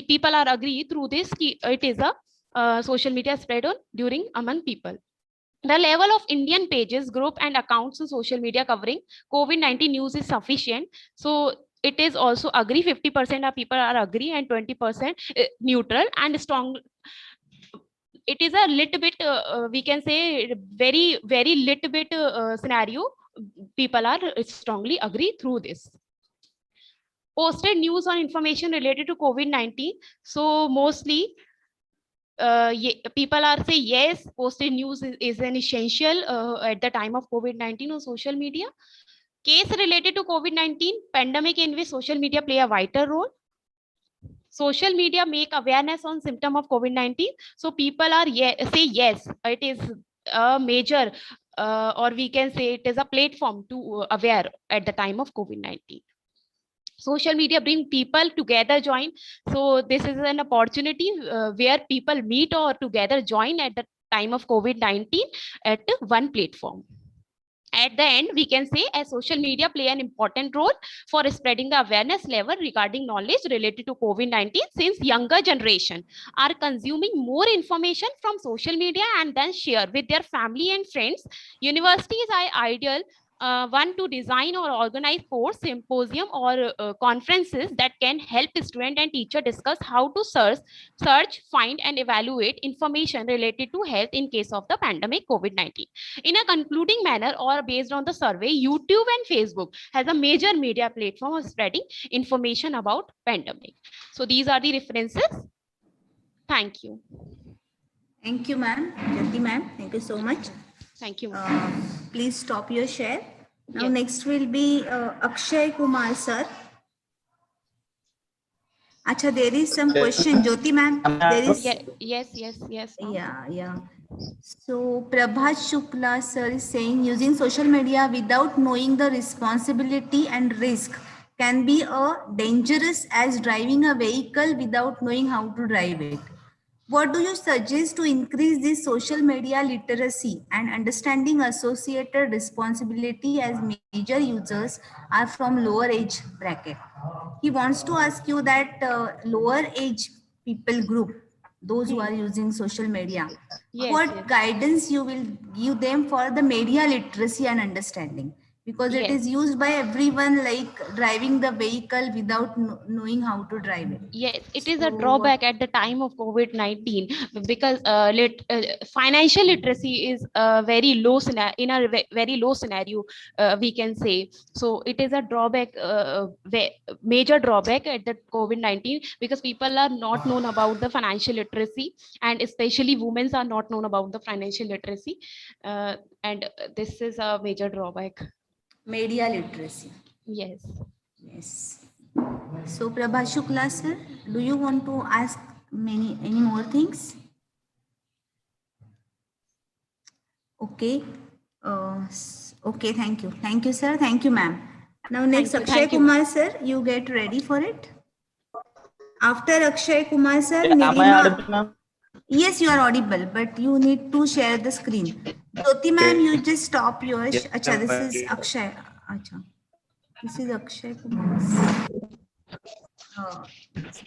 people are agree through this it is a social media spread on during among people. The level of Indian pages, group, and accounts on social media covering COVID-19 news is sufficient. So it is also agree, 50% of people are agree and 20% neutral and strong. It is a little bit, we can say, very little bit scenario. People are strongly agree through this. Posted news on information related to COVID-19. So mostly people are say yes, posted news is an essential at the time of COVID-19 on social media. Case related to COVID-19 pandemic in which social media play a vital role. Social media make awareness on symptom of COVID-19. So people are say yes, it is a major or we can say it is a platform to aware at the time of COVID-19. Social media bring people together, join. So this is an opportunity where people meet or together join at the time of COVID-19 at one platform. At the end, we can say as social media play an important role for spreading the awareness level regarding knowledge related to COVID-19, since younger generation are consuming more information from social media and then share with their family and friends. Universities are ideal one to design or organize course, symposium or conferences that can help student and teacher discuss how to search, find and evaluate information related to health in case of the pandemic COVID-19. In a concluding manner or based on the survey, YouTube and Facebook has a major media platform of spreading information about pandemic. So these are the references. Thank you. Thank you, ma'am. Jyoti ma'am, thank you so much. Thank you. Please stop your share. Now Yes. next will be Akshay Kumar sir. Acha, there is some question, Jyoti ma'am. There is Yes. yeah. So Prabhat Shukla sir is saying using social media without knowing the responsibility and risk can be dangerous as driving a vehicle without knowing how to drive it. What do you suggest to increase this social media literacy and understanding associated responsibility as major users are from lower age bracket? He wants to ask you that lower age people group, those who are using social media, what guidance you will give them for the media literacy and understanding? Because it is used by everyone, like driving the vehicle without knowing how to drive it. Yes, it is a drawback at the time of COVID-19 because financial literacy is very low in a very low scenario, we can say. So it is a drawback, major drawback at the COVID-19 because people are not known about the financial literacy, and especially women are not known about the financial literacy, and this is a major drawback. Media literacy. Yes. So Prabha Shukla sir, do you want to ask any more things? Okay. Okay, thank you sir, thank you ma'am. Now next Akshay Kumar sir, you get ready for it. After Akshay Kumar sir, am I audible, ma'am? Yes, you are audible, but you need to share the screen. Jyoti ma'am, you just stop yours. Yes, Acha, this ma'am. is Akshay. Acha. This is Akshay Kumar.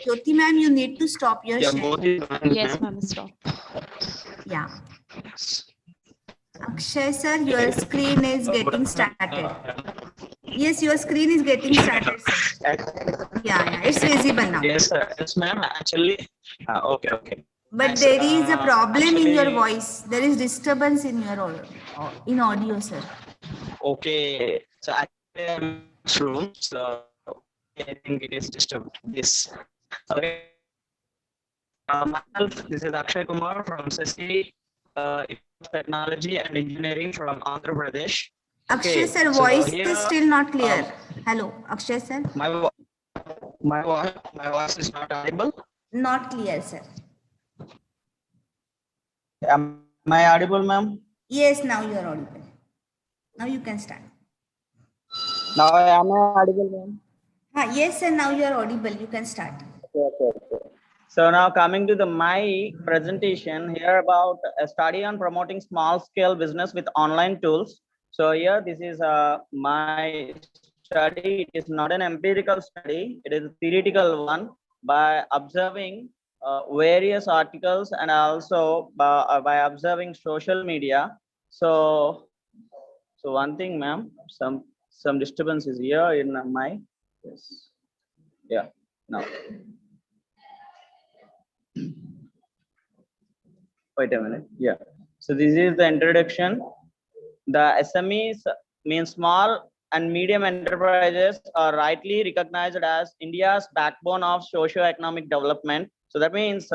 Jyoti ma'am, you need to stop your share. Yes, ma'am, stop. Yeah. Akshay sir, your screen is getting started. Yes, your screen is getting started, sir. Yeah, it's visible now. Yes, sir. Yes, ma'am. Actually, okay. But there is a problem in your voice. There is disturbance in your audio, sir. Okay. So actually, I'm in this room, so I think it is disturbed. This. Okay. Myself, this is Akshay Kumar from SESI Technology and Engineering from Andhra Pradesh. Akshay sir, voice is still not clear. Hello, Akshay sir. My voice is not audible. Not clear, sir. Am I audible, ma'am? Yes, now you are audible. Now you can start. Now am I audible, ma'am? Yes, sir. Now you are audible. You can start. Okay. So now coming to my presentation here about a study on promoting small scale business with online tools. So here this is my study. It is not an empirical study. It is a theoretical one by observing various articles and also by observing social media. So one thing, ma'am, some disturbance is here in my now. Wait a minute. Yeah. So this is the introduction. The SMEs means small and medium enterprises are rightly recognized as India's backbone of socio-economic development. So that means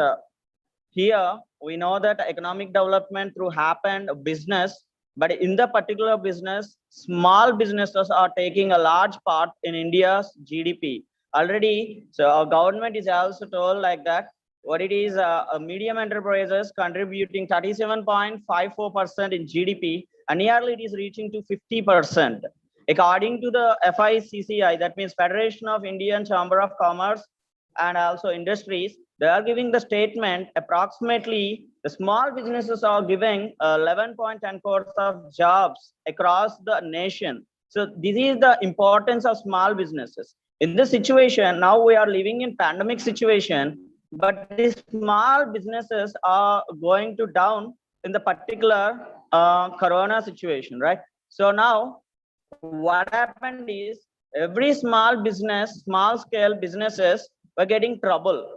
here we know that economic development through happened business, but in the particular business, small businesses are taking a large part in India's GDP. Already, so our government is also told like that, what it is medium enterprises contributing 37.54% in GDP, and nearly it is reaching to 50%. According to the FICCI, that means Federation of Indian Chamber of Commerce and also Industries, they are giving the statement approximately The small businesses are giving 11.10 crores of jobs across the nation. So this is the importance of small businesses. In this situation, now we are living in pandemic situation, but these small businesses are going to down in the particular corona situation, right? So now what happened is every small business, small scale businesses were getting trouble.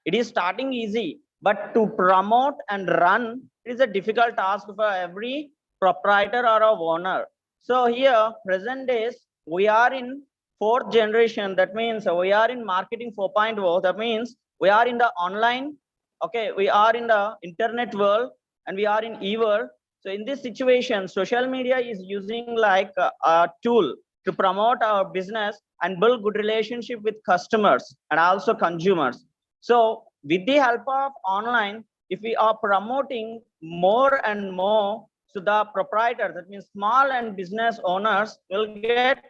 It is starting easy, but to promote and run, it is a difficult task for every proprietor or a owner. So here, present days, we are in 4th generation. That means we are in marketing 4.0. That means we are in the online, okay, we are in the internet world, and we are in e-world. So in this situation, social media is using like a tool to promote our business and build good relationship with customers and also consumers. So with the help of online, if we are promoting more and more, so the proprietors, that means small and business owners, will get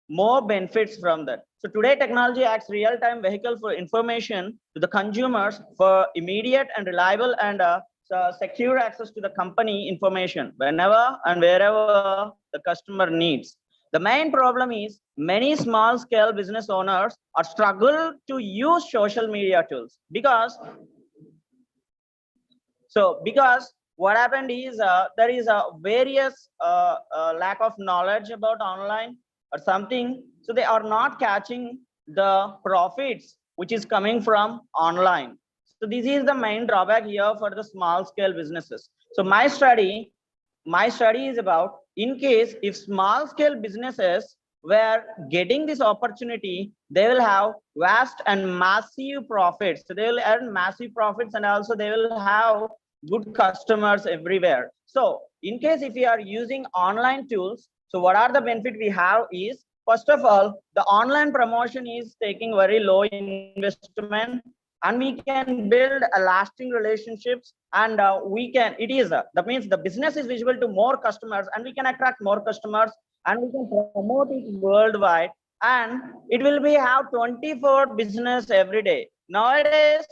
more benefits from that. So today technology acts real-time vehicle for information to the consumers for immediate and reliable and secure access to the company information whenever and wherever the customer needs. The main problem is many small scale business owners are struggle to use social media tools because what happened is there is a various lack of knowledge about online or something. So they are not catching the profits which is coming from online. So this is the main drawback here for the small scale businesses. So my study is about, in case if small scale businesses were getting this opportunity, they will have vast and massive profits. So they will earn massive profits and also they will have good customers everywhere. So in case if we are using online tools, so what are the benefit we have is, first of all, the online promotion is taking very low investment, and we can build a lasting relationships, and that means the business is visible to more customers, and we can attract more customers, and we can promote it worldwide, and it will be have 24 business every day. Nowadays,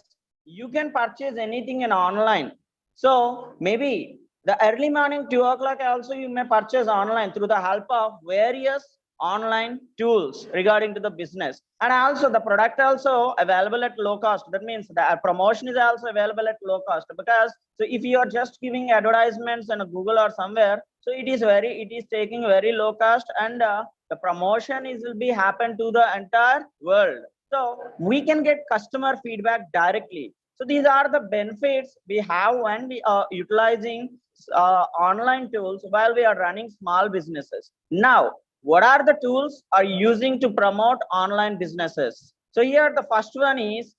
you can purchase anything in online. So maybe the early morning 2 o'clock also you may purchase online through the help of various online tools regarding to the business, and also the product also available at low cost. That means the promotion is also available at low cost, because so if you are just giving advertisements on Google or somewhere, so it is taking very low cost, and the promotion will be happen to the entire world. So we can get customer feedback directly. So these are the benefits we have when we are utilizing online tools while we are running small businesses. Now, what are the tools are using to promote online businesses? So here the first one is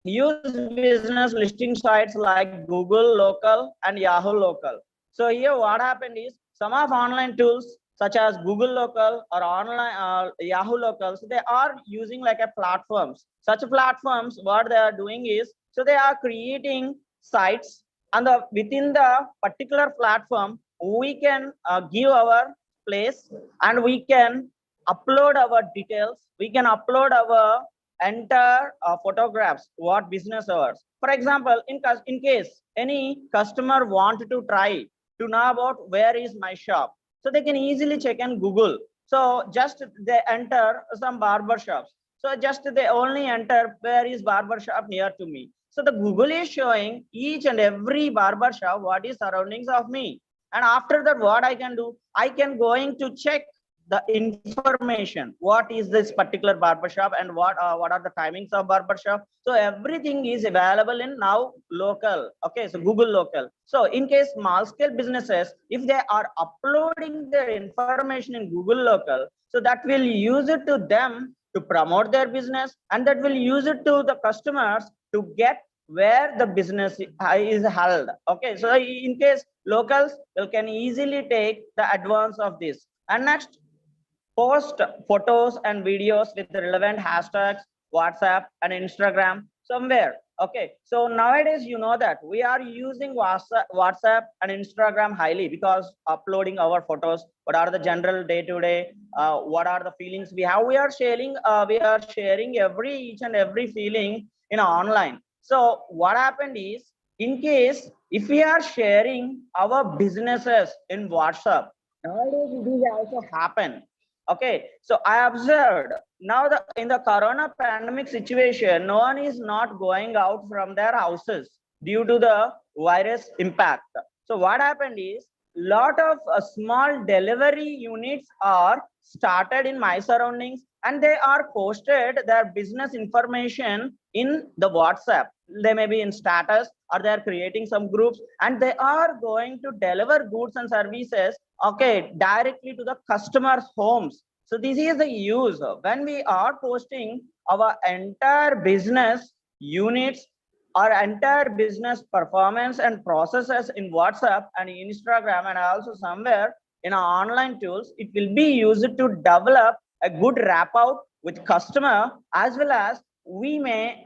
use business listing sites like Google Local and Yahoo Local. So here what happened is some of online tools such as Google Local or online Yahoo Local, so they are using like a platforms. Such platforms, what they are doing is, so they are creating sites, and within the particular platform, we can give our place, and we can upload our details. We can upload our entire photographs, what business hours. For example, in case any customer want to try to know about where is my shop, so they can easily check in Google. So just they enter some barber shops. So just they only enter where is barber shop near to me. So the Google is showing each and every barber shop what is surroundings of me. And after that, what I can do, I can going to check the information. What is this particular barbershop and what are the timings of barbershop? So everything is available in now local. Okay, so Google Local. So in case small scale businesses, if they are uploading their information in Google Local, so that will use it to them to promote their business, and that will use it to the customers to get where the business is held. Okay, so in case locals can easily take the advance of this. And next, post photos and videos with the relevant hashtags, WhatsApp and Instagram somewhere. Okay, so nowadays you know that we are using WhatsApp and Instagram highly because uploading our photos, what are the general day-to-day, what are the feelings we have, we are sharing each and every feeling in online. So what happened is in case if we are sharing our businesses in WhatsApp, nowadays it is also happen. Okay, so I observed now in the corona pandemic situation, no one is not going out from their houses due to the virus impact. So what happened is lot of small delivery units are started in my surroundings, and they are posted their business information in the WhatsApp. They may be in status, or they are creating some groups, and they are going to deliver goods and services, okay, directly to the customers' homes. So this is the use when we are posting our entire business units, our entire business performance and processes in WhatsApp and Instagram, and also somewhere in our online tools. It will be used to develop a good wrap out with customer, as well as we may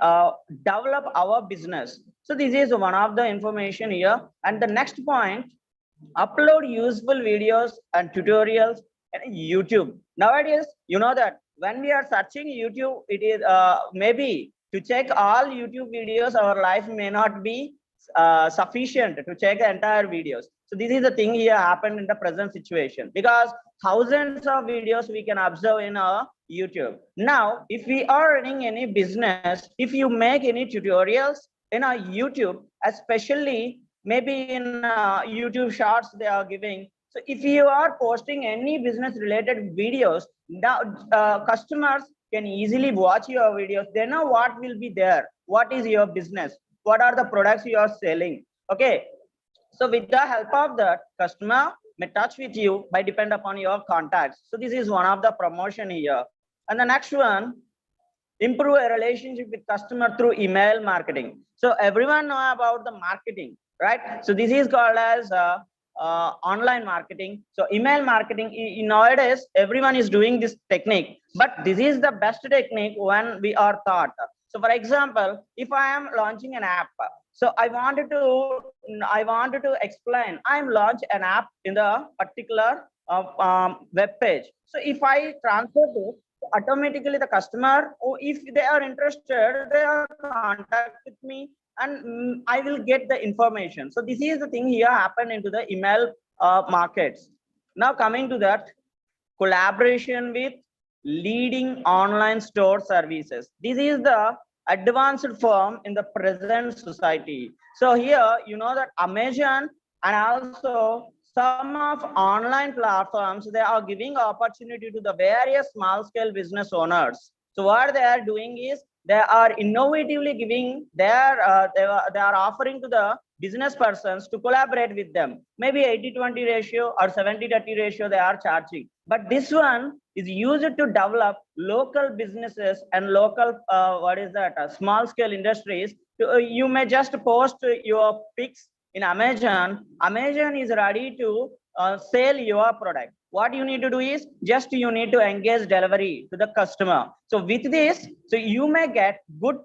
develop our business. So this is one of the information here. And the next point, upload useful videos and tutorials and YouTube. Nowadays, you know that when we are searching YouTube, it is maybe to check all YouTube videos, our life may not be sufficient to check the entire videos. So this is the thing here happened in the present situation, because thousands of videos we can observe in our YouTube. Now, if we are running any business, if you make any tutorials in our YouTube, especially maybe in YouTube shorts they are giving. So if you are posting any business related videos, now customers can easily watch your videos. They know what will be there, what is your business, what are the products you are selling. Okay, so with the help of that, customer may touch with you by depend upon your contacts. So this is one of the promotion here. And the next one, improve a relationship with customer through email marketing. So everyone know about the marketing, right? So this is called as online marketing. So email marketing, nowadays everyone is doing this technique, but this is the best technique when we are taught. So for example, if I am launching an app, so I wanted to explain, I'm launch an app in the particular web page. So if I transfer this, automatically the customer, or if they are interested, they are contact with me, and I will get the information. So this is the thing here happen into the email markets. Now coming to that, collaboration with leading online store services. This is the advanced form in the present society. So here, you know that Amazon and also some of online platforms, they are giving opportunity to the various small scale business owners. So what they are doing is they are innovatively giving their, they are offering to the business persons to collaborate with them. Maybe 80-20 ratio or 70-30 ratio they are charging. But this one is used to develop local businesses and local, small scale industries. You may just post your pics in Amazon. Amazon is ready to sell your product. What you need to do is just you need to engage delivery to the customer. So with this, so you may get good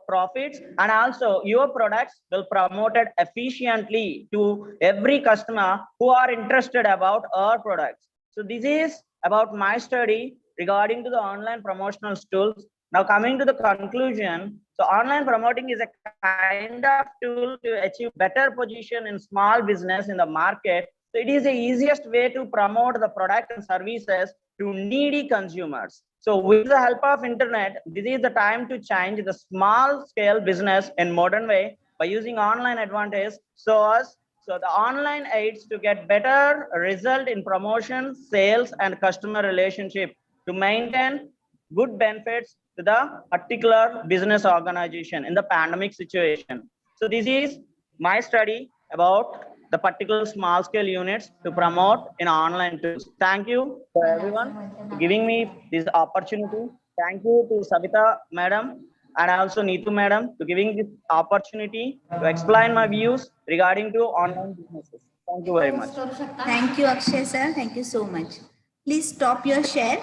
profits, and also your products will promoted efficiently to every customer who are interested about our products. So this is about my study regarding to the online promotional tools. Now coming to the conclusion, so online promoting is a kind of tool to achieve better position in small business in the market. So it is the easiest way to promote the product and services to needy consumers. So with the help of internet, this is the time to change the small scale business in modern way by using online advantage. So the online aids to get better result in promotion, sales, and customer relationship to maintain good benefits to the particular business organization in the pandemic situation. So this is my study about the particular small scale units to promote in online tools. Thank you for everyone for giving me this opportunity. Thank you to Savita madam and also Neetu madam to giving this opportunity to explain my views regarding to online businesses. Thank you very much. Thank you, Akshay sir. Thank you so much. Please stop your share.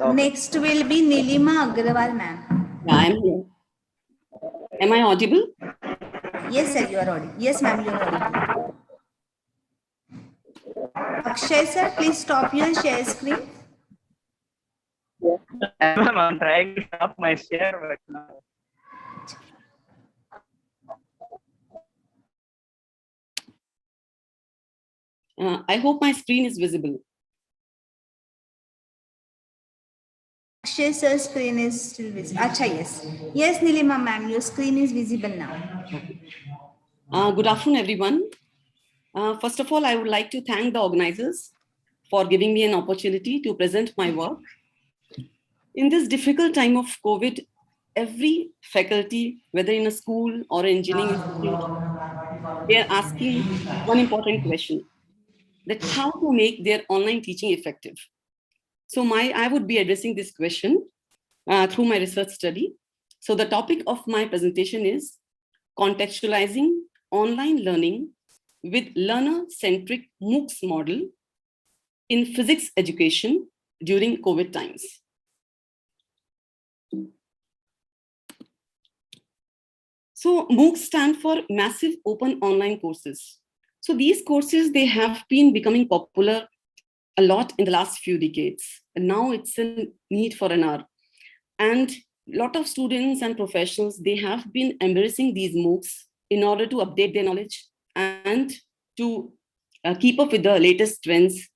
Okay. Next will be Nilima Agrawal ma'am. Yeah, I'm here. Am I audible? Yes, sir, you are audible. Yes, ma'am, you are audible. Akshay sir, please stop your share screen. Ma'am, I'm trying to stop my share, but I hope my screen is visible. Akshay sir's screen is still visible. Acha, yes. Yes, Nilima ma'am, your screen is visible now. Good afternoon, everyone. First of all, I would like to thank the organizers for giving me an opportunity to present my work. In this difficult time of COVID, every faculty, whether in a school or an engineering institute, they are asking one important question, that how to make their online teaching effective. So I would be addressing this question through my research study. So the topic of my presentation is contextualizing online learning with learner-centric MOOCs model in physics education during COVID times. So MOOCs stand for Massive Open Online Courses. So these courses, they have been becoming popular a lot in the last few decades. And now it's a need for an hour. And a lot of students and professionals, they have been embracing these MOOCs in order to update their knowledge and to keep up with the latest trends.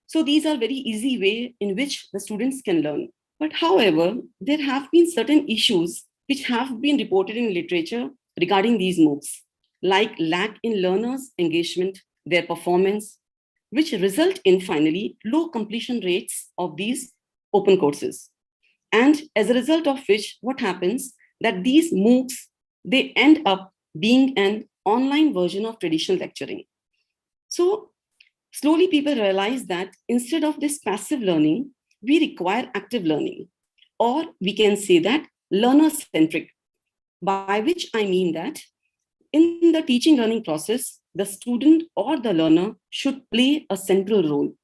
So these are very easy way in which the students can learn. But however, there have been certain issues which have been reported in literature regarding these MOOCs, like lack in learners' engagement, their performance, which result in finally low completion rates of these open courses. And as a result of which, what happens that these MOOCs, they end up being an online version of traditional lecturing. So slowly people realize that instead of this passive learning, we require active learning, or we can say that learner-centric, by which I mean that in the teaching learning process, the student or the learner should play a central role.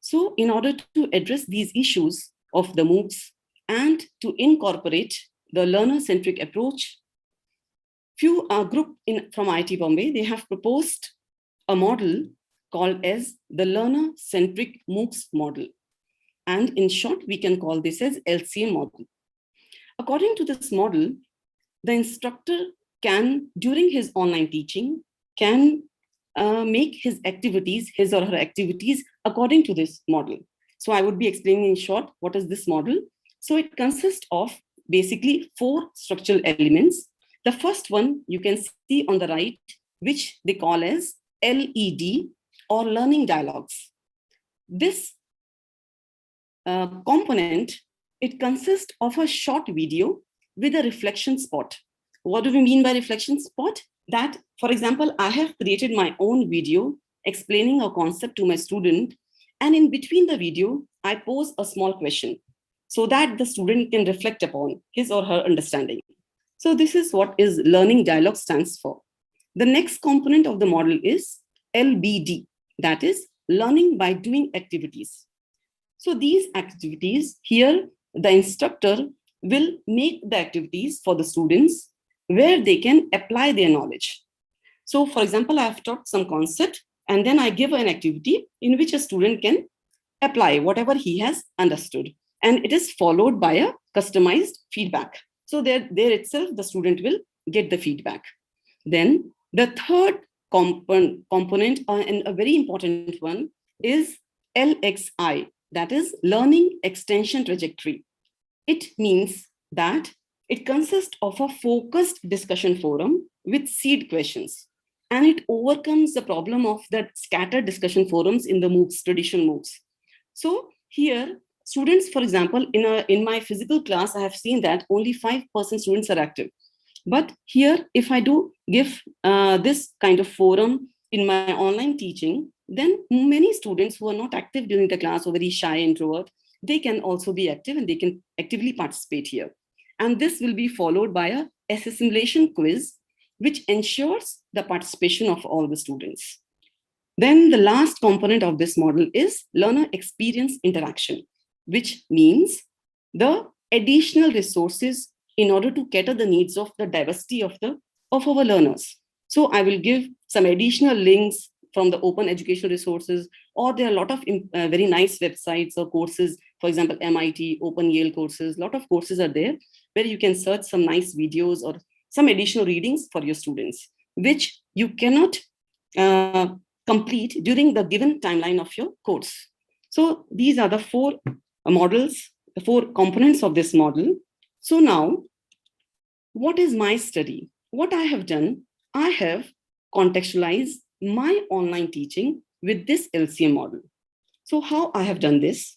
So in order to address these issues of the MOOCs and to incorporate the learner-centric approach, few group from IIT Bombay, they have proposed a model called as the learner-centric MOOCs model. And in short, we can call this as LCM model. According to this model, the instructor can, during his online teaching, can make his or her activities according to this model. So I would be explaining in short, what is this model? So it consists of basically 4 structural elements. The first one you can see on the right, which they call as LED or learning dialogues. This component, it consists of a short video with a reflection spot. What do we mean by reflection spot? That, for example, I have created my own video explaining a concept to my student, and in between the video, I pose a small question so that the student can reflect upon his or her understanding. So this is what is learning dialogue stands for. The next component of the model is LBD, that is learning by doing activities. So these activities here, the instructor will make the activities for the students where they can apply their knowledge. So for example, I have taught some concept and then I give an activity in which a student can apply whatever he has understood. And it is followed by a customized feedback. So there itself, the student will get the feedback. Then the third component and a very important one is LXI, that is learning extension trajectory. It means that it consists of a focused discussion forum with seed questions, and it overcomes the problem of the scattered discussion forums in the MOOCs, traditional MOOCs. So here, students, for example, in my physical class, I have seen that only 5% students are active. But here, if I do give this kind of forum in my online teaching, then many students who are not active during the class or very shy introvert, they can also be active and they can actively participate here. And this will be followed by a assimilation quiz, which ensures the participation of all the students. Then the last component of this model is learner experience interaction, which means the additional resources in order to cater the needs of the diversity of our learners. So I will give some additional links from the open educational resources, or there are a lot of very nice websites or courses, for example, MIT, Open Yale courses, a lot of courses are there where you can search some nice videos or some additional readings for your students, which you cannot complete during the given timeline of your course. So these are the 4 models, the 4 components of this model. So now, what is my study? What I have done, I have contextualized my online teaching with this LCM model. So how I have done this?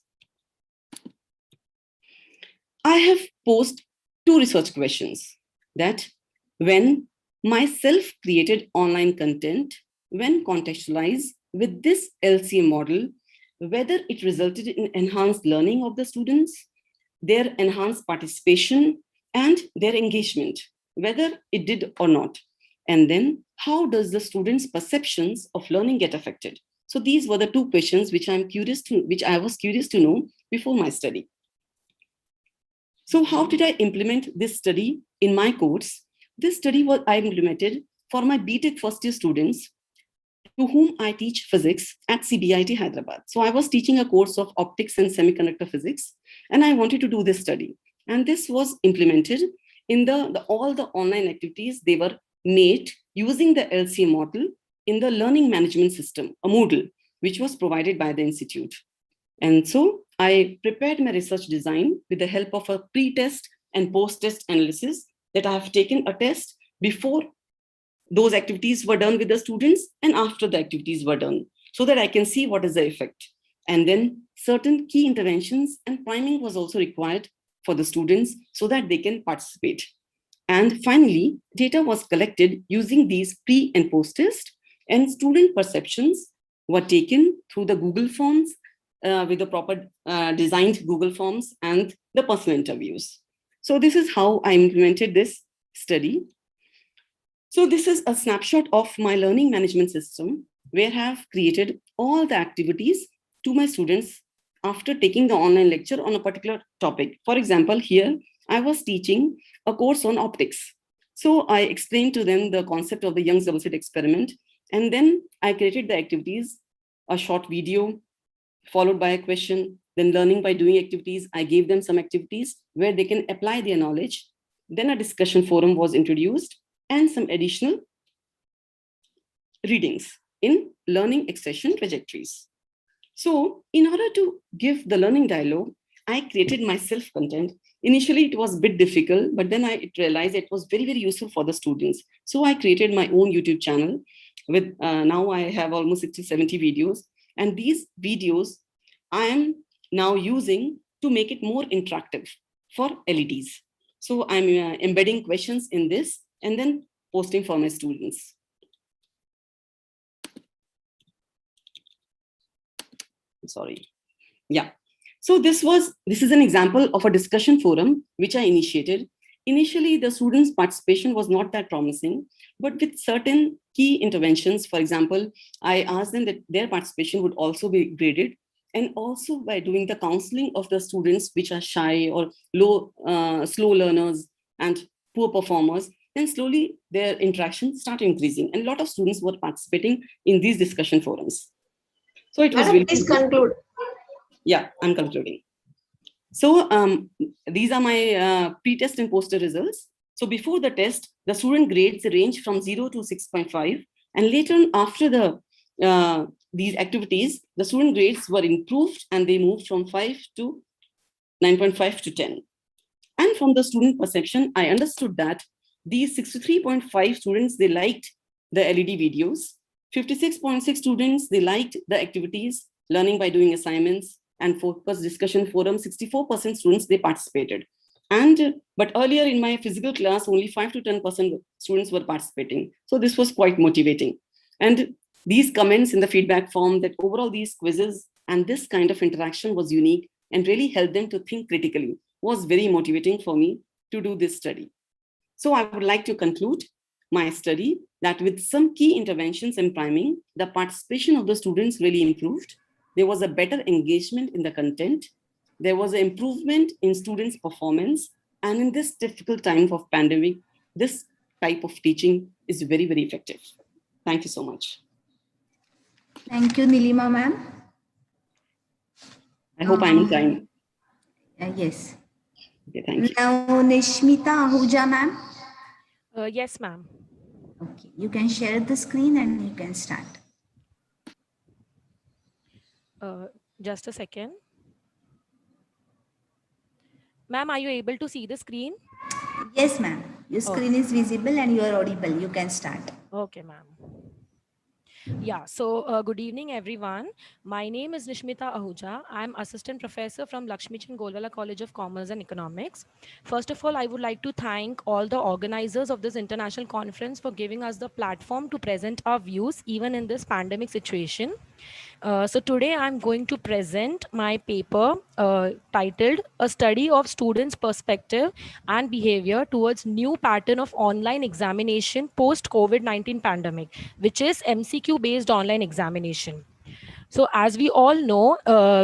I have posed 2 research questions that when my self-created online content, when contextualized with this LCM model, whether it resulted in enhanced learning of the students, their enhanced participation, and their engagement, whether it did or not. And then how does the students' perceptions of learning get affected? So these were the 2 questions which I was curious to know before my study. So how did I implement this study in my course? This study was I implemented for my BTech first year students to whom I teach physics at CBIT Hyderabad. So I was teaching a course of optics and semiconductor physics, and I wanted to do this study. And this was implemented in all the online activities. They were made using the LCM model in the learning management system, a Moodle, which was provided by the institute. And so I prepared my research design with the help of a pre-test and post-test analysis that I have taken a test before those activities were done with the students and after the activities were done, so that I can see what is the effect. And then certain key interventions and priming was also required for the students so that they can participate. And finally, data was collected using these pre and post-test, and student perceptions were taken through the Google Forms with the proper designed Google Forms and the personal interviews. So this is how I implemented this study. So this is a snapshot of my learning management system, where I have created all the activities to my students after taking the online lecture on a particular topic. For example, here I was teaching a course on optics. So I explained to them the concept of the Young's double slit experiment, and then I created the activities, a short video followed by a question, then learning by doing activities. I gave them some activities where they can apply their knowledge. Then a discussion forum was introduced and some additional readings in learning accession trajectories. So in order to give the learning dialogue, I created my self-content. Initially, it was a bit difficult, but then I realized it was very, very useful for the students. So I created my own YouTube channel with, now I have almost 60, 70 videos. And these videos I am now using to make it more interactive for LEDs. So I'm embedding questions in this and then posting for my students. Sorry. Yeah. So this is an example of a discussion forum which I initiated. Initially, the students' participation was not that promising, but with certain key interventions, for example, I asked them that their participation would also be graded, and also by doing the counseling of the students which are shy or slow learners and poor performers, then slowly their interactions start increasing, and a lot of students were participating in these discussion forums. So it was Madam, really please conclude. Yeah, I'm concluding. So these are my pre-test and poster results. So before the test, the student grades range from 0 to 6.5, and later on, after these activities, the student grades were improved and they moved from 5 to 9.5 to 10. And from the student perception, I understood that these 63.5 students, they liked the LED videos. 56.6 students, they liked the activities, learning by doing assignments, and focus discussion forum, 64% students, they participated. But earlier in my physical class, only 5 to 10% students were participating. So this was quite motivating. And these comments in the feedback form that overall these quizzes and this kind of interaction was unique and really helped them to think critically was very motivating for me to do this study. So I would like to conclude my study that with some key interventions and priming, the participation of the students really improved. There was a better engagement in the content. There was an improvement in students' performance. And in this difficult time of pandemic, this type of teaching is very, very effective. Thank you so much. Thank you, Nilima ma'am. I hope I'm in time. Yes. Okay, thank you. Now, Nishmita Ahuja ma'am. Yes, ma'am. Okay, you can share the screen and you can start. Just a second. Ma'am, are you able to see the screen? Yes, ma'am. Your screen is visible and you are audible. You can start. Okay, ma'am. Yeah, so good evening, everyone. My name is Nishmita Ahuja. I'm assistant professor from Lakshmichan Golwala College of Commerce and Economics. First of all, I would like to thank all the organizers of this international conference for giving us the platform to present our views even in this pandemic situation. So today I'm going to present my paper titled A Study of Students' Perspective and Behavior Towards New Pattern of Online Examination Post-COVID-19 Pandemic, which is MCQ-based online examination. So as we all know,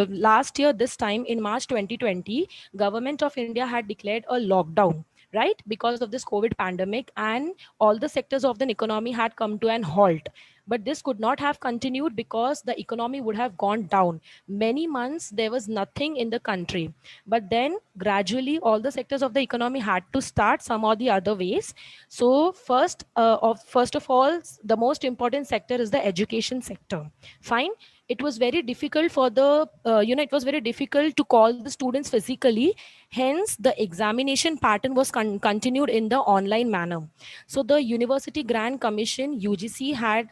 last year, this time in March 2020, Government of India had declared a lockdown, right? Because of this COVID pandemic, and all the sectors of the economy had come to an halt. But this could not have continued because the economy would have gone down. Many months, there was nothing in the country. But then gradually, all the sectors of the economy had to start some or the other ways. So first of all, the most important sector is the education sector. Fine. It was very difficult for the, it was very difficult to call the students physically. Hence, the examination pattern was continued in the online manner. So the University Grant Commission, UGC, had,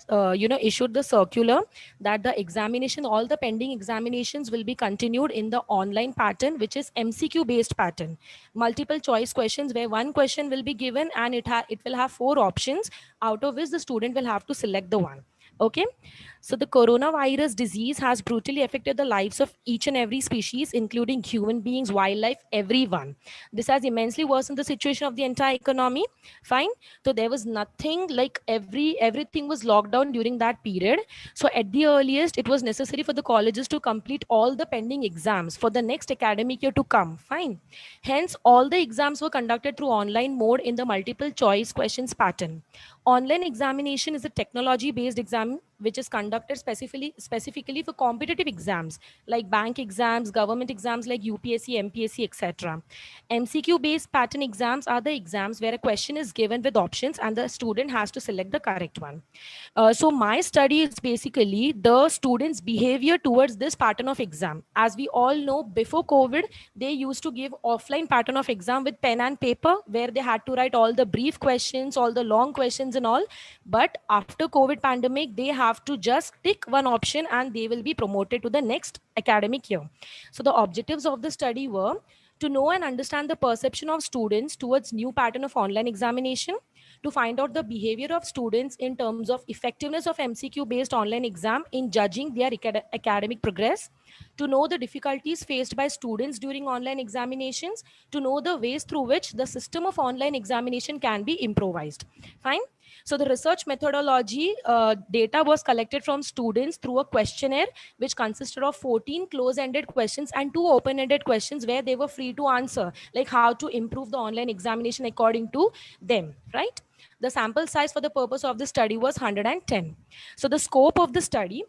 issued the circular that the examination, all the pending examinations will be continued in the online pattern, which is MCQ based pattern. Multiple choice questions where one question will be given and it will have 4 options, out of which the student will have to select the one. Okay. So the coronavirus disease has brutally affected the lives of each and every species, including human beings, wildlife, everyone. This has immensely worsened the situation of the entire economy. Fine. So there was nothing, like everything was locked down during that period. So at the earliest, it was necessary for the colleges to complete all the pending exams for the next academic year to come. Fine. Hence, all the exams were conducted through online mode in the multiple choice questions pattern. Online examination is a technology-based exam which is conducted specifically for competitive exams like bank exams, government exams like UPSC, MPSC, etc. MCQ-based pattern exams are the exams where a question is given with options and the student has to select the correct one. So my study is basically the students' behavior towards this pattern of exam. As we all know, before COVID, they used to give offline pattern of exam with pen and paper where they had to write all the brief questions, all the long questions and all. But after COVID pandemic, they have to just tick one option and they will be promoted to the next academic year. So the objectives of the study were to know and understand the perception of students towards new pattern of online examination, to find out the behavior of students in terms of effectiveness of MCQ based online exam in judging their academic progress, to know the difficulties faced by students during online examinations, to know the ways through which the system of online examination can be improvised. Fine. So the research methodology data was collected from students through a questionnaire which consisted of 14 close-ended questions and 2 open-ended questions where they were free to answer, like how to improve the online examination according to them, right? The sample size for the purpose of the study was 110. So the scope of the study,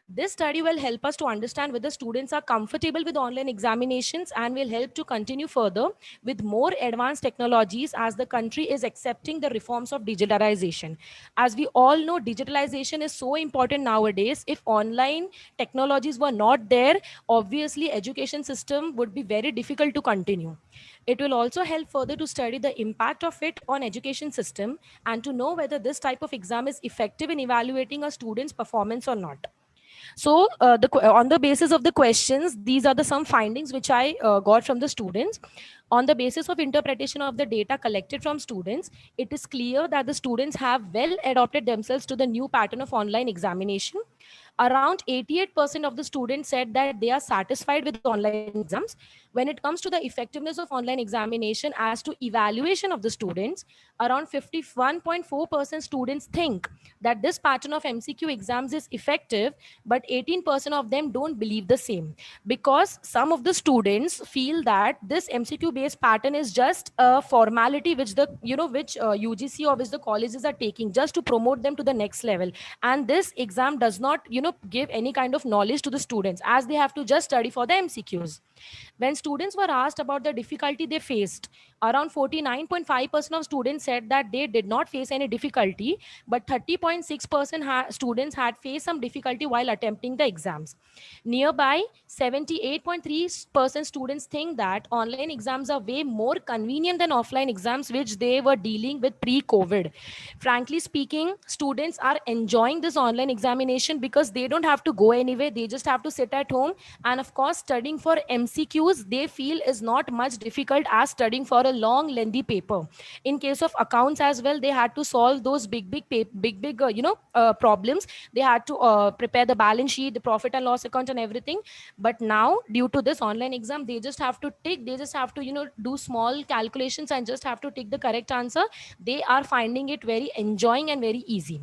this study will help us to understand whether students are comfortable with online examinations and will help to continue further with more advanced technologies as the country is accepting the reforms of digitalization. As we all know, digitalization is so important nowadays. If online technologies were not there, obviously education system would be very difficult to continue. It will also help further to study the impact of it on education system and to know whether this type of exam is effective in evaluating a student's performance or not. So on the basis of the questions, these are some findings which I got from the students. On the basis of interpretation of the data collected from students, it is clear that the students have well adopted themselves to the new pattern of online examination. Around 88% of the students said that they are satisfied with online exams. When it comes to the effectiveness of online examination as to evaluation of the students, around 51.4% students think that this pattern of MCQ exams is effective, but 18% of them don't believe the same, because some of the students feel that this MCQ based pattern is just a formality which the UGC or which the colleges are taking just to promote them to the next level, and this exam does not give any kind of knowledge to the students as they have to just study for the MCQs. When students were asked about the difficulty they faced Around 49.5% of students said that they did not face any difficulty, but 30.6% students had faced some difficulty while attempting the exams. Nearby, 78.3% students think that online exams are way more convenient than offline exams, which they were dealing with pre-COVID. Frankly speaking, students are enjoying this online examination because they don't have to go anywhere. They just have to sit at home. And of course, studying for MCQs, they feel is not much difficult as studying for a long, lengthy paper. In case of accounts as well, they had to solve those big problems. They had to prepare the balance sheet, the profit and loss account and everything. But now, due to this online exam, they just have to do small calculations and just have to take the correct answer. They are finding it very enjoying and very easy.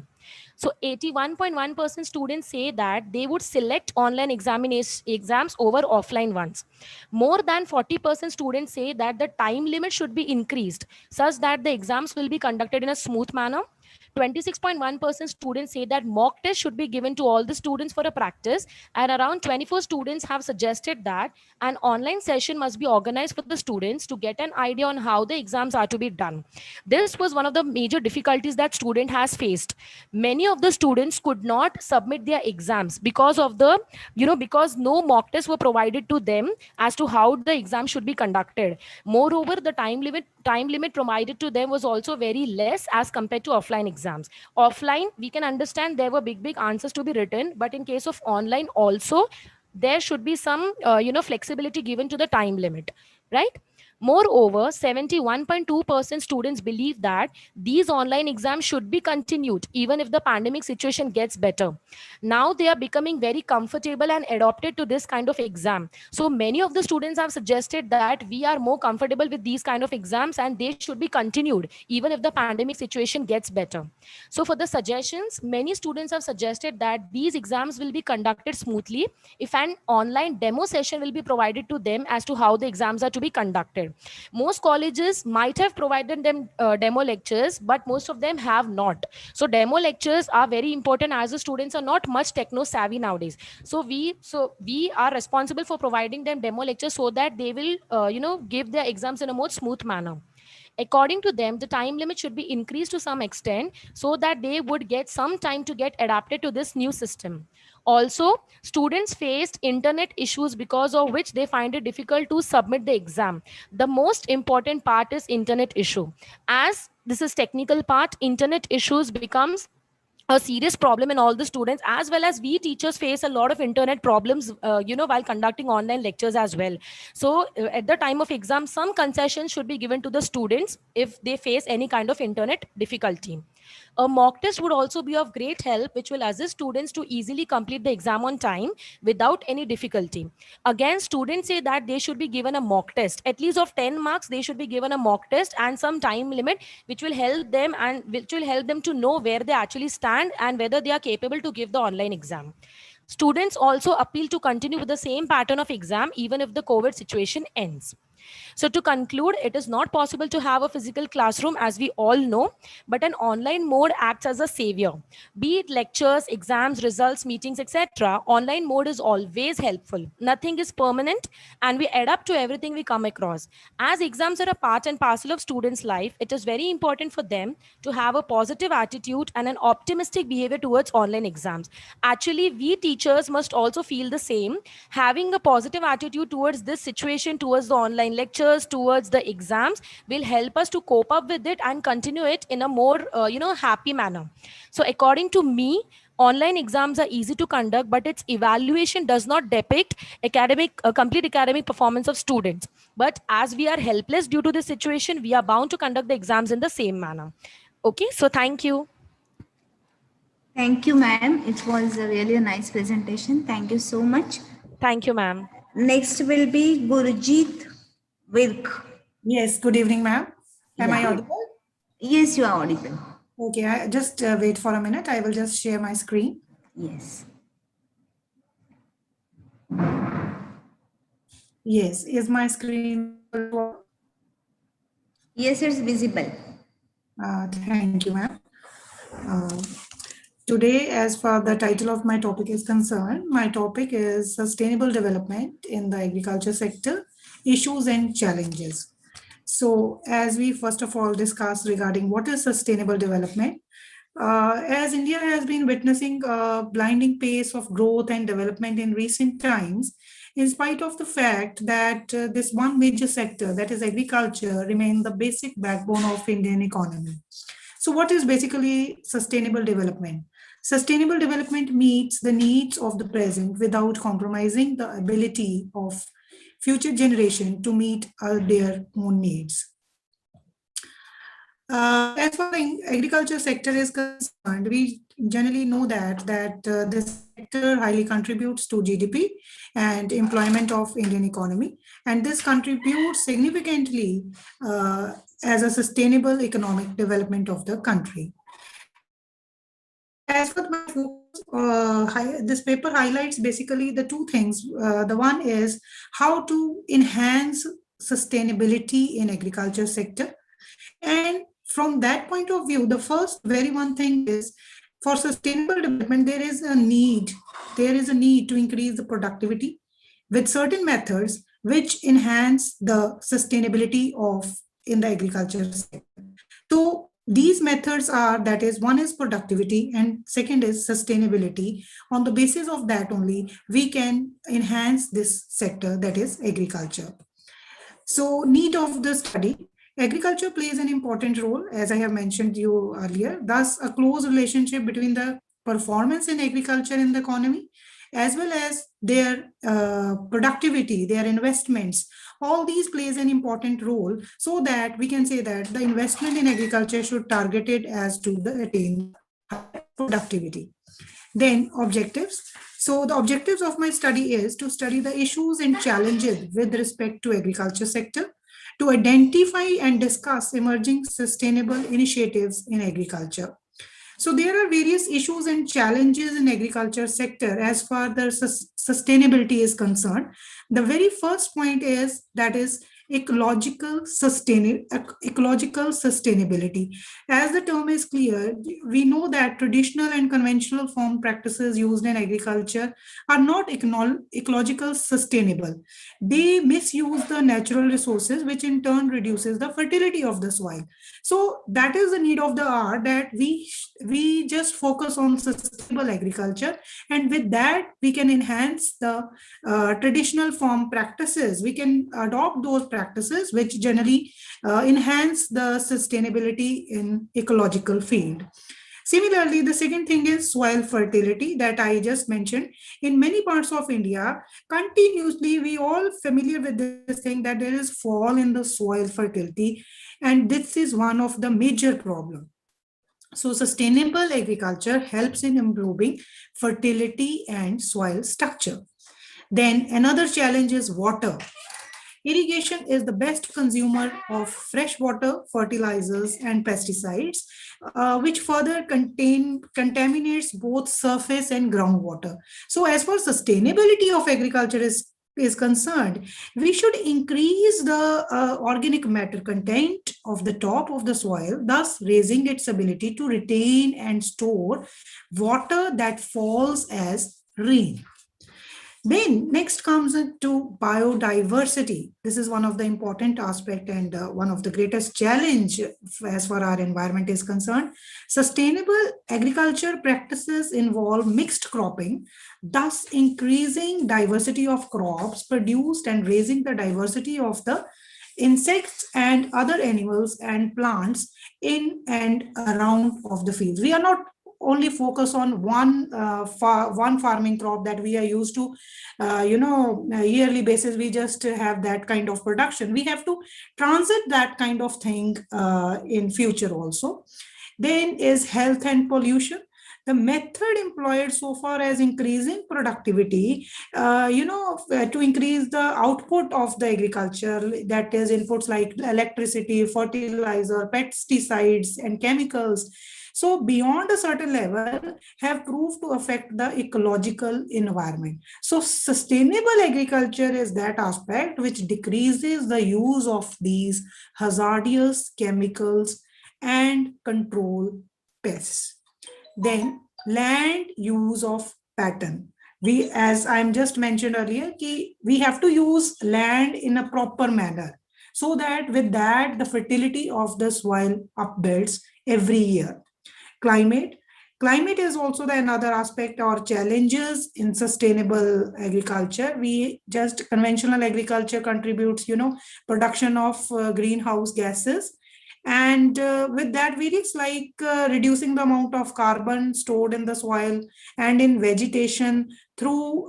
So 81.1% students say that they would select online exams over offline ones. More than 40% students say that the time limit should be increased such that the exams will be conducted in a smooth manner. 26.1% students say that mock test should be given to all the students for a practice, and around 24 students have suggested that an online session must be organized for the students to get an idea on how the exams are to be done. This was one of the major difficulties that student has faced. Many of the students could not submit their exams because of because no mock tests were provided to them as to how the exam should be conducted. Moreover, the time limit provided to them was also very less as compared to offline exams. Offline, we can understand there were big answers to be written, but in case of online also, there should be some flexibility given to the time limit, right? Moreover, 71.2% students believe that these online exams should be continued even if the pandemic situation gets better. Now they are becoming very comfortable and adopted to this kind of exam. So many of the students have suggested that we are more comfortable with these kind of exams and they should be continued even if the pandemic situation gets better. So for the suggestions, many students have suggested that these exams will be conducted smoothly if an online demo session will be provided to them as to how the exams are to be conducted. Most colleges might have provided them demo lectures, but most of them have not. So demo lectures are very important as the students are not much techno savvy nowadays. So we are responsible for providing them demo lectures so that they will give their exams in a more smooth manner. According to them, the time limit should be increased to some extent so that they would get some time to get adapted to this new system. Also, students faced internet issues because of which they find it difficult to submit the exam. The most important part is internet issue. As this is technical part, internet issues becomes a serious problem in all the students, as well as we teachers face a lot of internet problems while conducting online lectures as well. So at the time of exam, some concessions should be given to the students if they face any kind of internet difficulty. A mock test would also be of great help, which will assist students to easily complete the exam on time without any difficulty. Again, students say that they should be given a mock test. At least of 10 marks, they should be given a mock test and some time limit, which will help them to know where they actually stand and whether they are capable to give the online exam. Students also appeal to continue with the same pattern of exam even if the COVID situation ends. So to conclude, it is not possible to have a physical classroom as we all know, but an online mode acts as a savior. Be it lectures, exams, results, meetings, etc. Online mode is always helpful. Nothing is permanent and we adapt to everything we come across. As exams are a part and parcel of students' life, it is very important for them to have a positive attitude and an optimistic behavior towards online exams. Actually, we teachers must also feel the same. Having a positive attitude towards this situation, towards the online lectures, towards the exams will help us to cope up with it and continue it in a more happy manner. So according to me, online exams are easy to conduct, but its evaluation does not depict complete academic performance of students. But as we are helpless due to this situation, we are bound to conduct the exams in the same manner. Okay, so thank you. Thank you, ma'am. It was really a nice presentation. Thank you so much. Thank you, ma'am. Next will be Gurjeet Virk. Yes, good evening, ma'am. Am I audible? Yes, you are audible. Okay, I just wait for a minute. I will just share my screen. Yes. Yes, is my screen? Yes, it's visible. Thank you, ma'am. Today, as far the title of my topic is concerned, my topic is sustainable development in the agriculture sector, issues and challenges. So as we first of all discuss regarding what is sustainable development, as India has been witnessing a blinding pace of growth and development in recent times, in spite of the fact that this one major sector, that is agriculture, remains the basic backbone of Indian economy. So what is basically sustainable development? Sustainable development meets the needs of the present without compromising the ability of future generation to meet their own needs. As far as the agriculture sector is concerned, we generally know that this sector highly contributes to GDP and employment of Indian economy, and this contributes significantly as a sustainable economic development of the country. As for my focus, this paper highlights basically the two things. The one is how to enhance sustainability in agriculture sector, and from that point of view, the first very one thing is for sustainable development, there is a need to increase the productivity with certain methods which enhance the sustainability in the agriculture sector. So these methods are, that is, one is productivity and second is sustainability. On the basis of that only, we can enhance this sector, that is agriculture. So need of the study. Agriculture plays an important role, as I have mentioned to you earlier. Thus, a close relationship between the performance in agriculture in the economy, as well as their productivity, their investments, all these plays an important role, so that we can say that the investment in agriculture should target it as to the attain productivity. Then objectives. So the objectives of my study is to study the issues and challenges with respect to agriculture sector, to identify and discuss emerging sustainable initiatives in agriculture. So there are various issues and challenges in agriculture sector as far as sustainability is concerned. The very first point is that is ecological sustainability. As the term is clear, we know that traditional and conventional farm practices used in agriculture are not ecological sustainable. They misuse the natural resources, which in turn reduces the fertility of the soil. So that is the need of the hour, that we just focus on sustainable agriculture, and with that we can enhance the traditional farm practices. We can adopt those practices which generally enhance the sustainability in ecological field. Similarly, the second thing is soil fertility that I just mentioned. In many parts of India, continuously we all familiar with this thing that there is fall in the soil fertility, and this is one of the major problems. So sustainable agriculture helps in improving fertility and soil structure. Then another challenge is water. Irrigation is the best consumer of fresh water, fertilizers, and pesticides, which further contaminates both surface and groundwater. So as far as sustainability of agriculture is concerned, we should increase the organic matter content of the top of the soil, thus raising its ability to retain and store water that falls as rain. Then next comes into biodiversity. This is one of the important aspect and one of the greatest challenge as far as our environment is concerned. Sustainable agriculture practices involve mixed cropping, thus increasing diversity of crops produced and raising the diversity of the insects and other animals and plants in and around of the fields. We are not only focus on one farming crop that we are used to, yearly basis. We just have that kind of production. We have to transit that kind of thing in future also. Then is health and pollution. The method employed so far as increasing productivity, to increase the output of the agriculture, that is inputs like electricity, fertilizer, pesticides, and chemicals. So beyond a certain level have proved to affect the ecological environment. So sustainable agriculture is that aspect which decreases the use of these hazardous chemicals and control pests. Then land use of pattern. We, as I'm just mentioned earlier, we have to use land in a proper manner. so that with that, the fertility of the soil upbuilds every year. Climate is also the another aspect or challenges in sustainable agriculture. Conventional agriculture contributes, production of greenhouse gases. And with that, various like reducing the amount of carbon stored in the soil and in vegetation through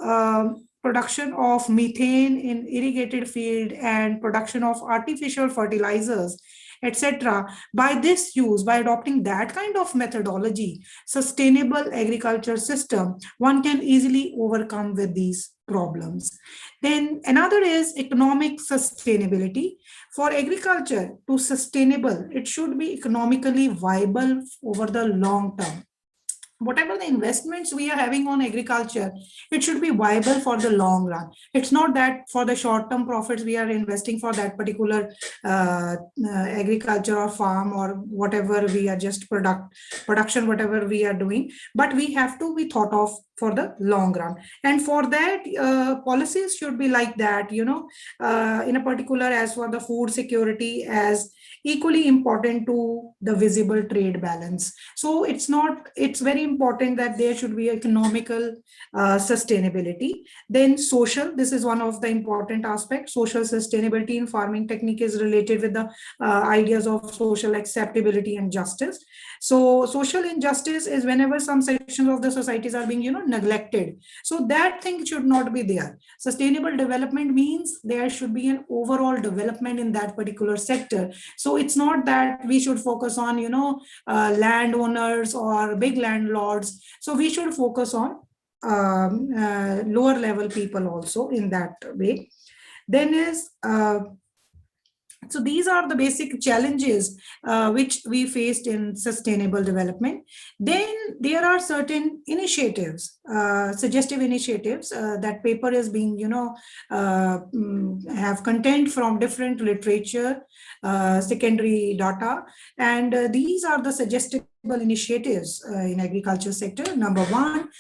production of methane in irrigated field and production of artificial fertilizers, etc. By this use, by adopting that kind of methodology, sustainable agriculture system, one can easily overcome with these problems. Then another is economic sustainability. For agriculture to sustainable, it should be economically viable over the long term. Whatever the investments we are having on agriculture, it should be viable for the long run. It's not that for the short-term profits we are investing for that particular agriculture or farm or whatever we are just production, whatever we are doing, but we have to be thought of for the long run. And for that, policies should be like that, in a particular as for the food security as equally important to the visible trade balance. So it's very important that there should be economical sustainability. Then social, this is one of the important aspects. Social sustainability in farming technique is related with the ideas of social acceptability and justice. So social injustice is whenever some sections of the societies are being, neglected. So that thing should not be there. Sustainable development means there should be an overall development in that particular sector. So it's not that we should focus on, landowners or big landlords. So we should focus on lower level people also in that way. Then is so these are the basic challenges which we faced in sustainable development. Then there are certain initiatives, suggestive initiatives. That paper is being, have content from different literature, secondary data, and these are the suggestible initiatives in agriculture sector. Number one,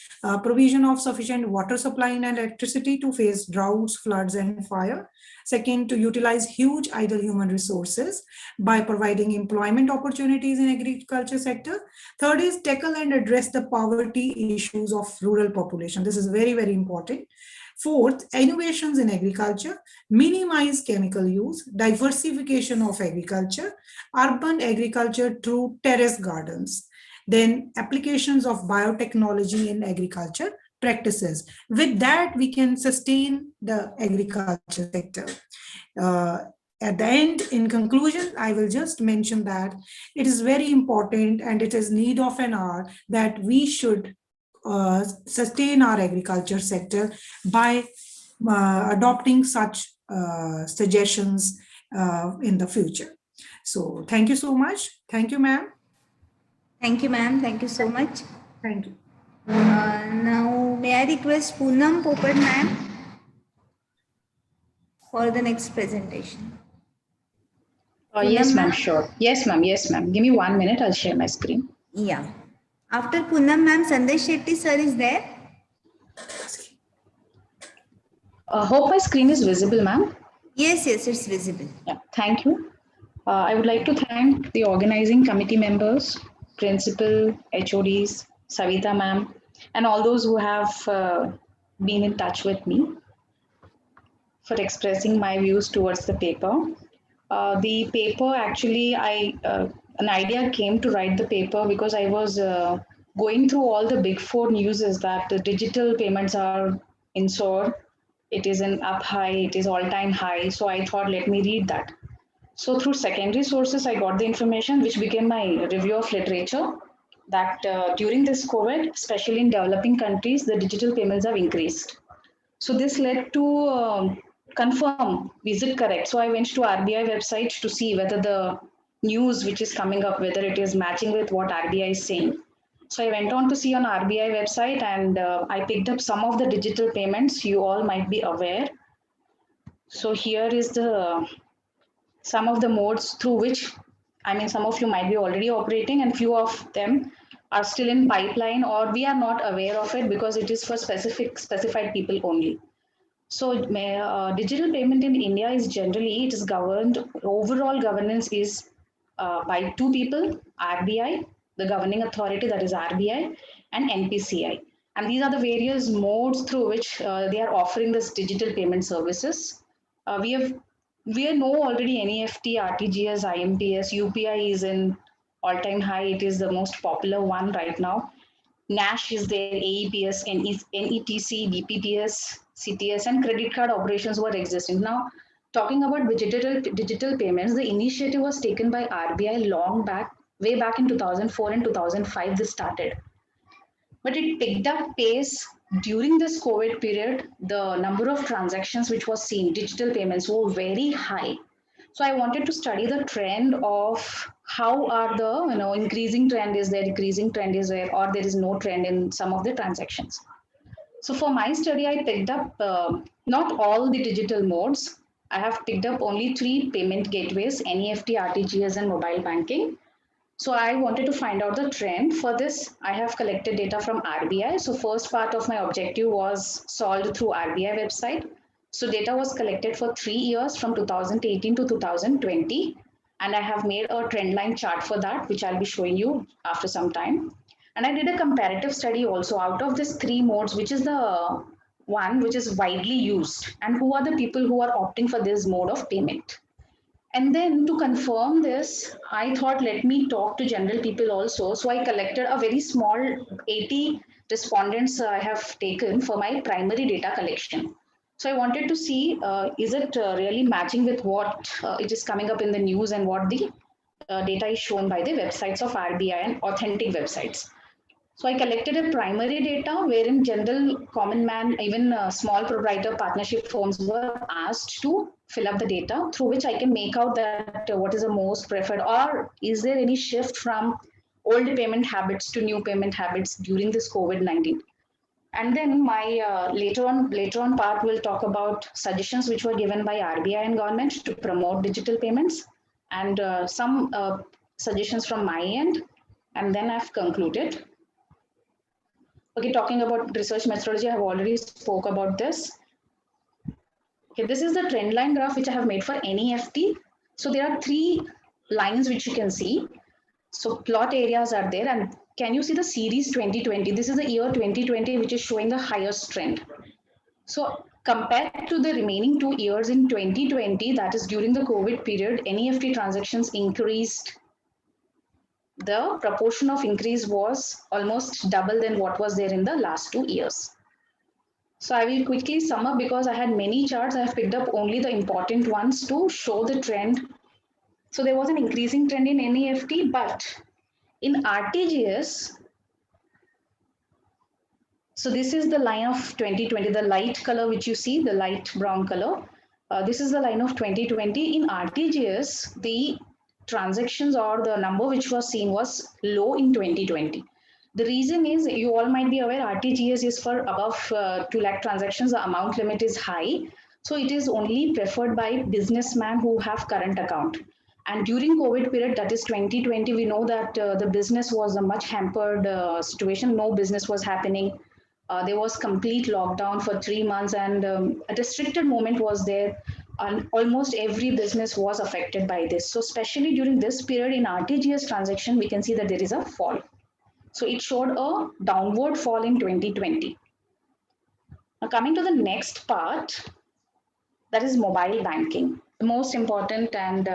provision of sufficient water supply and electricity to face droughts, floods, and fire. Second, to utilize huge idle human resources by providing employment opportunities in agriculture sector. Third is tackle and address the poverty issues of rural population. This is very, very important. Fourth, innovations in agriculture, minimize chemical use, diversification of agriculture, urban agriculture through terrace gardens. Then applications of biotechnology in agriculture practices. With that, we can sustain the agriculture sector. At the end, in conclusion, I will just mention that it is very important and it is need of an hour that we should sustain our agriculture sector by adopting such suggestions in the future. So thank you so much. Thank you, ma'am. Thank you, ma'am. Thank you so much. Thank you. Now, may I request Poonam Popat, ma'am, for the next presentation. Yes, ma'am, sure. Yes, ma'am. Yes, ma'am. Give me 1 minute. I'll share my screen. Yeah. After Poonam, ma'am, Sandesh Shetty, sir, is there? Hope my screen is visible, ma'am. Yes, yes, it's visible. Yeah, thank you. I would like to thank the organizing committee members, principal, HODs, Savita ma'am, and all those who have been in touch with me for expressing my views towards the paper. The paper actually, an idea came to write the paper because I was going through all the big four news is that the digital payments are in soar. It is in up high, it is all-time high. So I thought, let me read that. So through secondary sources, I got the information which became my review of literature that during this COVID, especially in developing countries, the digital payments have increased. So this led to confirm, is it correct? So I went to RBI website to see whether the news which is coming up, whether it is matching with what RBI is saying. So I went on to see on RBI website and I picked up some of the digital payments you all might be aware. So here is some of the modes through which, some of you might be already operating and few of them are still in pipeline or we are not aware of it because it is for specified people only. So digital payment in India is generally, it is governed, overall governance is by two people, RBI, the governing authority, that is RBI, and NPCI. And these are the various modes through which they are offering this digital payment services. We know already NEFT, RTGS, IMPS, UPI is in all-time high. It is the most popular one right now. NASH is there, AEPS, NETC, BPPS, CTS, and credit card operations were existing. Now, talking about digital payments, the initiative was taken by RBI long back, way back in 2004 and 2005, this started. But it picked up pace during this COVID period. The number of transactions which was seen, digital payments, were very high. So I wanted to study the trend of how are the increasing trend is there, decreasing trend is there, or there is no trend in some of the transactions. So for my study, I picked up not all the digital modes. I have picked up only 3 payment gateways: NEFT, RTGS, and mobile banking. So I wanted to find out the trend. For this, I have collected data from RBI. So first part of my objective was solved through RBI website. So data was collected for 3 years from 2018 to 2020. And I have made a trend line chart for that, which I'll be showing you after some time. And I did a comparative study also out of these 3 modes, which is the one which is widely used, and who are the people who are opting for this mode of payment. And then to confirm this, I thought, let me talk to general people also. So I collected a very small 80 respondents I have taken for my primary data collection. So I wanted to see, is it really matching with what it is coming up in the news and what the data is shown by the websites of RBI and authentic websites. So I collected a primary data wherein general common man, even small proprietor partnership firms were asked to fill up the data, through which I can make out that what is the most preferred, or is there any shift from old payment habits to new payment habits during this COVID-19. And then my later on part will talk about suggestions which were given by RBI and government to promote digital payments, and some suggestions from my end, and then I've concluded. Okay, talking about research methodology, I have already spoke about this. Okay, this is the trend line graph which I have made for NEFT. So there are 3 lines which you can see. So plot areas are there, and can you see the series 2020? This is the year 2020 which is showing the highest trend. So compared to the remaining 2 years in 2020, that is during the COVID period, NEFT transactions increased. The proportion of increase was almost double than what was there in the last 2 years. So I will quickly sum up because I had many charts. I have picked up only the important ones to show the trend. So there was an increasing trend in NEFT, but in RTGS, so this is the line of 2020, the light color which you see, the light brown color. This is the line of 2020. In RTGS, the transactions or the number which was seen was low in 2020. The reason is, you all might be aware, RTGS is for above 2 lakh transactions. The amount limit is high. So it is only preferred by businessmen who have current account. And during COVID period, that is 2020, we know that the business was a much hampered situation. No business was happening. There was complete lockdown for 3 months, and a restricted moment was there. And almost every business was affected by this. So especially during this period in RTGS transaction, we can see that there is a fall. So it showed a downward fall in 2020. Now coming to the next part, that is mobile banking. The most important and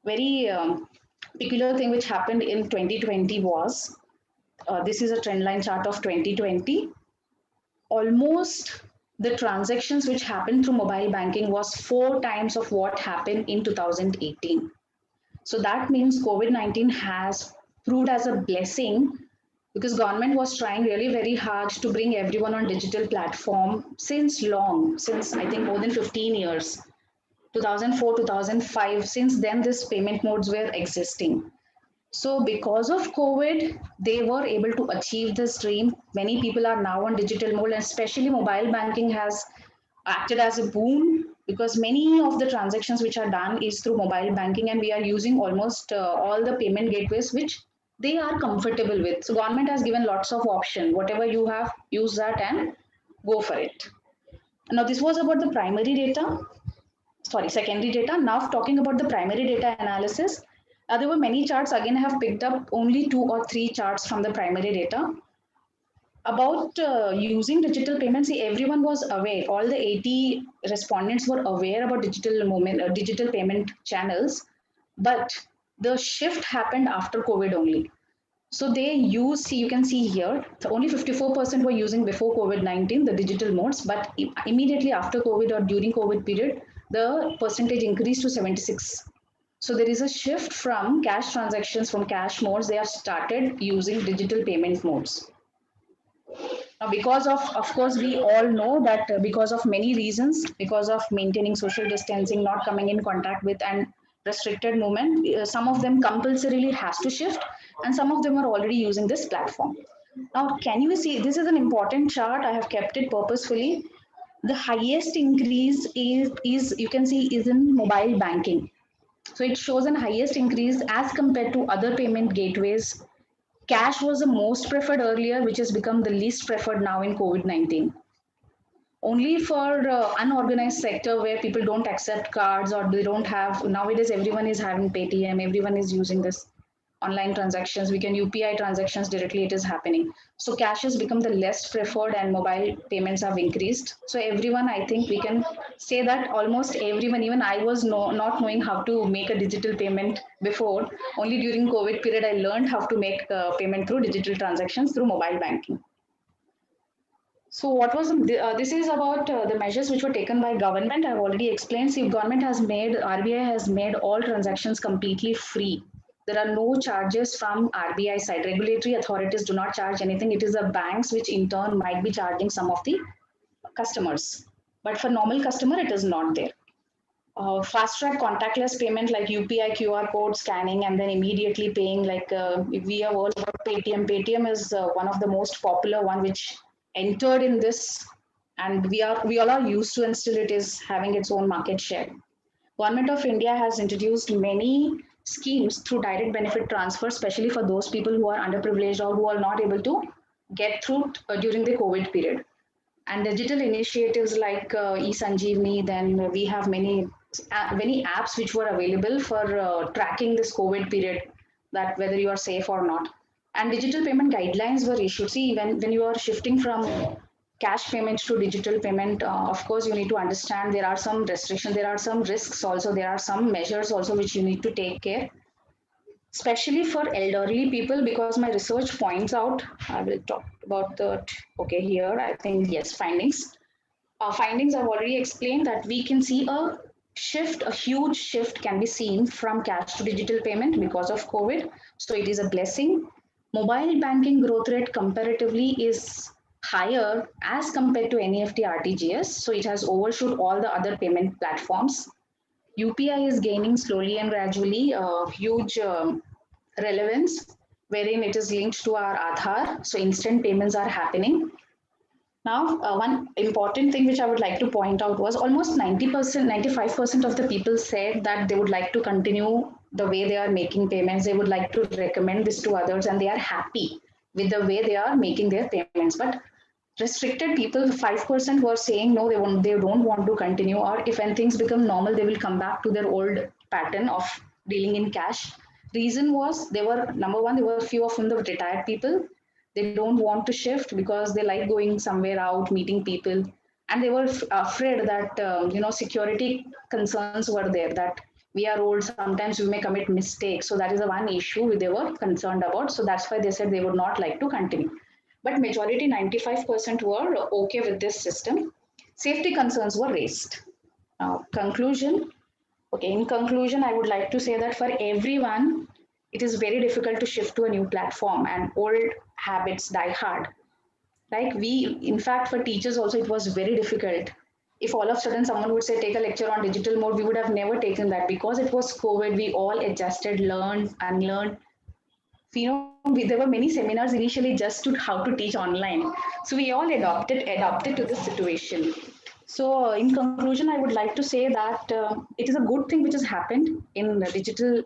very peculiar thing which happened in 2020 was, this is a trend line chart of 2020. Almost the transactions which happened through mobile banking was 4 times of what happened in 2018. So that means COVID-19 has proved as a blessing, because government was trying really very hard to bring everyone on digital platform since I think more than 15 years, 2004, 2005, since then this payment modes were existing. So because of COVID, they were able to achieve this dream. Many people are now on digital mode, and especially mobile banking has acted as a boon, because many of the transactions which are done is through mobile banking, and we are using almost all the payment gateways which they are comfortable with. So government has given lots of option. Whatever you have, use that and go for it. Now this was about the primary data, secondary data. Now talking about the primary data analysis, there were many charts. Again, I have picked up only 2 or 3 charts from the primary data. About using digital payments, see, everyone was aware. All the 80 respondents were aware about digital payment channels, but the shift happened after COVID only. So they use, you can see here, so only 54% were using before COVID-19, the digital modes, but immediately after COVID or during COVID period, the percentage increased to 76. So there is a shift from cash transactions, from cash modes, they have started using digital payment modes. Now, because of course, we all know that because of many reasons, because of maintaining social distancing, not coming in contact with and restricted movement, some of them compulsorily has to shift and some of them are already using this platform. Now, can you see, this is an important chart. I have kept it purposefully. The highest increase is you can see is in mobile banking. So it shows an highest increase as compared to other payment gateways. Cash was the most preferred earlier, which has become the least preferred now in COVID-19. Only for unorganized sector where people don't accept cards or they don't have, nowadays everyone is having Paytm, everyone is using this online transactions, we can UPI transactions directly, it is happening. So cash has become the less preferred and mobile payments have increased. So everyone, I think we can say that almost everyone, even I was not knowing how to make a digital payment before. Only during COVID period, I learned how to make payment through digital transactions through mobile banking. So what was, this is about the measures which were taken by government. I've already explained, see, government has made, RBI has made all transactions completely free. There are no charges from RBI side. Regulatory authorities do not charge anything. It is the banks which in turn might be charging some of the customers. But for normal customer, it is not there. Fast track contactless payment like UPI, QR code scanning, and then immediately paying like we have all about Paytm. Paytm is one of the most popular one which entered in this, and we all are used to, and still it is having its own market share. Government of India has introduced many schemes through direct benefit transfer, especially for those people who are underprivileged or who are not able to get through during the COVID period. And digital initiatives like eSanjeevani, then we have many apps which were available for tracking this COVID period, that whether you are safe or not. And digital payment guidelines were issued. See, when you are shifting from cash payments to digital payment, of course, you need to understand there are some restrictions, there are some risks also, there are some measures also which you need to take care, especially for elderly people, because my research points out, I will talk about the, okay, here, I think, yes, findings. Findings I've already explained that we can see a shift, a huge shift can be seen from cash to digital payment because of COVID. So it is a blessing. Mobile banking growth rate comparatively is higher as compared to NEFT RTGS. So it has overshot all the other payment platforms. UPI is gaining slowly and gradually huge relevance, wherein it is linked to our Aadhaar. So instant payments are happening. Now, one important thing which I would like to point out was almost 90%, 95% of the people said that they would like to continue the way they are making payments. They would like to recommend this to others, and they are happy with the way they are making their payments. But restricted people, 5% were saying no, they don't want to continue, or if when things become normal, they will come back to their old pattern of dealing in cash. Reason was, they were, number one, there were few of them the retired people. They don't want to shift because they like going somewhere out, meeting people. And they were afraid that, security concerns were there, that we are old, sometimes we may commit mistakes. So that is the one issue they were concerned about. So that's why they said they would not like to continue. But majority, 95% were okay with this system. Safety concerns were raised. Now, conclusion. Okay, in conclusion, I would like to say that for everyone, it is very difficult to shift to a new platform, and old habits die hard. Like in fact, for teachers also, it was very difficult. If all of a sudden someone would say, take a lecture on digital mode, we would have never taken that because it was COVID. We all adjusted, learned, unlearned. There were many seminars initially just to how to teach online. So we all adapted to this situation. So in conclusion, I would like to say that it is a good thing which has happened in the digital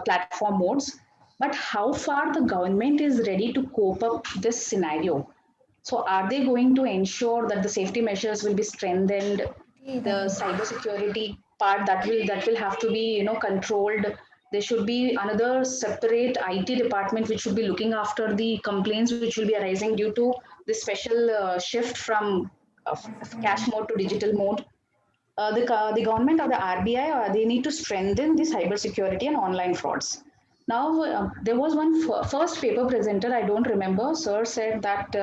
platform modes, but how far the government is ready to cope up this scenario. So are they going to ensure that the safety measures will be strengthened, the cybersecurity part that will have to be controlled? There should be another separate IT department which should be looking after the complaints which will be arising due to the special shift from cash mode to digital mode. The government or the RBI, they need to strengthen the cybersecurity and online frauds. Now, there was one first paper presenter, I don't remember, sir said that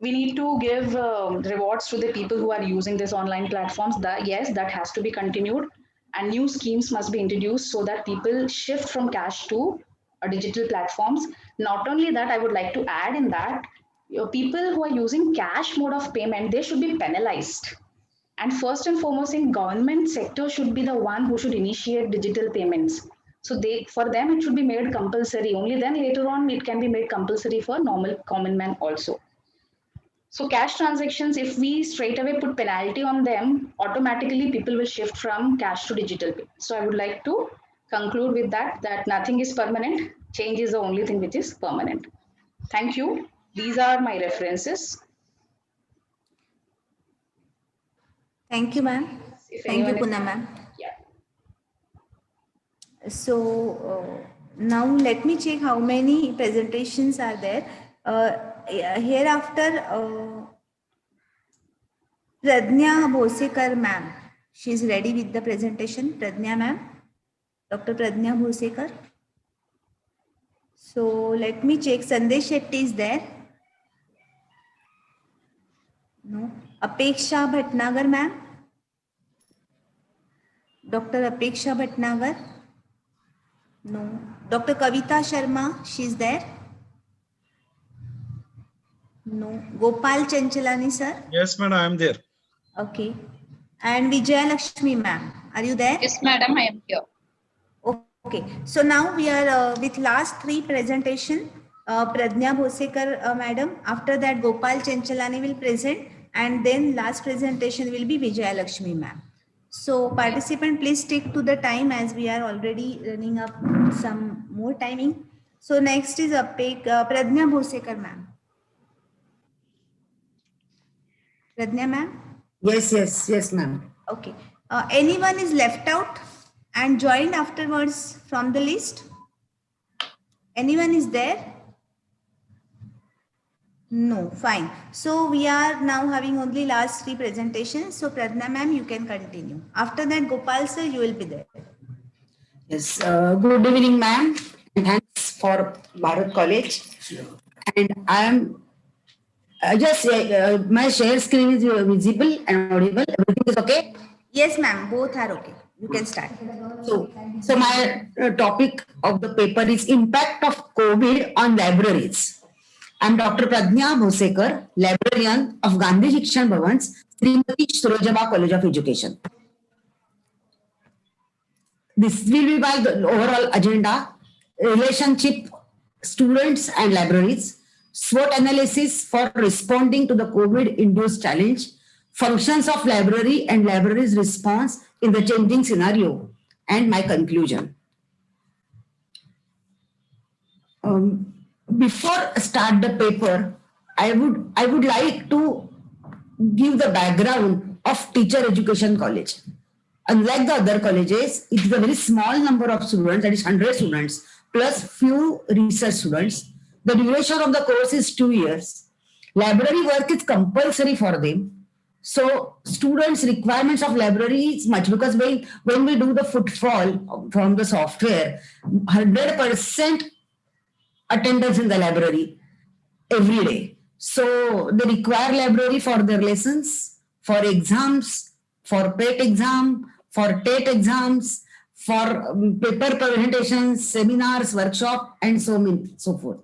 we need to give rewards to the people who are using these online platforms. That, yes, that has to be continued, and new schemes must be introduced so that people shift from cash to digital platforms. Not only that, I would like to add in that people who are using cash mode of payment, they should be penalized. And first and foremost, in government sector should be the one who should initiate digital payments. So for them, it should be made compulsory. Only then later on, it can be made compulsory for normal common man also. So cash transactions, if we straight away put penalty on them, automatically people will shift from cash to digital pay. So I would like to conclude with that nothing is permanent. Change is the only thing which is permanent. Thank you. These are my references. Thank you, ma'am. Thank you, Poonam ma'am. Yeah. So now let me check how many presentations are there. Hereafter, Pradnya Bhosekar ma'am, she is ready with the presentation. Pradnya ma'am, Dr. Pradnya Bhosekar. So let me check. Sandesh Shetty is there. No. Apeksha Bhatnagar ma'am. Dr. Apeksha Bhatnagar. No. Dr. Kavita Sharma, she is there. No. Gopal Chanchalani sir. Yes, madam, I am there. Okay. And Vijaya Lakshmi ma'am, are you there? Yes, madam, I am here. Okay. So now we are with last three presentation. Pradnya Bhosekar madam. After that, Gopal Chanchalani will present, and then last presentation will be Vijaya Lakshmi ma'am. So participant, please stick to the time as we are already running up some more timing. So next is Pradnya Bhosekar ma'am. Pradnya ma'am? Yes, ma'am. Okay. Anyone is left out and joined afterwards from the list? Anyone is there? No, fine. So we are now having only last three presentations. So Pradnya ma'am, you can continue. After that, Gopal sir, you will be there. Yes, good evening, ma'am. Thanks for Bharat College. And I am just my share screen is visible and audible. Everything is okay? Yes, ma'am. Both are okay. You can start. So my topic of the paper is impact of COVID on libraries. I am Dr. Pradnya Bhosekar, librarian of Gandhi Shikshan Bhavan's Srimati Surojaba College of Education. This will be by the overall agenda: relationship, students and libraries, SWOT analysis for responding to the COVID-induced challenge, functions of library and library's response in the changing scenario, and my conclusion. Before I start the paper, I would like to give the background of Teacher Education College. Unlike the other colleges, it is a very small number of students, that is 100 students, plus few research students. The duration of the course is 2 years. Library work is compulsory for them. So students' requirements of library is much, because when we do the footfall from the software, 100% attendance in the library every day. So they require library for their lessons, for exams, for PET exam, for TET exams, for paper presentations, seminars, workshop, and so forth.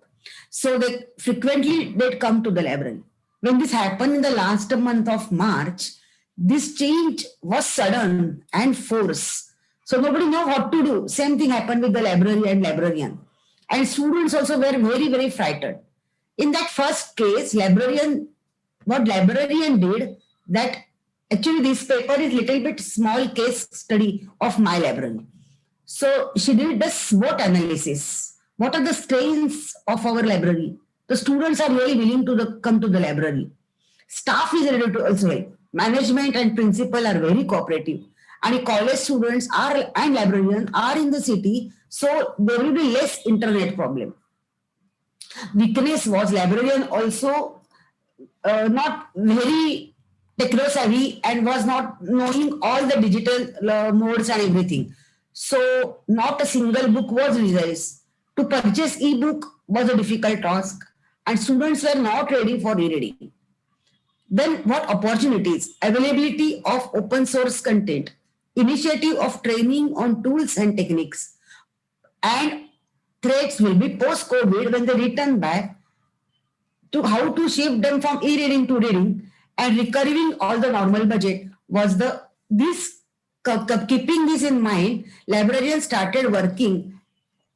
So they frequently come to the library. When this happened in the last month of March, this change was sudden and forced. So nobody knew what to do. Same thing happened with the library and librarian. And students also were very, very frightened. In that first case, what librarian did, that actually this paper is little bit small case study of my library. So she did the SWOT analysis. What are the strengths of our library? The students are really willing to come to the library. Staff is ready to also help. Management and principal are very cooperative. And college students and librarians are in the city, so there will be less internet problem. Weakness was librarian also not very techno-savvy and was not knowing all the digital modes and everything. So not a single book was released. To purchase e-book was a difficult task and students were not ready for e-reading. Then what opportunities? Availability of open source content, initiative of training on tools and techniques, and threats will be post-COVID when they return back to how to shift them from e-reading to reading and recovering all the normal budget was keeping this in mind, librarians started working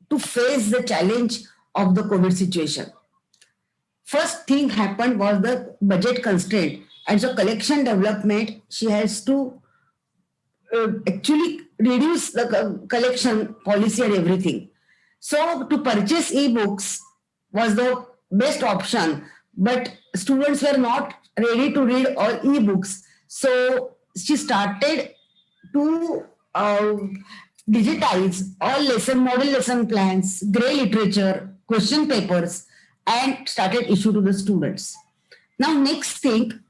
to face the challenge of the COVID situation. First thing happened was the budget constraint. And so collection development, she has to actually reduce the collection policy and everything. So to purchase e-books was the best option, but students were not ready to read all e-books. So she started to digitize all model lesson plans, grey literature, question papers, and started issue to the students. Now next thing,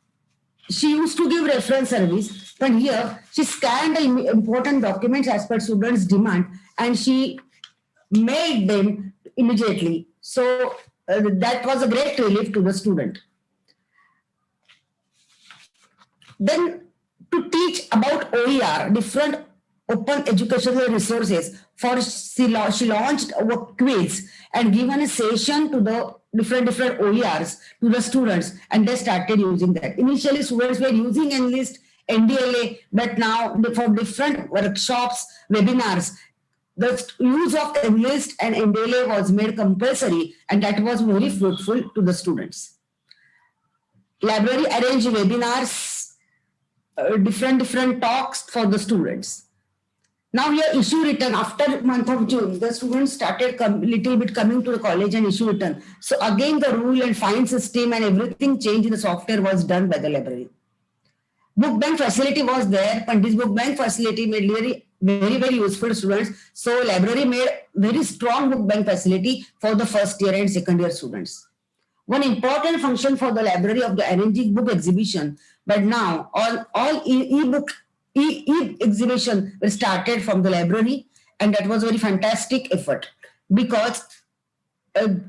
she used to give reference service, but here she scanned the important documents as per students' demand and she made them immediately. So that was a great relief to the student. Then to teach about OER, different open educational resources, she launched a quiz and given a session to the different OERs to the students, and they started using that. Initially, students were using Enlist, NDLA, but now for different workshops, webinars, the use of Enlist and NDLA was made compulsory, and that was very fruitful to the students. Library arranged webinars, different talks for the students. Now here issue return after month of June, the students started little bit coming to the college and issue return. So again the rule and fine system and everything changed in the software was done by the library. Book bank facility was there, but this book bank facility made very useful to students. So library made very strong book bank facility for the first year and second year students. One important function for the library of the arranging book exhibition, but now all e-book exhibition was started from the library, and that was a very fantastic effort because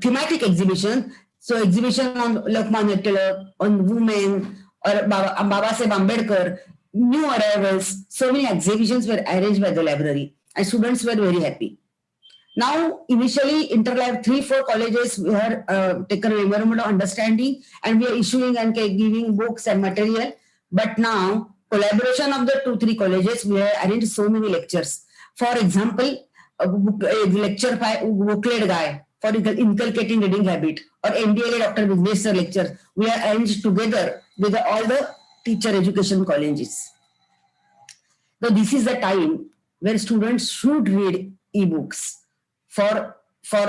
thematic exhibition, so exhibition on Lokmanya Tilak, on women, or Babasaheb Ambedkar, new arrivals, so many exhibitions were arranged by the library and students were very happy. Now, initially, Interlab 3-4 colleges were taken a memorandum of understanding and we are issuing and giving books and material, but now collaboration of the 2-3 colleges, we have arranged so many lectures. For example, a lecture by booklet guy for inculcating reading habit, or NDLA Dr. Vignesh lecture, we are arranged together with all the teacher education colleges. So this is the time where students should read e-books for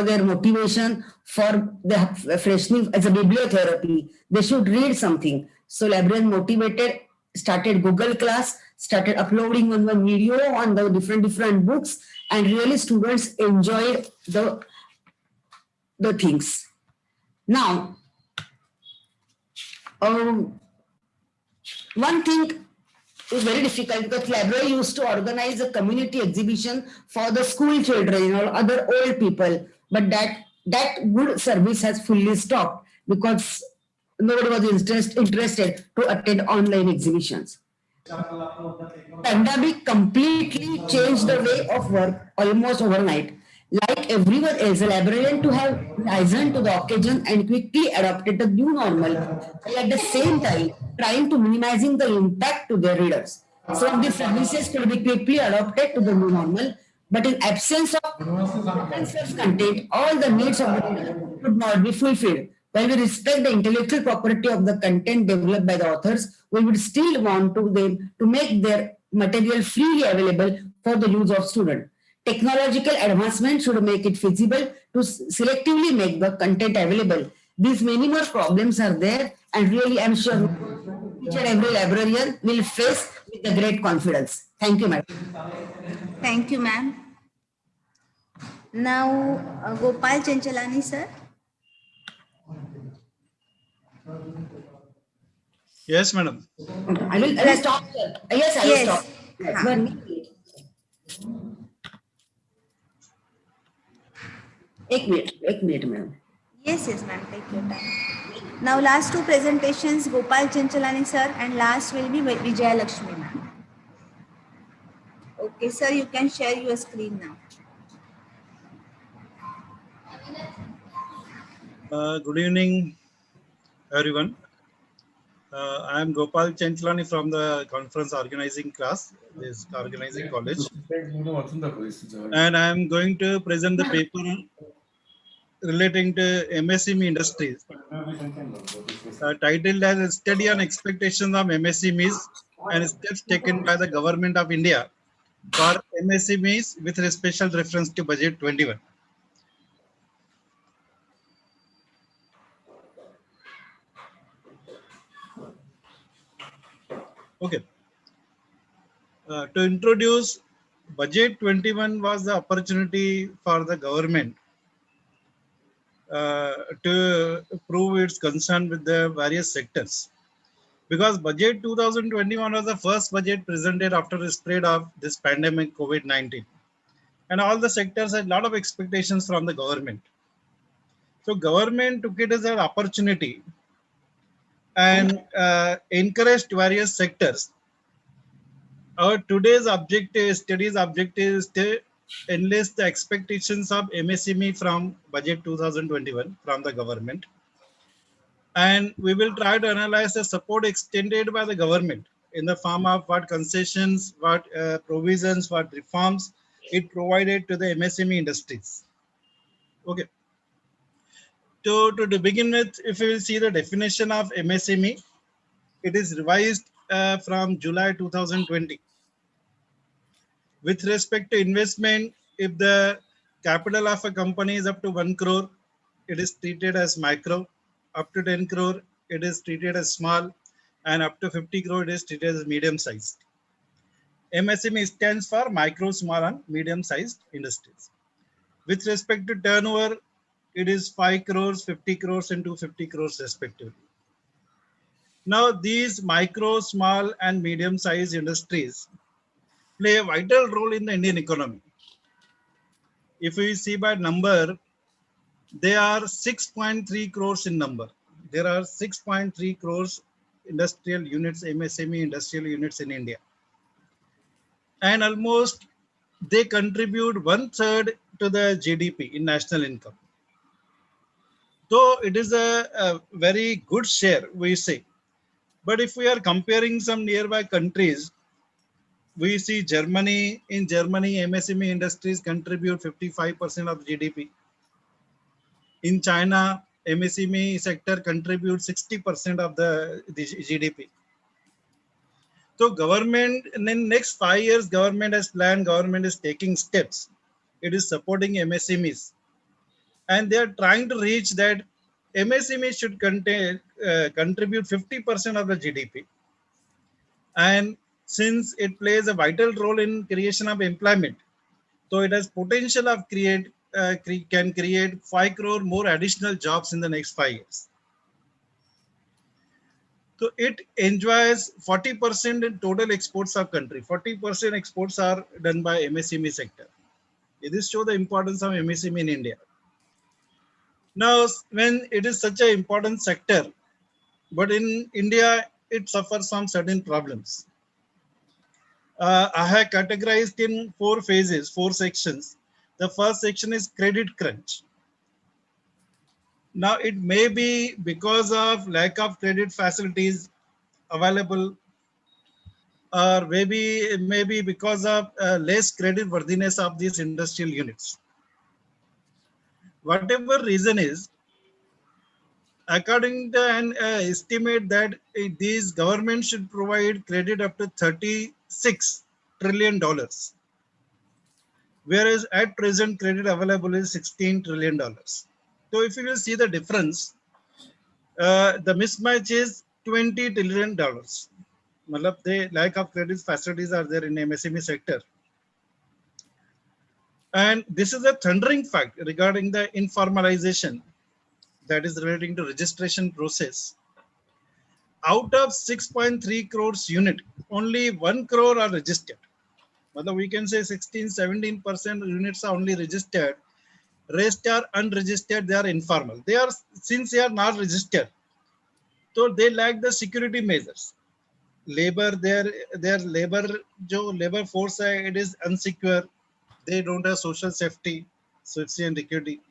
their motivation, for the freshening as a bibliotherapy. They should read something. So librarian motivated, started Google class, started uploading one video on the different books, and really students enjoyed the things. Now, one thing is very difficult because library used to organize a community exhibition for the school children or other old people, but that good service has fully stopped because nobody was interested to attend online exhibitions. Pandemic completely changed the way of work almost overnight. Like everyone else, a librarian to have risen to the occasion and quickly adopted the new normal, while at the same time trying to minimizing the impact to their readers. Some of the services could be quickly adopted to the new normal, but in absence of content, all the needs of the reader could not be fulfilled. While we respect the intellectual property of the content developed by the authors, we would still want them to make their material freely available for the use of students. Technological advancement should make it feasible to selectively make the content available These many more problems are there, and really I'm sure each and every librarian will face with a great confidence. Thank you, madam. Thank you, ma'am. Now, Gopal Chanchalani, sir. Yes, madam. I will stop. Yes, I will Yes. stop. हाँ. 1 minute. 1 minute, ma'am. Yes, ma'am. Take your time. Now, last two presentations, Gopal Chanchalani, sir, and last will be Vijaya Lakshmi, ma'am. Okay, sir, you can share your screen now. Good evening, everyone. I am Gopal Chanchalani from the conference organizing class, this organizing college. And I am going to present the paper relating to MSME industries, titled as a study on expectations of MSMEs and steps taken by the government of India for MSMEs with a special reference to budget 21. Okay. To introduce, budget 21 was the opportunity for the government to prove its concern with the various sectors. Because budget 2021 was the first budget presented after the spread of this pandemic COVID-19. And all the sectors had a lot of expectations from the government. So government took it as an opportunity and encouraged various sectors. Our today's study's objective is to enlist the expectations of MSME from budget 2021 from the government. And we will try to analyze the support extended by the government in the form of what concessions, what provisions, what reforms it provided to the MSME industries. Okay. To begin with, if we will see the definition of MSME, it is revised from July 2020. With respect to investment, if the capital of a company is up to 1 crore, it is treated as micro. Up to 10 crore, it is treated as small. And up to 50 crore, it is treated as medium sized. MSME stands for micro, small and medium sized industries. With respect to turnover, it is 5 crores, 50 crores and 250 crores respectively. Now these micro, small and medium sized industries play a vital role in the Indian economy. If we see by number, they are 6.3 crores in number. There are 6.3 crores industrial units, MSME industrial units in India. And almost they contribute 1/3 to the GDP in national income. So it is a very good share, we say. But if we are comparing some nearby countries, we see Germany. In Germany, MSME industries contribute 55% of GDP. In China, MSME sector contributes 60% of the GDP. So government, in the next 5 years, government has planned, government is taking steps. It is supporting MSMEs. And they are trying to reach that MSME should contribute 50% of the GDP. And since it plays a vital role in creation of employment, so it has potential of can create 5 crore more additional jobs in the next 5 years. So it enjoys 40% in total exports of country. 40% exports are done by MSME sector. This shows the importance of MSME in India. Now, when it is such an important sector, but in India, it suffers from certain problems. I have categorized in 4 phases, 4 sections. The first section is credit crunch. Now, it may be because of lack of credit facilities available, or maybe because of less credit worthiness of these industrial units. Whatever reason is, according to an estimate that these governments should provide credit up to $36 trillion, whereas at present credit available is $16 trillion. So if you will see the difference, The mismatch is $20 trillion. The lack of credit facilities are there in MSME sector. And this is a thundering fact regarding the informalization that is relating to registration process. Out of 6.3 crores unit, only 1 crore are registered. We can say 16-17% units are only registered. Rest are unregistered, they are informal. Since they are not registered, so they lack the security measures. Labor, their labor force, it is unsecure. They don't have social safety and security.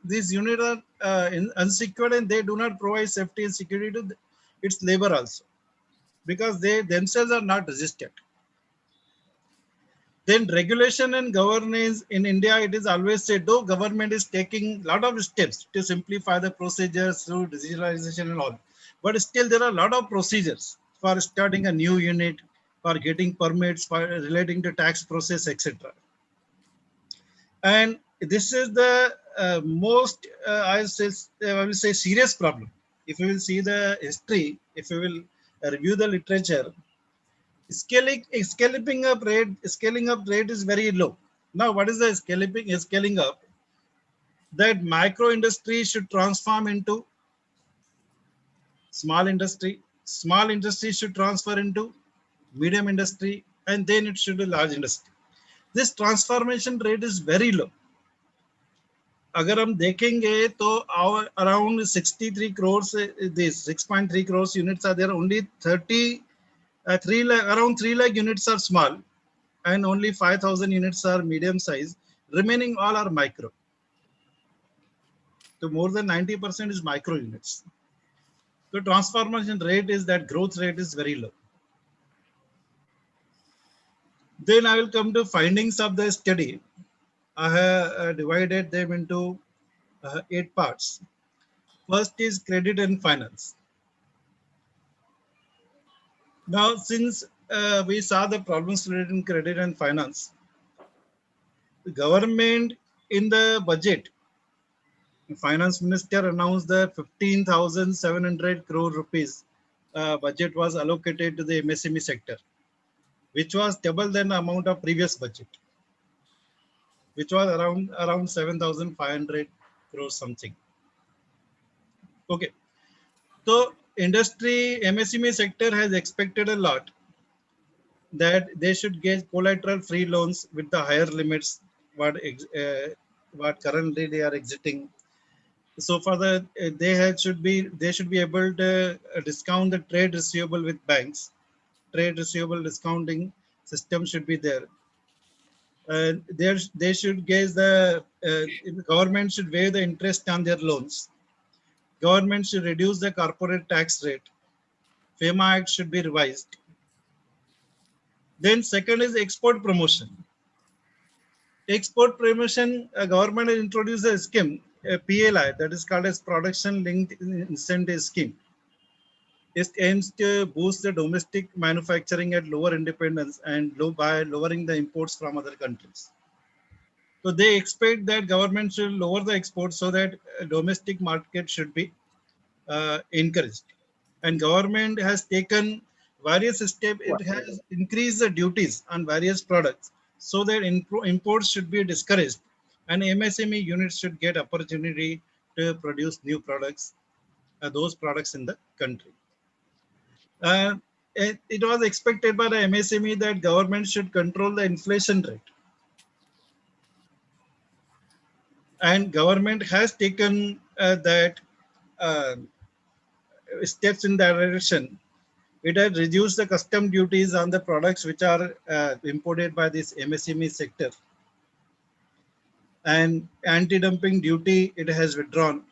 These units are unsecured and they do not provide safety and security to its labor also, because they themselves are not registered. Then regulation and governance in India, it is always said, though government is taking a lot of steps to simplify the procedures through digitalization and all, but still there are a lot of procedures for starting a new unit, for getting permits, for relating to tax process, etc. And this is the most, I will say, serious problem. If you will see the history, if you will review the literature, scaling up rate is very low. Now, what is the scaling up? That micro industry should transform into small industry. Small industry should transfer into medium industry, and then it should be large industry. This transformation rate is very low. अगर हम देखेंगे तो around 63 crores, this 6.3 crores units are there. Only 3 lakh units are small, and only 5,000 units are medium size. Remaining all are micro. So more than 90% is micro units. So transformation rate is, that growth rate is very low. Then I will come to findings of the study. I have divided them into 8 parts. First is credit and finance. Now, since we saw the problems related in credit and finance, the government in the budget, the finance minister announced the 15,700 crore rupees budget was allocated to the MSME sector, which was double than the amount of previous budget, which was around 7,500 crores something. Okay, so industry, MSME sector has expected a lot, that they should get collateral free loans with the higher limits what currently they are exiting. So for the they should be able to discount the trade receivable with banks. Trade receivable discounting system should be there. They should get the government should waive the interest on their loans. Government should reduce the corporate tax rate. FEMA Act should be revised. Then second is export promotion. Export promotion, government has introduced a scheme, a PLI, that is called as Production Linked Incentive Scheme. It aims to boost the domestic manufacturing at lower independence and by lowering the imports from other countries. So they expect that government should lower the exports so that domestic market should be encouraged. And government has taken various steps. It has increased the duties on various products so that imports should be discouraged, and MSME units should get opportunity to produce new products, those products in the country. It was expected by the MSME that government should control the inflation rate. And government has taken that steps in that direction. It has reduced the custom duties on the products which are imported by this MSME sector. And anti-dumping duty, it has withdrawn.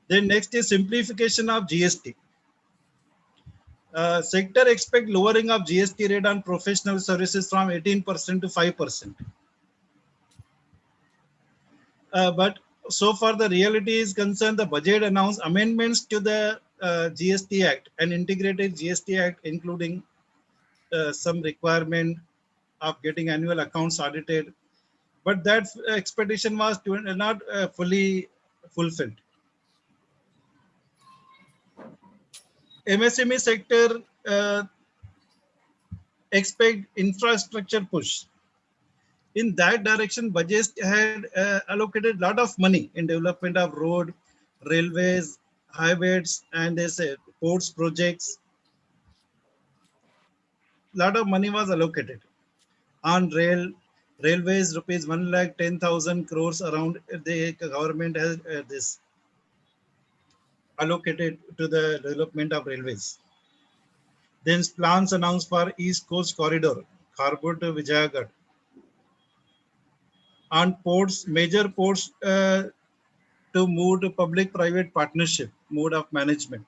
Then next is simplification of GST. Sector expect lowering of GST rate on professional services from 18% to 5%. But so far the reality is concerned, the budget announced amendments to the GST Act and integrated GST Act, including some requirement of getting annual accounts audited. But that expectation was not fully fulfilled. MSME sector expect infrastructure push. In that direction, budget had allocated a lot of money in development of road, railways, highways, and they say ports projects. Lot of money was allocated on railways. Rupees 1,10,000 crores around the government has this allocated to the development of railways. Then plans announced for East Coast Corridor, Kharbud to Vijayagarh. On ports, major ports to move to public-private partnership mode of management.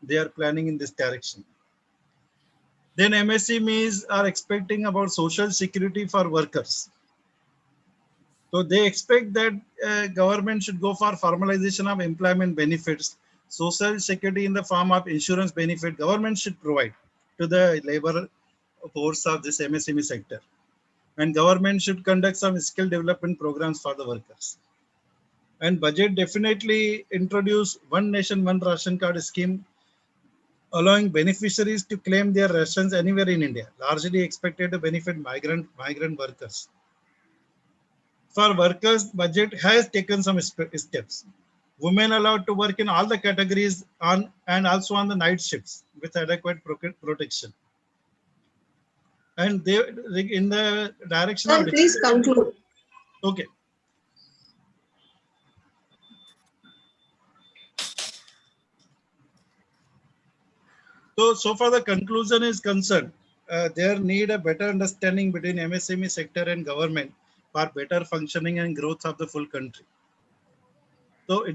They are planning in this direction. Then MSMEs are expecting about social security for workers. So they expect that government should go for formalization of employment benefits, social security in the form of insurance benefit. Government should provide to the labor force of this MSME sector. And government should conduct some skill development programs for the workers. And budget definitely introduce one nation, one ration card scheme, allowing beneficiaries to claim their rations anywhere in India, largely expected to benefit migrant workers. For workers, budget has taken some steps. Women allowed to work in all the categories on and also on the night shifts with adequate protection. And they in the direction of please conclude. Okay. So far the conclusion is concerned, there need a better understanding between MSME sector and government for better functioning and growth of the full country. So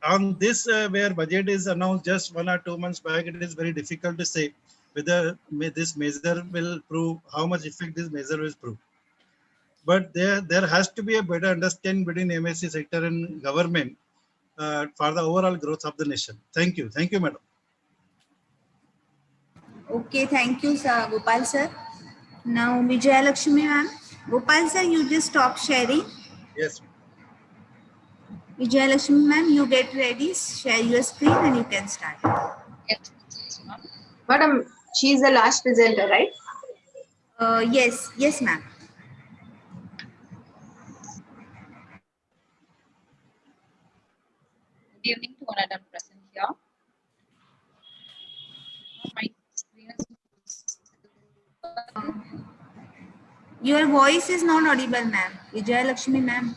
on this, where budget is announced just 1 or 2 months back, it is very difficult to say whether this measure will prove, how much effect this measure will prove. But there has to be a better understanding between MSME sector and government for the overall growth of the nation. Thank you. Thank you, madam. Okay, thank you, sir, Gopal sir. Now, Vijaya Lakshmi ma'am. Gopal sir, you just stop sharing. Yes. Vijaya Lakshmi ma'am, you get ready, share your screen and you can start. Yes. Madam, she is the last presenter, right? Yes, ma'am. Good evening to one and all present here. My screen is... Your voice is not audible, ma'am. Vijaya Lakshmi ma'am.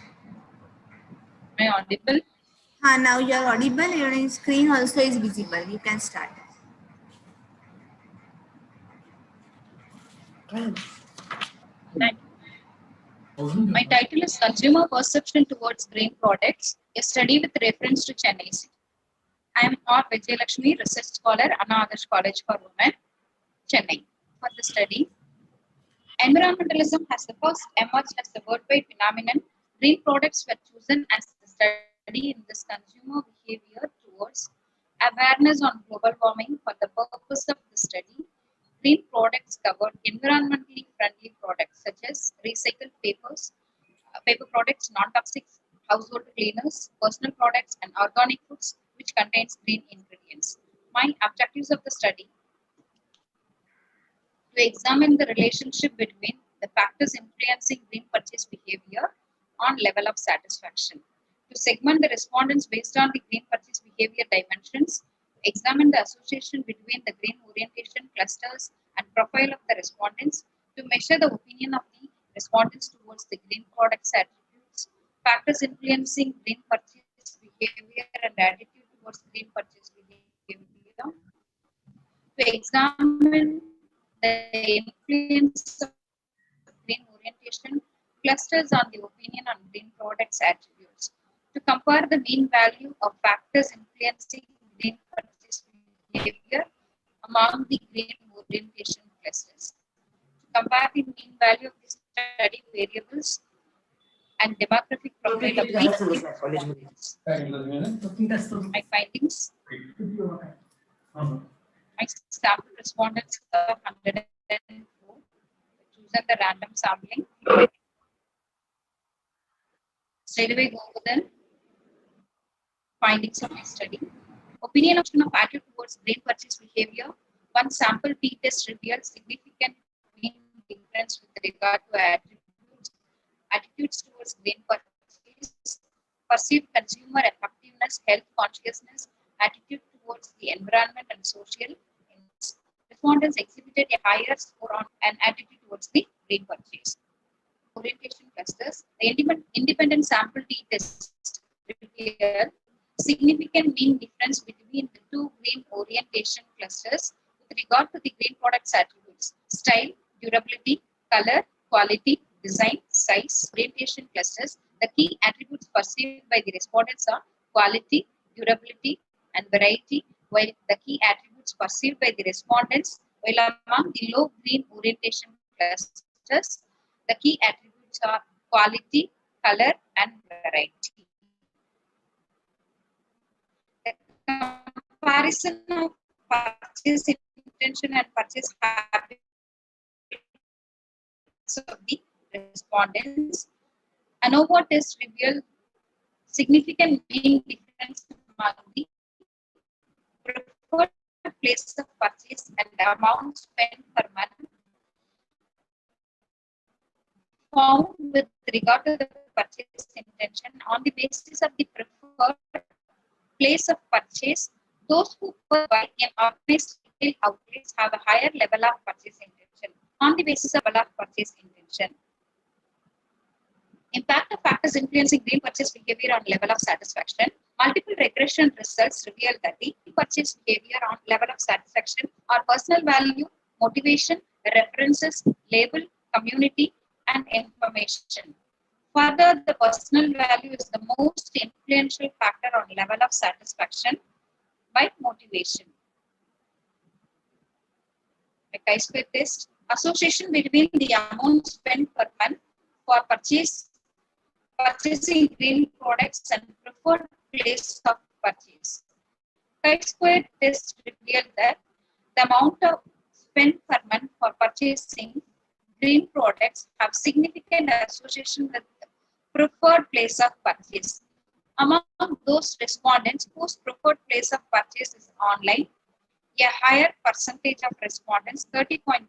Am I audible? Now you are audible. Your screen also is visible. You can start. My title is Consumer Perception Towards Grain Products, a study with reference to Chennai City. I am R. Vijay Lakshmi, Research Scholar, Anna Adarsh College for Women, Chennai. For the study, environmentalism has first emerged as a worldwide phenomenon. Green products were chosen as the study in this consumer behavior towards awareness on global warming. For the purpose of the study, green products covered environmentally friendly products such as recycled paper products, non-toxic household cleaners, personal products, and organic foods which contains green ingredients. My objectives of the study: to examine the relationship between the factors influencing green purchase behavior on level of satisfaction, to segment the respondents based on the green purchase behavior dimensions, examine the association between the green orientation clusters and profile of the respondents, to measure the opinion of the respondents towards the green products attributes, factors influencing green purchase behavior and attitude towards green purchase behavior, to examine the influence of green orientation clusters on the opinion on green products attributes, to compare the mean value of factors influencing green purchase behavior among the green orientation clusters, to compare the mean value of the study variables and demographic profile of the respondents. My findings: my sample respondents are 104, chosen the random sampling. Straight away go with the findings of my study. Opinion of attitude towards green purchase behavior. One sample t-test revealed significant mean difference with regard to attitudes towards green purchase, perceived consumer effectiveness, health consciousness, attitude towards the environment and social. Respondents exhibited a higher score on an attitude towards the green purchase. Orientation clusters. The independent sample t-test revealed significant mean difference between the two green orientation clusters with regard to the green product's attributes: style, durability, color, quality, design, size. Orientation clusters. The key attributes perceived by the respondents are quality, durability, and variety, while the key attributes perceived by the respondents, while among the low green orientation clusters, the key attributes are quality, color, and variety. The comparison of purchase intention and purchase habits of the respondents. ANOVA test revealed significant mean difference among the preferred place of purchase and the amount spent per month found with regard to the purchase intention. On the basis of the preferred place of purchase, those who buy in organized retail outlets have a higher level of purchase intention. On the basis of level of purchase intention, impact of factors influencing green purchase behavior on level of satisfaction. Multiple regression results reveal that the purchase behavior on level of satisfaction are personal value, motivation, references, label, community, and information. Further, the personal value is the most influential factor on level of satisfaction by motivation. A chi-square test. Association between the amount spent per month for purchasing green products and preferred place of purchase. Chi-square test revealed that the amount of spent per month for purchasing green products have significant association with the preferred place of purchase. Among those respondents whose preferred place of purchase is online, a higher percentage of respondents, 30.3%,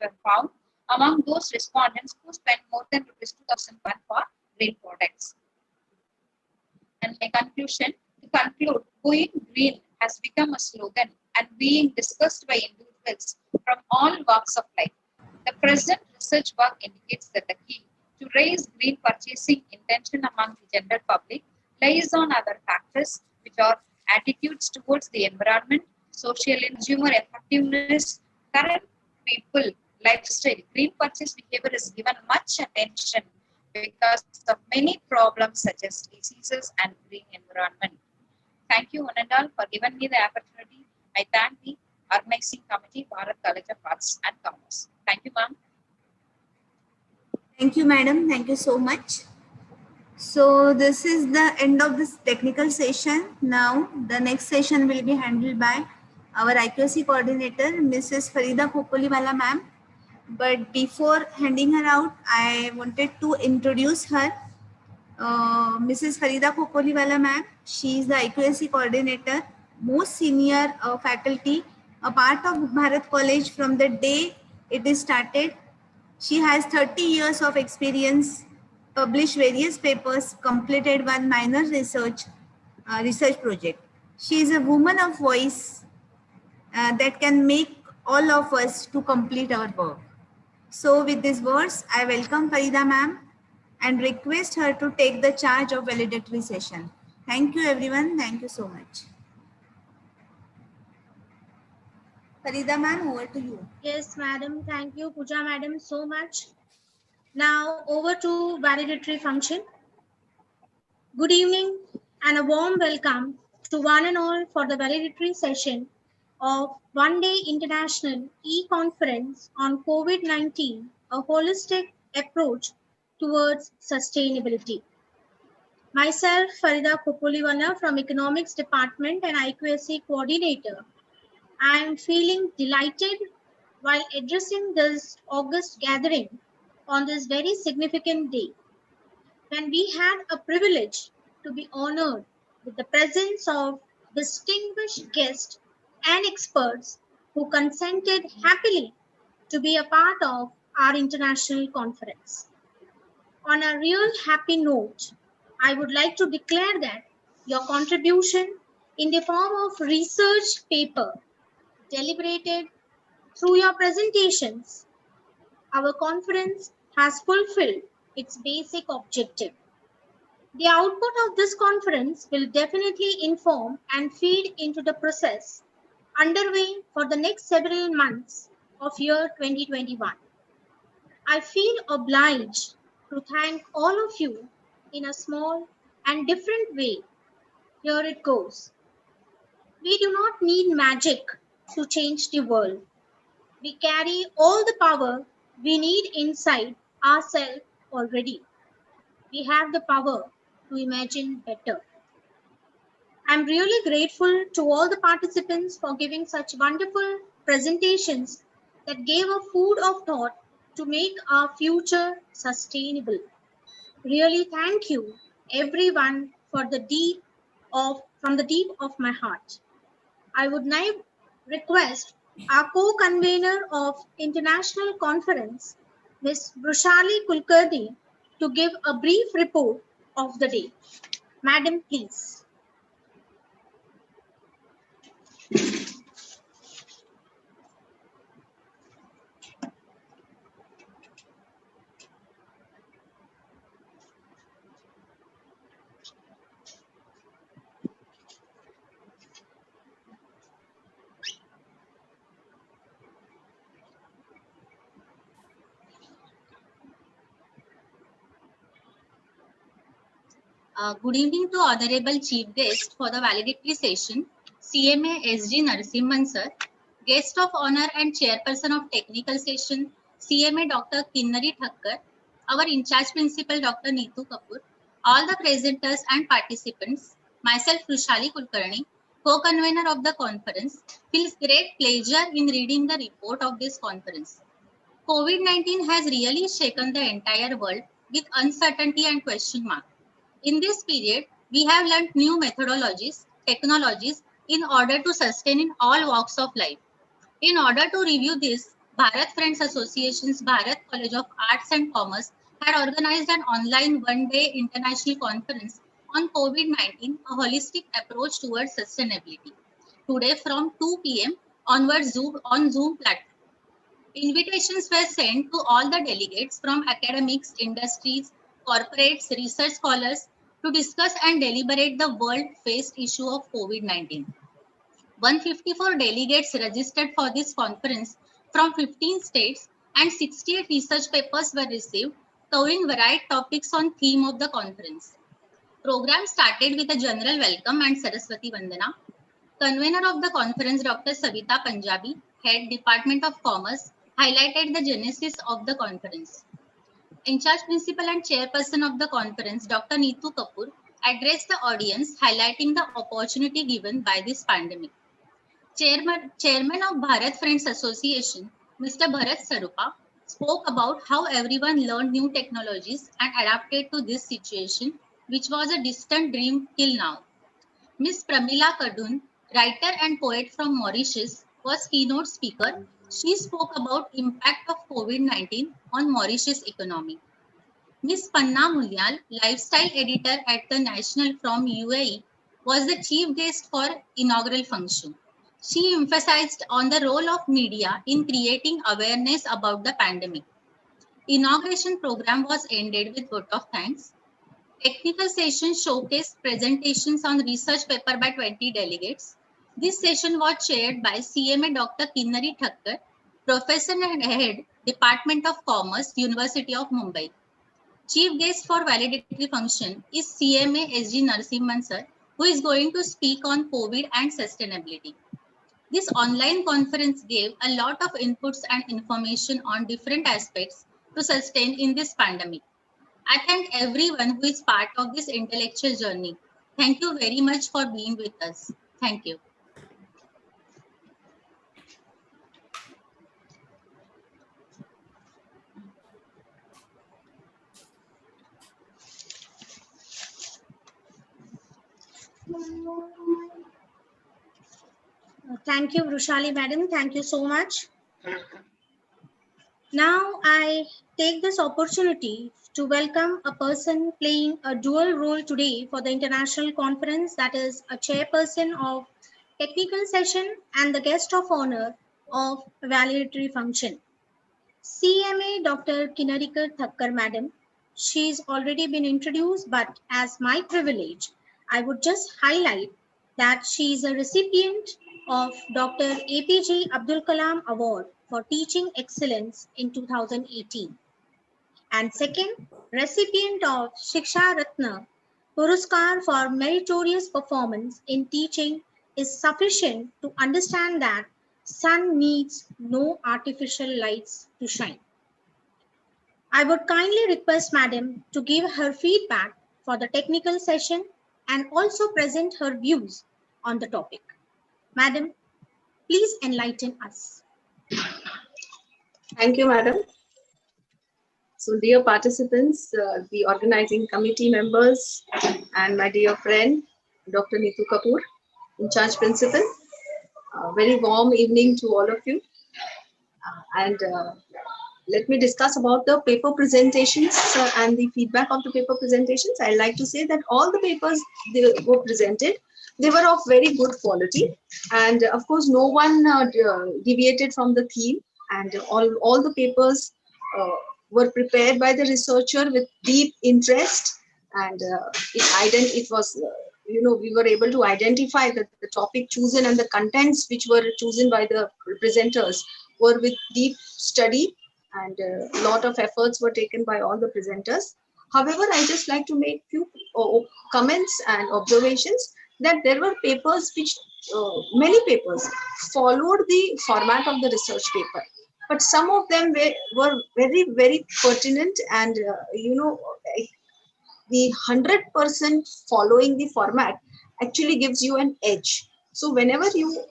were found among those respondents who spent more than ₹2,001 for green products. And my conclusion, to conclude, going green has become a slogan and being discussed by individuals from all walks of life. The present research work indicates that the key to raise green purchasing intention among the general public lies on other factors, which are attitudes towards the environment, social and consumer effectiveness, current people lifestyle. Green purchase behavior is given much attention because of many problems such as diseases and green environment. Thank you one and all for giving me the opportunity. I thank the organizing committee, Bharat College of Arts and Commerce. Thank you, ma'am. Thank you, madam. Thank you so much. So this is the end of this technical session. Now the next session will be handled by our IQAC coordinator, Mrs. Farida Khopoliwala ma'am. But before handing her out, I wanted to introduce her. Mrs. Farida Khopoliwala ma'am. She is the IQAC coordinator, most senior faculty, a part of Bharat College from the day it is started. She has 30 years of experience, published various papers, completed one minor research project. She is a woman of voice that can make all of us to complete our work. So with these words, I welcome Farida ma'am and request her to take the charge of valedictory session. Thank you everyone. Thank you so much. Farida ma'am, over to you. Yes, madam. Thank you, Pooja madam, so much. Now over to valedictory function. Good evening and a warm welcome to one and all for the valedictory session of one-day international e-conference on COVID-19, a holistic approach towards sustainability. Myself, Farida Khopoliwala from Economics Department and IQAC Coordinator, I am feeling delighted while addressing this August gathering on this very significant day, when we had a privilege to be honored with the presence of distinguished guests, and experts who consented happily to be a part of our international conference. On a real happy note, I would like to declare that your contribution in the form of research paper deliberated through your presentations, our conference has fulfilled its basic objective. The output of this conference will definitely inform and feed into the process underway for the next several months of year 2021. I feel obliged to thank all of you in a small and different way. Here it goes. We do not need magic to change the world. We carry all the power we need inside ourselves already. We have the power to imagine better. I'm really grateful to all the participants for giving such wonderful presentations that gave a food of thought to make our future sustainable. Really thank you everyone from the deep of my heart. I would now request our co-convener of International Conference, Ms. Brushali Kulkarni, to give a brief report of the day. Madam, please. Good evening to Honorable Chief Guest for the valedictory session, CMA SG Narasimhan Sir, Guest of Honor and Chairperson of Technical Session, CMA Dr. Kinnari Thakkar, our In-Charge Principal Dr. Neetu Kapoor, all the presenters and participants, myself Rushali Kulkarni, co-convener of the conference, feels great pleasure in reading the report of this conference. COVID-19 has really shaken the entire world with uncertainty and question mark. In this period, we have learned new methodologies, technologies in order to sustain in all walks of life. In order to review this, Bharat Friends Association's Bharat College of Arts and Commerce had organized an online one-day international conference on COVID-19, a holistic approach towards sustainability. Today from 2 p.m. onwards on Zoom platform. Invitations were sent to all the delegates from academics, industries, corporates, research scholars to discuss and deliberate the world-faced issue of COVID-19. 154 delegates registered for this conference from 15 states and 68 research papers were received, covering varied topics on theme of the conference. Program started with a general welcome and Saraswati Vandana. Convener of the conference, Dr. Savita Punjabi, Head Department of Commerce, highlighted the genesis of the conference. In-charge principal and chairperson of the conference, Dr. Neetu Kapoor, addressed the audience, highlighting the opportunity given by this pandemic. Chairman of Bharat Friends Association, Mr. Bharat Sarupa, spoke about how everyone learned new technologies and adapted to this situation, which was a distant dream till now. Ms. Pramila Kadun, writer and poet from Mauritius, was keynote speaker. She spoke about impact of COVID-19 on Mauritius economy. Ms. Panna Mulyal, lifestyle editor at the National from UAE, was the chief guest for inaugural function. She emphasized on the role of media in creating awareness about the pandemic. Inauguration program was ended with vote of thanks. Technical session showcased presentations on research paper by 20 delegates. This session was chaired by CMA Dr. Kinnari Thakkar, Professor and Head, Department of Commerce, University of Mumbai. Chief guest for valedictory function is CMA SG Narasimhan Sir, who is going to speak on COVID and sustainability. This online conference gave a lot of inputs and information on different aspects to sustain in this pandemic. I thank everyone who is part of this intellectual journey. Thank you very much for being with us. Thank you. Thank you, Vrushali madam. Thank you so much. Now I take this opportunity to welcome a person playing a dual role today for the international conference, that is a chairperson of technical session and the guest of honor of valedictory function. CMA Dr. Kinnarikar Thakkar madam. She's already been introduced, but as my privilege, I would just highlight that she is a recipient of Dr. APJ Abdul Kalam Award for Teaching Excellence in 2018. And second, recipient of Shiksha Ratna Puruskar for meritorious performance in teaching is sufficient to understand that sun needs no artificial lights to shine. I would kindly request Madam to give her feedback for the technical session and also present her views on the topic. Madam, please enlighten us. Thank you, Madam. So, dear participants, the organizing committee members, and my dear friend, Dr. Neetu Kapoor, in charge principal, very warm evening to all of you. Let me discuss about the paper presentations and the feedback of the paper presentations. I'd like to say that all the papers they were presented, they were of very good quality. And of course, no one deviated from the theme, and all the papers were prepared by the researcher with deep interest. And we were able to identify that the topic chosen and the contents which were chosen by the presenters were with deep study, and a lot of efforts were taken by all the presenters. However, I just like to make few comments and observations that there were papers which, many papers followed the format of the research paper, but some of them were very, very pertinent, and the 100% following the format actually gives you an edge. So whenever you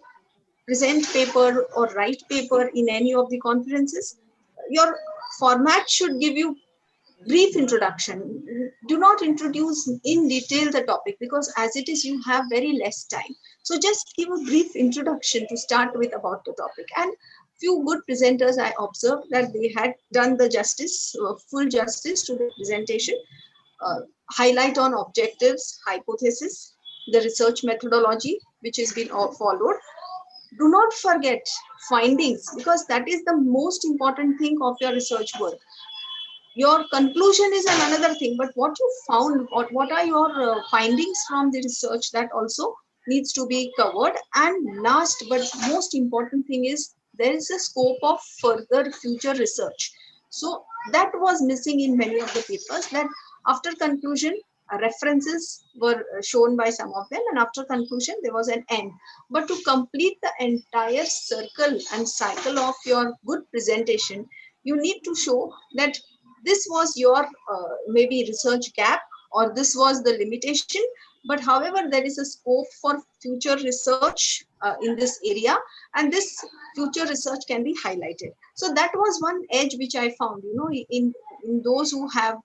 present paper or write paper in any of the conferences, your format should give you brief introduction. Do not introduce in detail the topic, because as it is, you have very less time. So just give a brief introduction to start with about the topic. And few good presenters, I observed that they had done the justice, full justice to the presentation. Highlight on objectives, hypothesis, the research methodology, which has been followed. Do not forget findings, because that is the most important thing of your research work. Your conclusion is another thing, but what you found, what are your findings from the research, that also needs to be covered. And last but most important thing is there is a scope of further future research. So that was missing in many of the papers, that after conclusion, references were shown by some of them, and after conclusion there was an end. But to complete the entire circle and cycle of your good presentation, you need to show that this was your maybe research gap, or this was the limitation, but however there is a scope for future research in this area, and this future research can be highlighted. So that was one edge which I found, in those who have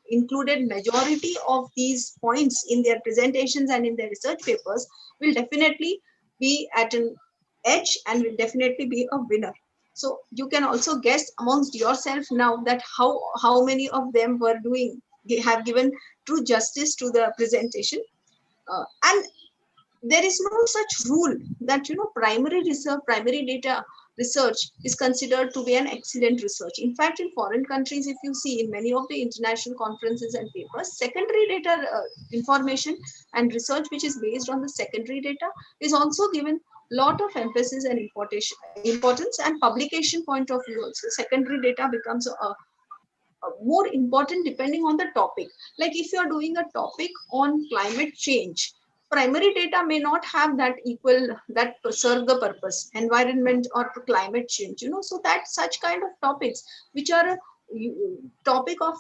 included majority of these points in their presentations and in their research papers, will definitely be at an edge and will definitely be a winner. So you can also guess amongst yourself now that how many of them have given true justice to the presentation. And there is no such rule that primary data research is considered to be an excellent research. In fact, in foreign countries, if you see in many of the international conferences and papers, secondary data information and research which is based on the secondary data is also given lot of emphasis and importance, and publication point of view also. Secondary data becomes more important depending on the topic. Like if you are doing a topic on climate change, primary data may not have that serve the purpose, environment or climate change, so that such kind of topics which are a topic of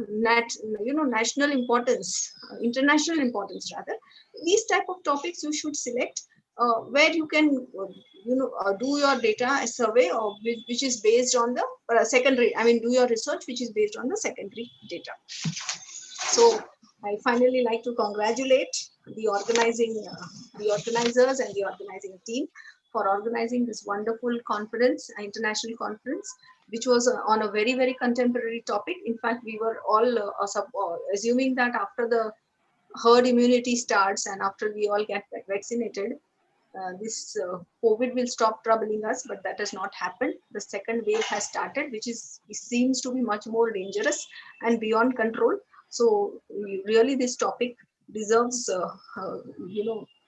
national importance, international importance rather, these type of topics you should select where you can do your data survey, or which is based on the secondary, do your research which is based on the secondary data. So I finally like to congratulate the organizers and the organizing team for organizing this wonderful conference, international conference, which was on a very, very contemporary topic. In fact, we were all assuming that after the herd immunity starts and after we all get vaccinated, this COVID will stop troubling us, but that has not happened. The second wave has started, which seems to be much more dangerous and beyond control. So really this topic deserves,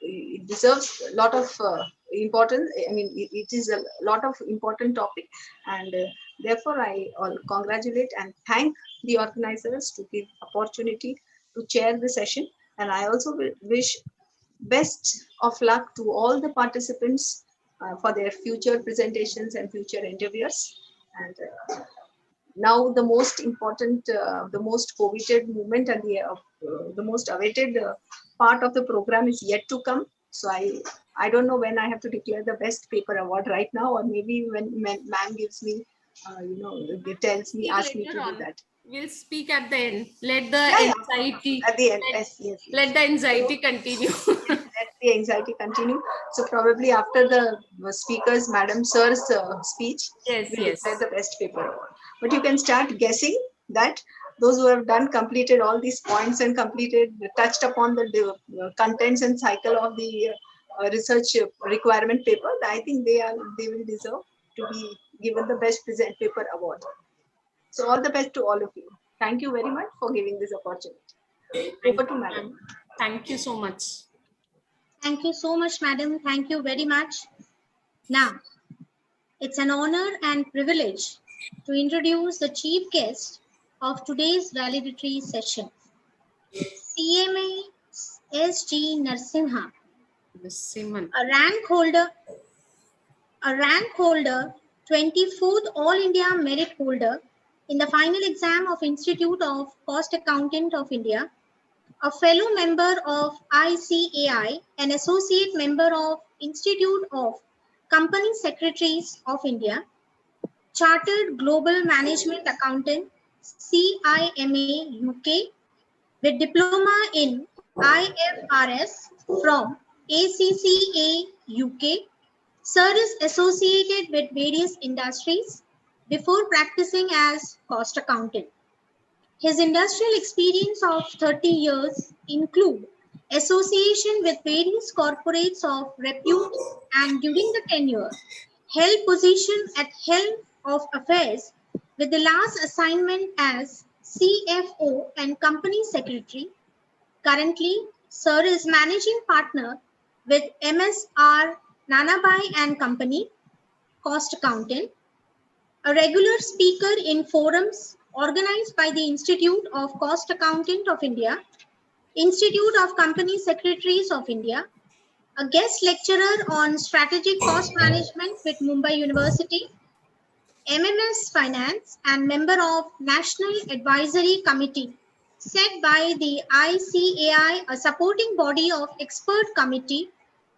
it deserves a lot of importance. I mean, it is a lot of important topic, and therefore I congratulate and thank the organizers to give opportunity to chair the session. And I also wish best of luck to all the participants for their future presentations and future interviews. And now the most important, the most coveted movement and the most awaited part of the program is yet to come. So I don't know when I have to declare the best paper award right now, or maybe when ma'am gives me, tells me, asks me to do that. We'll speak at the end. Let the anxiety at the end. Yes. Let the anxiety continue. Let the anxiety continue. So probably after the speakers, Madam Sir's speech, we'll declare the best paper award. But you can start guessing that those who have completed all these points and touched upon the contents and cycle of the research requirement paper, I think they will deserve to be given the best present paper award. So all the best to all of you. Thank you very much for giving this opportunity. Over to Madam. Thank you so much. Thank you so much, Madam. Thank you very much. Now, it's an honor and privilege to introduce the chief guest of today's valedictory session, CMA SG Narasimhan, a rank holder, 24th All India merit holder in the final exam of Institute of Cost Accountant of India, a fellow member of ICAI, an associate member of Institute of Company Secretaries of India, Chartered Global Management Accountant, CIMA UK, with diploma in IFRS from ACCA UK. Sir is associated with various industries before practicing as cost accountant. His industrial experience of 30 years include association with various corporates of repute, and during the tenure, held position at helm of affairs with the last assignment as CFO and company secretary. Currently, Sir is managing partner with MSR Nanabai and Company, cost accountant, a regular speaker in forums organized by the Institute of Cost Accountant of India, Institute of Company Secretaries of India, a guest lecturer on strategic cost management with Mumbai University, MMS Finance, and member of National Advisory Committee set by the ICAI, a supporting body of expert committee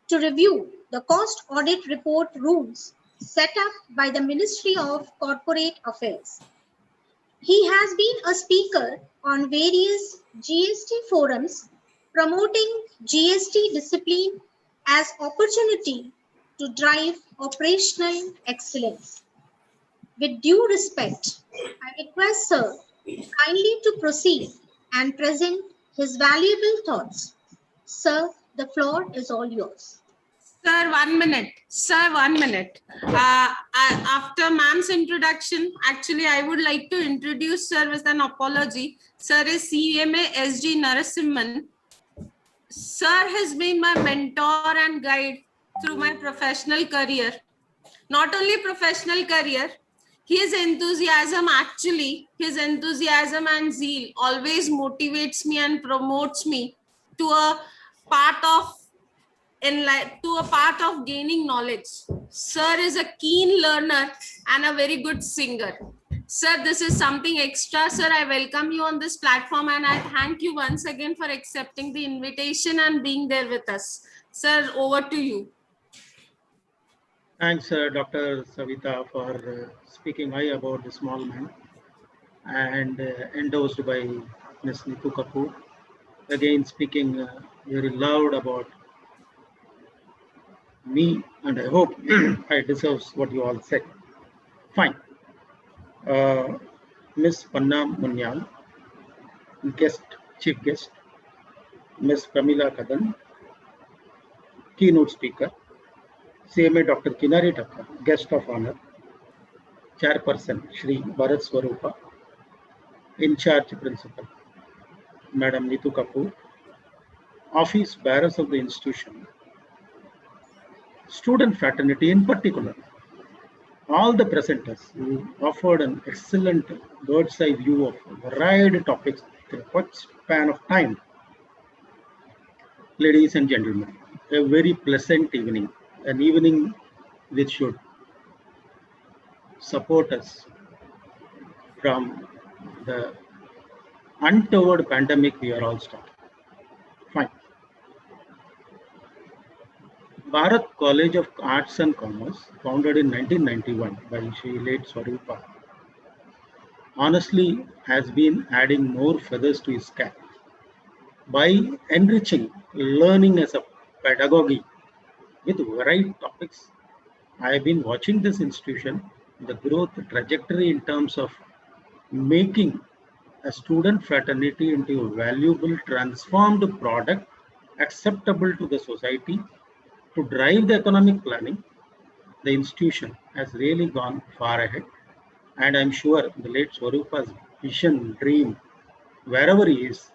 to review the cost audit report rules set up by the Ministry of Corporate Affairs. He has been a speaker on various GST forums promoting GST discipline as opportunity to drive operational excellence. With due respect, I request Sir kindly to proceed and present his valuable thoughts. Sir, the floor is all yours. Sir, 1 minute. Sir, 1 minute. After ma'am's introduction, actually, I would like to introduce Sir with an apology. Sir is CMA SG Narasimhan. Sir has been my mentor and guide through my professional career. Not only professional career, his enthusiasm and zeal always motivates me and promotes me to a path of gaining knowledge. Sir is a keen learner and a very good singer. Sir, this is something extra. Sir, I welcome you on this platform and I thank you once again for accepting the invitation and being there with us. Sir, over to you. Thanks, Dr. Savita, for speaking high about the small man, and endorsed by Ms. Nitu Kapoor. again speaking very loud about me, and I hope I deserve what you all said. Fine. Ms. Panna Munyal, chief guest, Ms. Pramila Kadan, keynote speaker, CMA Dr. Kinari Thakkar, guest of honor, chairperson Shri Bharat Swarupa, in charge principal, Madam Neetu Kapoor, office bearers of the institution, student fraternity in particular, all the presenters who offered an excellent bird's eye view of a variety of topics in a quick span of time. Ladies and gentlemen, a very pleasant evening, an evening which should support us from the untoward pandemic we are all stuck. Fine. Bharat College of Arts and Commerce, founded in 1991 by Shri late Swarupa, honestly has been adding more feathers to his cap by enriching learning as a pedagogy with varied topics. I have been watching this institution, the growth trajectory in terms of making a student fraternity into a valuable, transformed product acceptable to the society to drive the economic planning. The institution has really gone far ahead, and I'm sure the late Swarupa's vision, dream, wherever he is,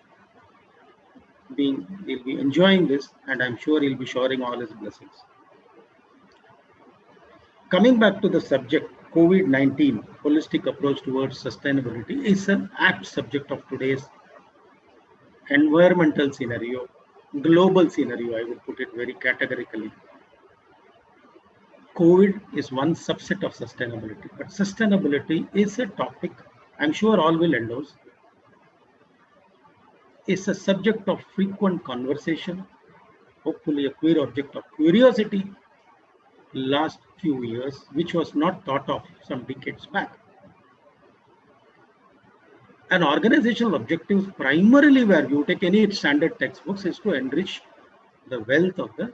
he'll be enjoying this, and I'm sure he'll be showering all his blessings. Coming back to the subject, COVID-19, holistic approach towards sustainability, is an apt subject of today's environmental scenario, global scenario, I would put it very categorically. COVID is one subset of sustainability, but sustainability is a topic I'm sure all will endorse. It's a subject of frequent conversation, hopefully a queer object of curiosity last few years, which was not thought of some decades back. An organizational objective primarily, where you take any standard textbooks, is to enrich the wealth of the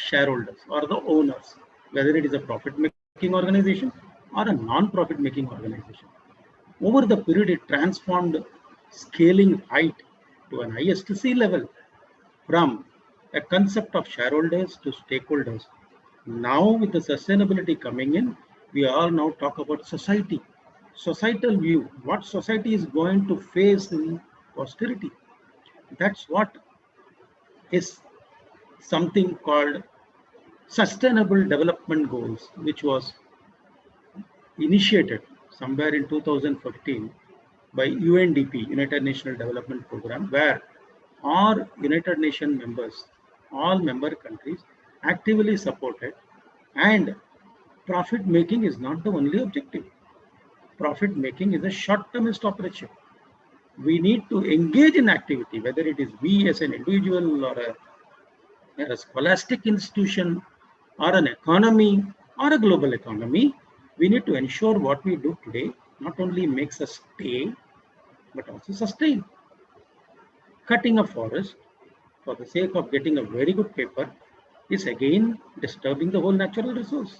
shareholders or the owners, whether it is a profit-making organization or a non-profit making organization. Over the period, it transformed scaling height to an ISTC level from a concept of shareholders to stakeholders. Now with the sustainability coming in, we all now talk about society, societal view, what society is going to face in posterity. That's what is something called Sustainable Development Goals, which was initiated somewhere in 2015 by UNDP, United Nations Development Program, where our United Nations members, all member countries, actively supported, and profit making is not the only objective. Profit making is a short-termist operation. We need to engage in activity, whether it is we as an individual or a scholastic institution or an economy or a global economy. We need to ensure what we do today not only makes us stay, but also sustain. Cutting a forest for the sake of getting a very good paper is again disturbing the whole natural resource.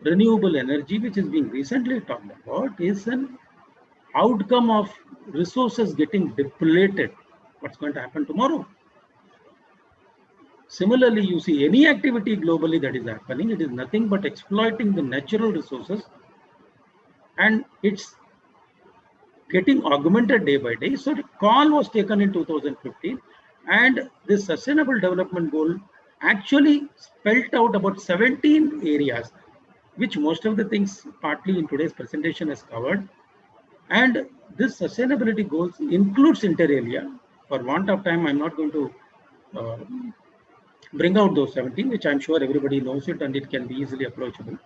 Renewable energy, which is being recently talked about, is an outcome of resources getting depleted. What's going to happen tomorrow? Similarly, you see any activity globally that is happening, it is nothing but exploiting the natural resources, and it's getting augmented day by day. So the call was taken in 2015, and this Sustainable Development Goal actually spelled out about 17 areas, which most of the things partly in today's presentation has covered. And this sustainability goals includes inter alia. For want of time, I'm not going to bring out those 17, which I'm sure everybody knows it and it can be easily approachable.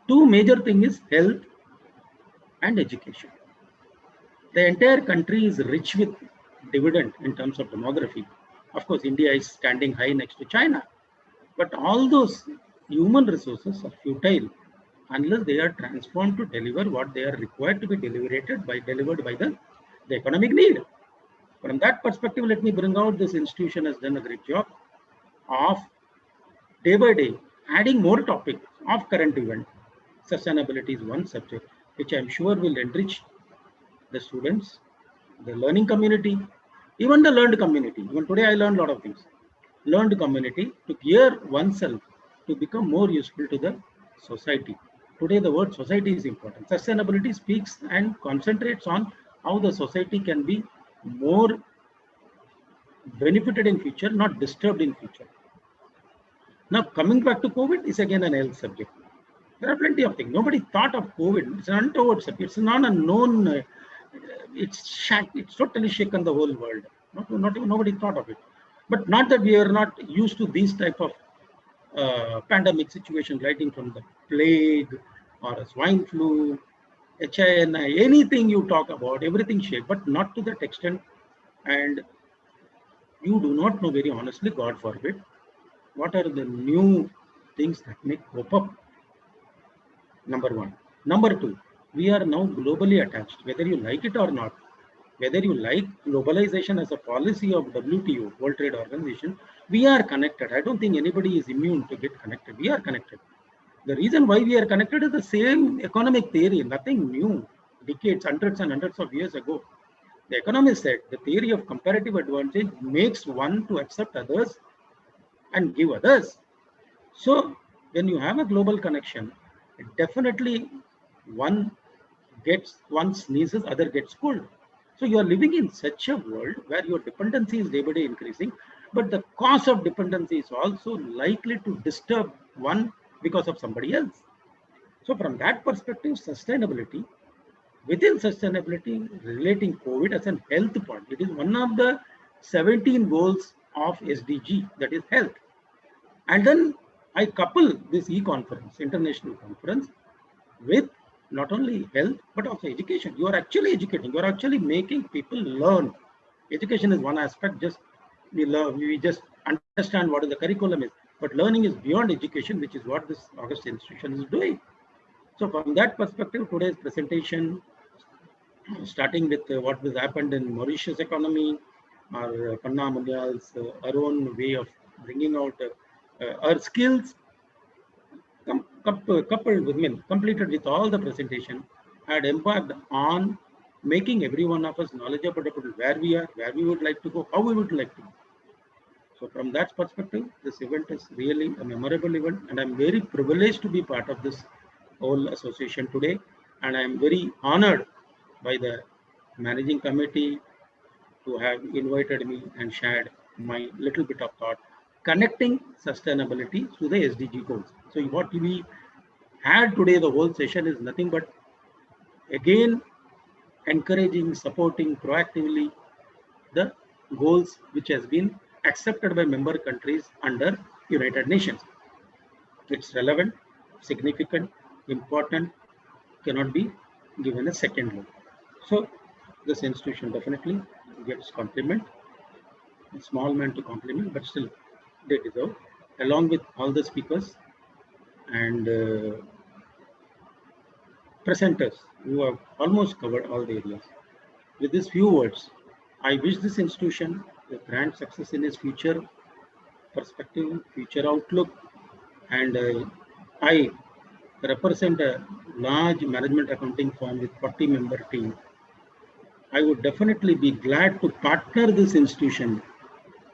Two major things is health and education. The entire country is rich with dividend in terms of demography. Of course, India is standing high next to China, but all those human resources are futile unless they are transformed to deliver what they are required to be delivered by the economic need. From that perspective, let me bring out this institution has done a great job of day by day adding more topics of current event. Sustainability is one subject which I'm sure will enrich the students, the learning community, even the learned community. Even today I learned a lot of things. Learned community to gear oneself to become more useful to the society. Today the word society is important. Sustainability speaks and concentrates on how the society can be more benefited in future, not disturbed in future. Now coming back to COVID is again an health subject. There are plenty of things. Nobody thought of COVID. It's an untoward subject. It's not a known. It's totally shaken the whole world. Nobody thought of it. But not that we are not used to these type of pandemic situations, writing from the plague or a swine flu, HINI, anything you talk about, everything shake, but not to that extent. And you do not know, very honestly, God forbid, what are the new things that may pop up. Number one. Number two, we are now globally attached, whether you like it or not. Whether you like globalization as a policy of WTO, World Trade Organization, we are connected. I don't think anybody is immune to get connected. We are connected. The reason why we are connected is the same economic theory, nothing new. Decades, hundreds and hundreds of years ago, the economist said the theory of comparative advantage makes one to accept others and give others. So when you have a global connection, definitely one sneezes, other gets cold. So you are living in such a world where your dependency is day by day increasing, but the cause of dependency is also likely to disturb one because of somebody else. So from that perspective, sustainability, within sustainability, relating COVID as a health point, it is one of the 17 goals of SDG, that is health. And then I couple this e-conference, international conference, with not only health, but also education. You are actually educating, you are actually making people learn. Education is one aspect, we just understand what is the curriculum is, but learning is beyond education, which is what this August institution is doing. So from that perspective, today's presentation, starting with what has happened in Mauritius economy, or Panna Munyal's our way of bringing out our skills, coupled with completed with all the presentation, had embarked on making every one of us knowledgeable about where we are, where we would like to go, how we would like to go. So from that perspective, this event is really a memorable event, and I'm very privileged to be part of this whole association today. And I'm very honored by the managing committee to have invited me and shared my little bit of thought, connecting sustainability to the SDG goals. So what we had today, the whole session is nothing but, again, encouraging, supporting proactively the goals which has been accepted by member countries under United Nations. It's relevant, significant, important, cannot be given a second look. So this institution definitely gets compliment, a small man to compliment, but still they deserve, along with all the speakers and presenters who have almost covered all the areas. With these few words, I wish this institution a grand success in its future perspective, future outlook, and I represent a large management accounting firm with 40-member team. I would definitely be glad to partner this institution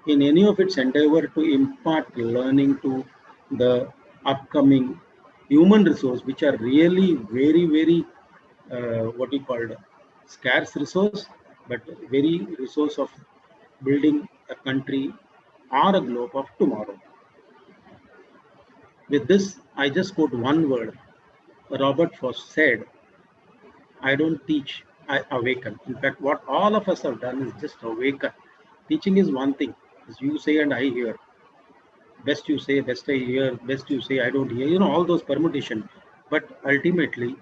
in any of its endeavor to impart learning to the upcoming human resource, which are really very, very, what you call scarce resource, but very resource of building a country or a globe of tomorrow. With this, I just quote one word. Robert Frost said, I don't teach, I awaken. In fact, what all of us have done is just awaken. Teaching is one thing, as you say and I hear. Best you say, best I hear, best you say, I don't hear, all those permutations. But ultimately,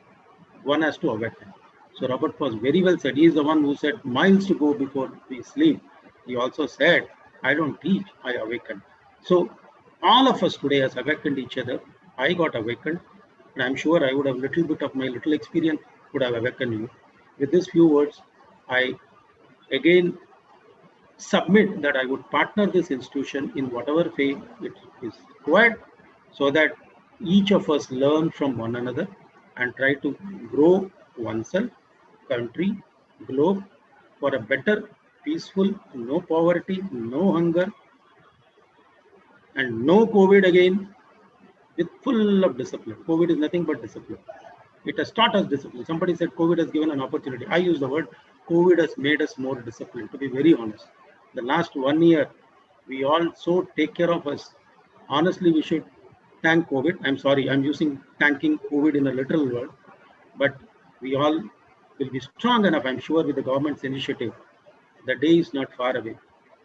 one has to awaken. So Robert Frost very well said, he is the one who said miles to go before we sleep. He also said, I don't teach, I awaken. So all of us today has awakened each other. I got awakened, and I'm sure I would have little bit of my little experience would have awakened you. With these few words, I again submit that I would partner this institution in whatever way it is required, so that each of us learn from one another and try to grow oneself, country, globe for a better, peaceful, no poverty, no hunger, and no COVID again, with full of discipline. COVID is nothing but discipline. It has taught us discipline. Somebody said COVID has given an opportunity. I use the word COVID has made us more disciplined, to be very honest. The last 1 year, we all so take care of us. Honestly, we should thank COVID. I'm sorry, I'm using thanking COVID in a literal word, but we all will be strong enough, I'm sure, with the government's initiative. The day is not far away.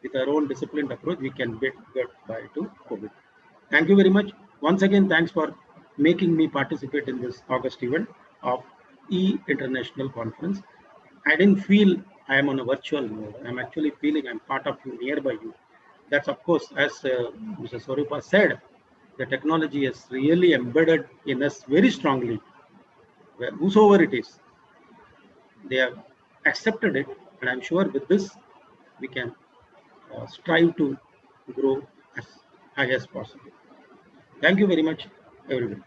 With our own disciplined approach, we can get by to COVID. Thank you very much. Once again, thanks for making me participate in this August event of E-International Conference. I didn't feel I am on a virtual mode. I'm actually feeling I'm part of you, nearby you. That's, of course, as Mr. Swarupa said, the technology is really embedded in us very strongly. Where whosoever it is, they have accepted it, and I'm sure with this we can strive to grow as high as possible. Thank you very much, everyone.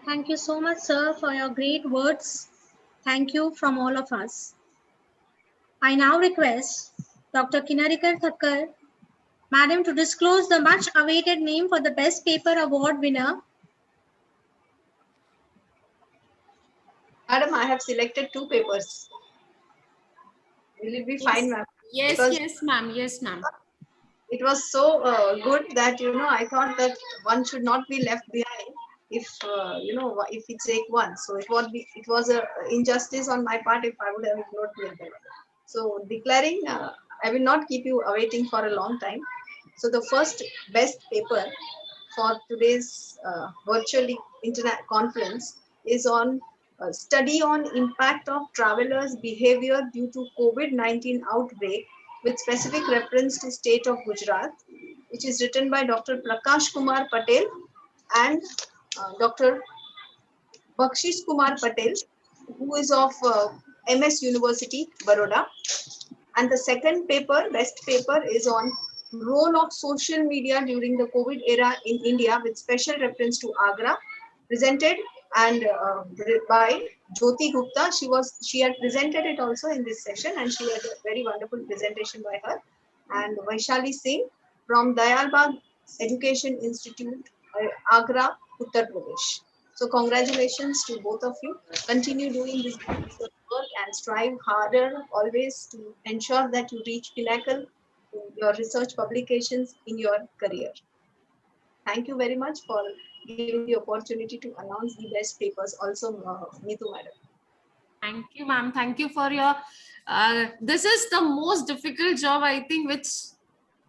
Thank you so much, sir, for your great words. Thank you from all of us. I now request Dr. Kinnarika Thakkar, Madam, to disclose the much awaited name for the Best Paper Award winner. Madam, I have selected 2 papers. Will it be fine, ma'am? Yes, Because yes, ma'am. Yes, ma'am. it was so good that, I thought that one should not be left behind if, if we take one. So it was a injustice on my part if I would have ignored the other. So declaring, I will not keep you awaiting for a long time. So the first best paper for today's virtual internet conference is on study on impact of travelers' behavior due to COVID-19 outbreak with specific reference to state of Gujarat, which is written by Dr. Prakash Kumar Patel and Dr. Bakshish Kumar Patel, who is of MS University, Baroda. And the second paper, best paper, is on role of social media during the COVID era in India with special reference to Agra, presented and by Jyoti Gupta. She had presented it also in this session, and she had a very wonderful presentation by her. And Vaishali Singh from Dayalbagh Education Institute, Agra, Uttar Pradesh. So congratulations to both of you. Continue doing this work and strive harder always to ensure that you reach pinnacle in your research publications in your career. Thank you very much for giving the opportunity to announce the best papers also, Neetu madam. Thank you, ma'am. Thank you for your, this is the most difficult job, I think, which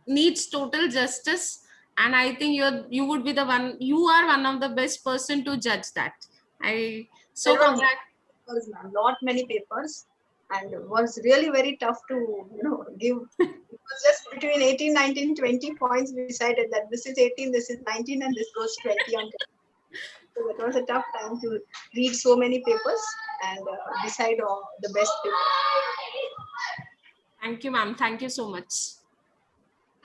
needs total justice. And I think you would be the one, you are one of the best person to judge that. Not many papers, and it was really very tough to, give. It was just between 18, 19, 20 points. We decided that this is 18, this is 19, and this goes 20 on 10. So that was a tough time to read so many papers and decide on the best paper. Thank you, ma'am. Thank you so much.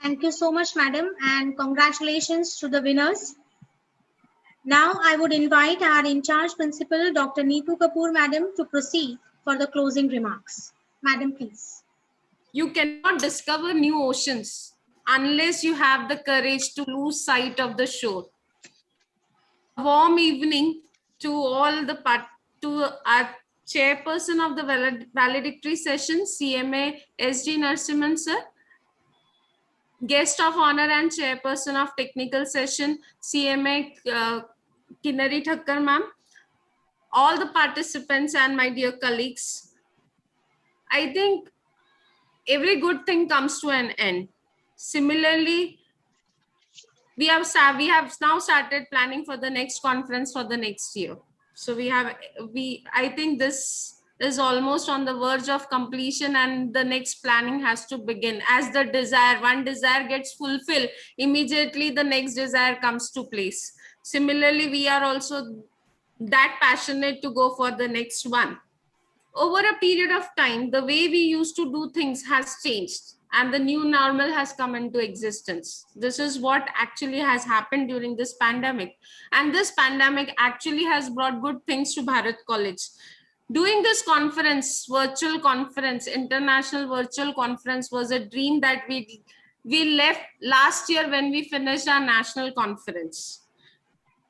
Thank you so much, madam, and congratulations to the winners. Now I would invite our in-charge principal, Dr. Neetu Kapoor, madam, to proceed for the closing remarks. Madam, please. You cannot discover new oceans unless you have the courage to lose sight of the shore. A warm evening to all the our chairperson of the valedictory session, CMA S.G. Narasimhan sir, guest of honor and chairperson of technical session, CMA Kinnari Thakkar ma'am, all the participants and my dear colleagues. I think every good thing comes to an end. Similarly, we have now started planning for the next conference for the next year. So I think this is almost on the verge of completion, and the next planning has to begin. As one desire gets fulfilled, immediately the next desire comes to place. Similarly, we are also that passionate to go for the next one. over a period of time, the way we used to do things has changed and the new normal has come into existence. This is what actually has happened during this pandemic. And this pandemic actually has brought good things to Bharat College. Doing this conference, virtual conference, international virtual conference was a dream that we left last year when we finished our national conference.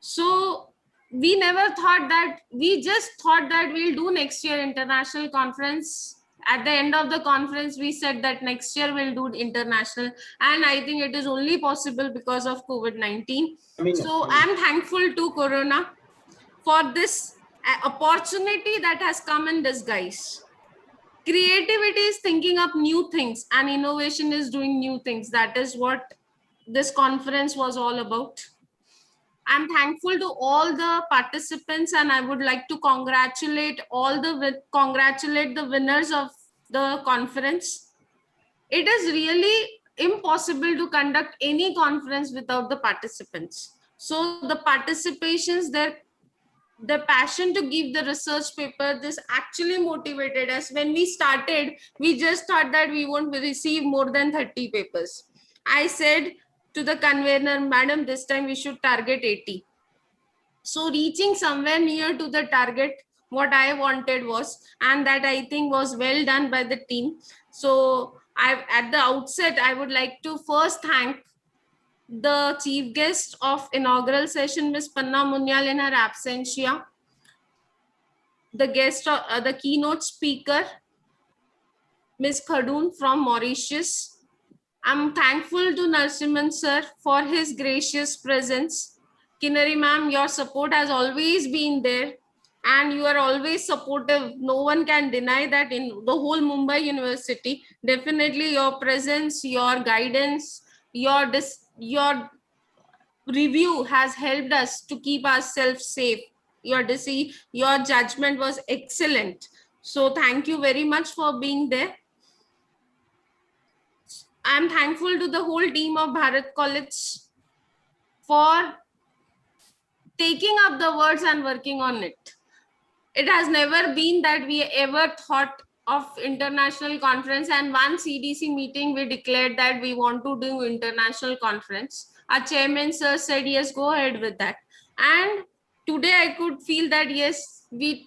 So we never thought that, we just thought that we'll do next year international conference. At the end of the conference, we said that next year we'll do international. And I think it is only possible because of COVID-19. So I'm thankful to Corona for this opportunity that has come in disguise. Creativity is thinking up new things and innovation is doing new things. That is what this conference was all about. I'm thankful to all the participants and I would like to congratulate the winners of the conference. It is really impossible to conduct any conference without the participants. So the participations, the passion to give the research paper, this actually motivated us. When we started, we just thought that we won't receive more than 30 papers. I said to the convener, madam, this time we should target 80. So reaching somewhere near to the target, what I wanted was, and that I think was well done by the team. So at the outset, I would like to first thank the chief guest of inaugural session, Ms. Panna Munyal, in her absentia, the keynote speaker, Ms. Khadun from Mauritius. I'm thankful to Narasimhan sir for his gracious presence. Kinnari ma'am, your support has always been there and you are always supportive. No one can deny that in the whole Mumbai University. Definitely your presence, your guidance, your review has helped us to keep ourselves safe. Your judgment was excellent. So thank you very much for being there. I'm thankful to the whole team of Bharat College for taking up the words and working on it. It has never been that we ever thought of international conference, and one CDC meeting we declared that we want to do international conference. Our chairman sir said, yes, go ahead with that. And today I could feel that yes, we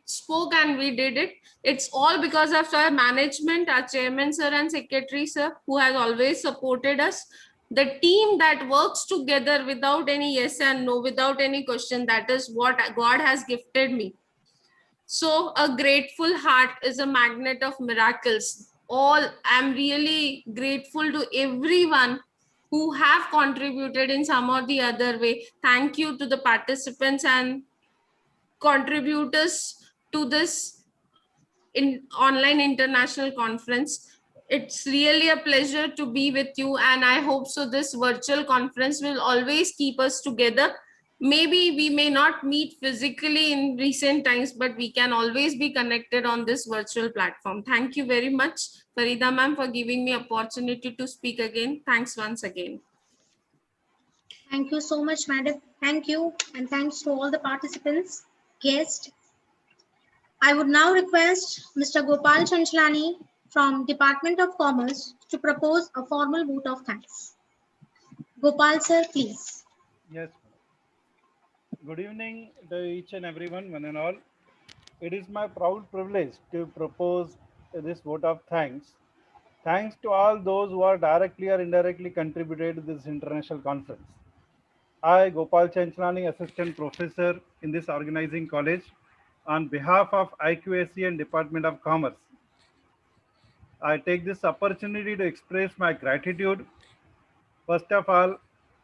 spoke and we did it. It's all because of our management, our chairman sir and secretary sir, who has always supported us. The team that works together without any yes and no, without any question, that is what God has gifted me. So a grateful heart is a magnet of miracles. I'm really grateful to everyone who have contributed in some or the other way. Thank you to the participants and contributors to this online international conference. It's really a pleasure to be with you, and I hope so this virtual conference will always keep us together. Maybe we may not meet physically in recent times, but we can always be connected on this virtual platform. Thank you very much, Farida ma'am, for giving me opportunity to speak again. Thanks once again. Thank you so much, madam. Thank you, and thanks to all the participants, guests. I would now request Mr. Gopal Chanchlani from Department of Commerce to propose a formal vote of thanks. Gopal sir, please. Yes. Good evening to each and everyone, one and all. It is my proud privilege to propose this vote of thanks. Thanks to all those who are directly or indirectly contributed to this international conference. I, Gopal Chanchlani, Assistant Professor in this organizing college, on behalf of IQAC and Department of Commerce, I take this opportunity to express my gratitude. First of all,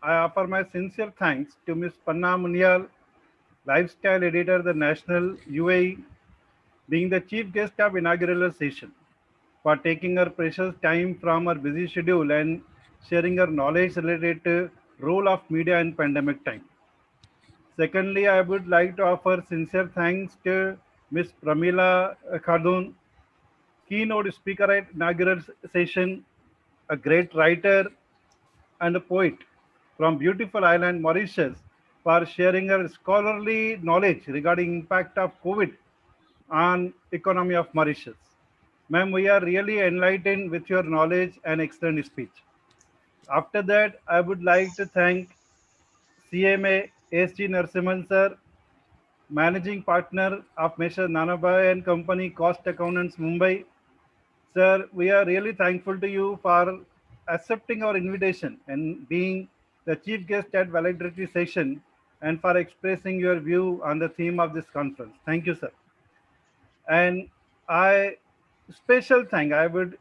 I offer my sincere thanks to Ms. Panna Munyal, Lifestyle Editor, the National UAE, being the chief guest of inaugural session, for taking her precious time from her busy schedule and sharing her knowledge related to role of media in pandemic time. Secondly, I would like to offer sincere thanks to Ms. Pramila Khadun, keynote speaker at inaugural session, a great writer and a poet from beautiful island Mauritius, for sharing her scholarly knowledge regarding impact of COVID on economy of Mauritius. Ma'am, we are really enlightened with your knowledge and excellent speech. After that, I would like to thank CMA SG Narasimhan sir, Managing Partner of Messrs. Nanabhai and Company, Cost Accountants, Mumbai. Sir, we are really thankful to you for accepting our invitation and being the chief guest at valedictory session and for expressing your view on the theme of this conference. Thank you, sir. And I special thank I would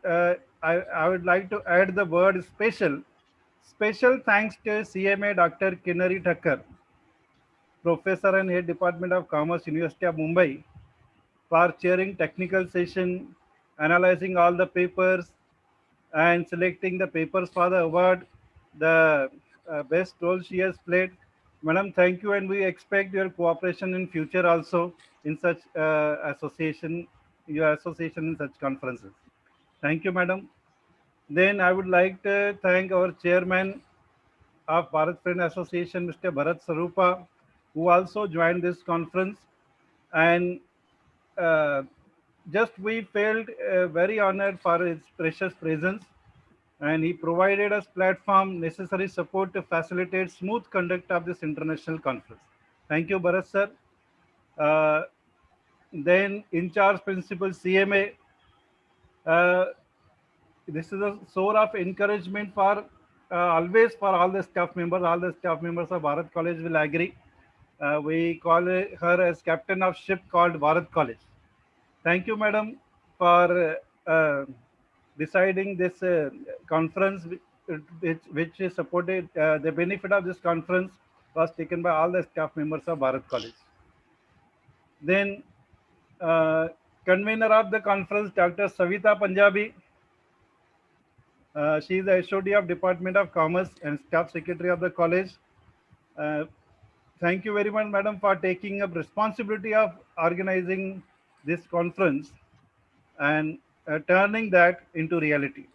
like to add the word special. Special thanks to CMA Dr. Kinnari Thakkar, Professor and Head Department of Commerce, University of Mumbai, for chairing technical session, analyzing all the papers, and selecting the papers for the award. The best role she has played. Madam, thank you, and we expect your cooperation in future also in such your association in such conferences. Thank you, madam. Then I would like to thank our chairman of Bharat Friend Association, Mr. Bharat Sarupa, who also joined this conference. And just we felt very honored for his precious presence, and he provided us platform necessary support to facilitate smooth conduct of this international conference. Thank you, Bharat sir. Then in charge principal CMA, this is a source of encouragement for always for all the staff members. All the staff members of Bharat College will agree. We call her as captain of ship called Bharat College. Thank you, madam, for deciding this conference, which is supported. The benefit of this conference was taken by all the staff members of Bharat College. Then convener of the conference, Dr. Savita Punjabi. She is the HOD of Department of Commerce and Staff Secretary of the college. Thank you very much, madam, for taking up responsibility of organizing this conference and turning that into reality.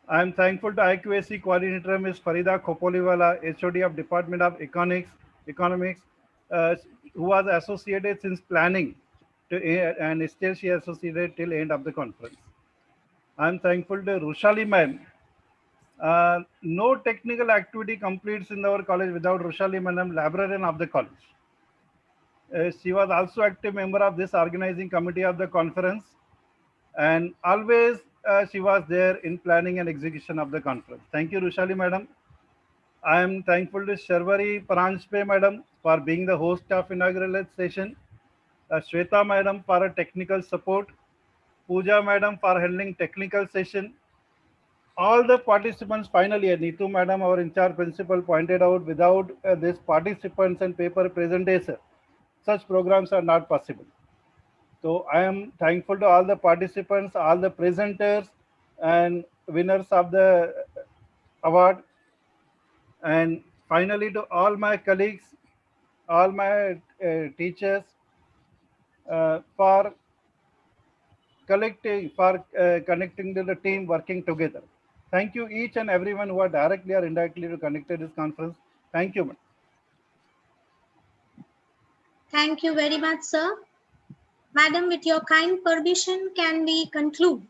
I am thankful to IQAC coordinator Ms. Farida Khopoliwala, HOD of Department of Economics, who was associated since planning and still she is associated till end of the conference. I am thankful to Rushali ma'am. No technical activity completes in our college without Rushali madam, librarian of the college. She was also active member of this organizing committee of the conference, and always she was there in planning and execution of the conference. Thank you, Rushali madam. I am thankful to Sharvari Paranjpe madam for being the host of inaugural session, Shweta madam for a technical support, Pooja madam for handling technical session. All the participants finally, Neetu madam, our in-charge principal, pointed out without these participants and paper presentation, such programs are not possible. So I am thankful to all the participants, all the presenters and winners of the award. And finally to all my colleagues, all my teachers for connecting to the team working together. Thank you each and everyone who are directly or indirectly connected to this conference. Thank you. Thank you very much, sir. Madam, with your kind permission, can we conclude?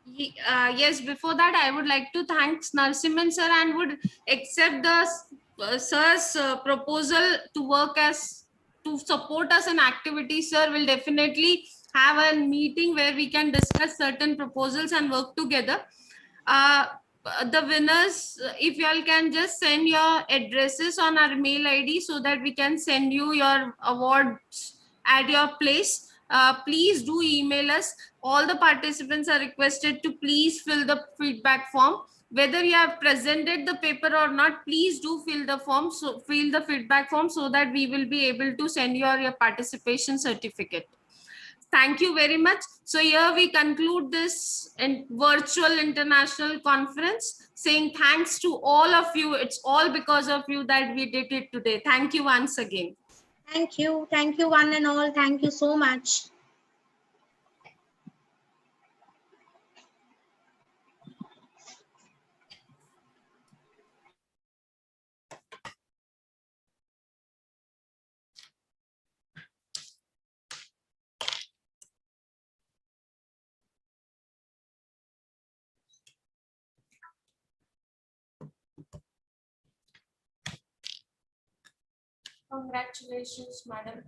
Yes, before that, I would like to thank Narasimhan sir and would accept the sir's proposal to work to support us in activities. Sir will definitely have a meeting where we can discuss certain proposals and work together. The winners, if you all can just send your addresses on our mail ID so that we can send you your awards at your place. Please do email us. All the participants are requested to please fill the feedback form. Whether you have presented the paper or not, please do fill the form. So fill the feedback form so that we will be able to send you your participation certificate. Thank you very much. So here we conclude this virtual international conference, saying thanks to all of you. It's all because of you that we did it today. Thank you once again. Thank you. Thank you one and all. Thank you so much. Congratulations, madam.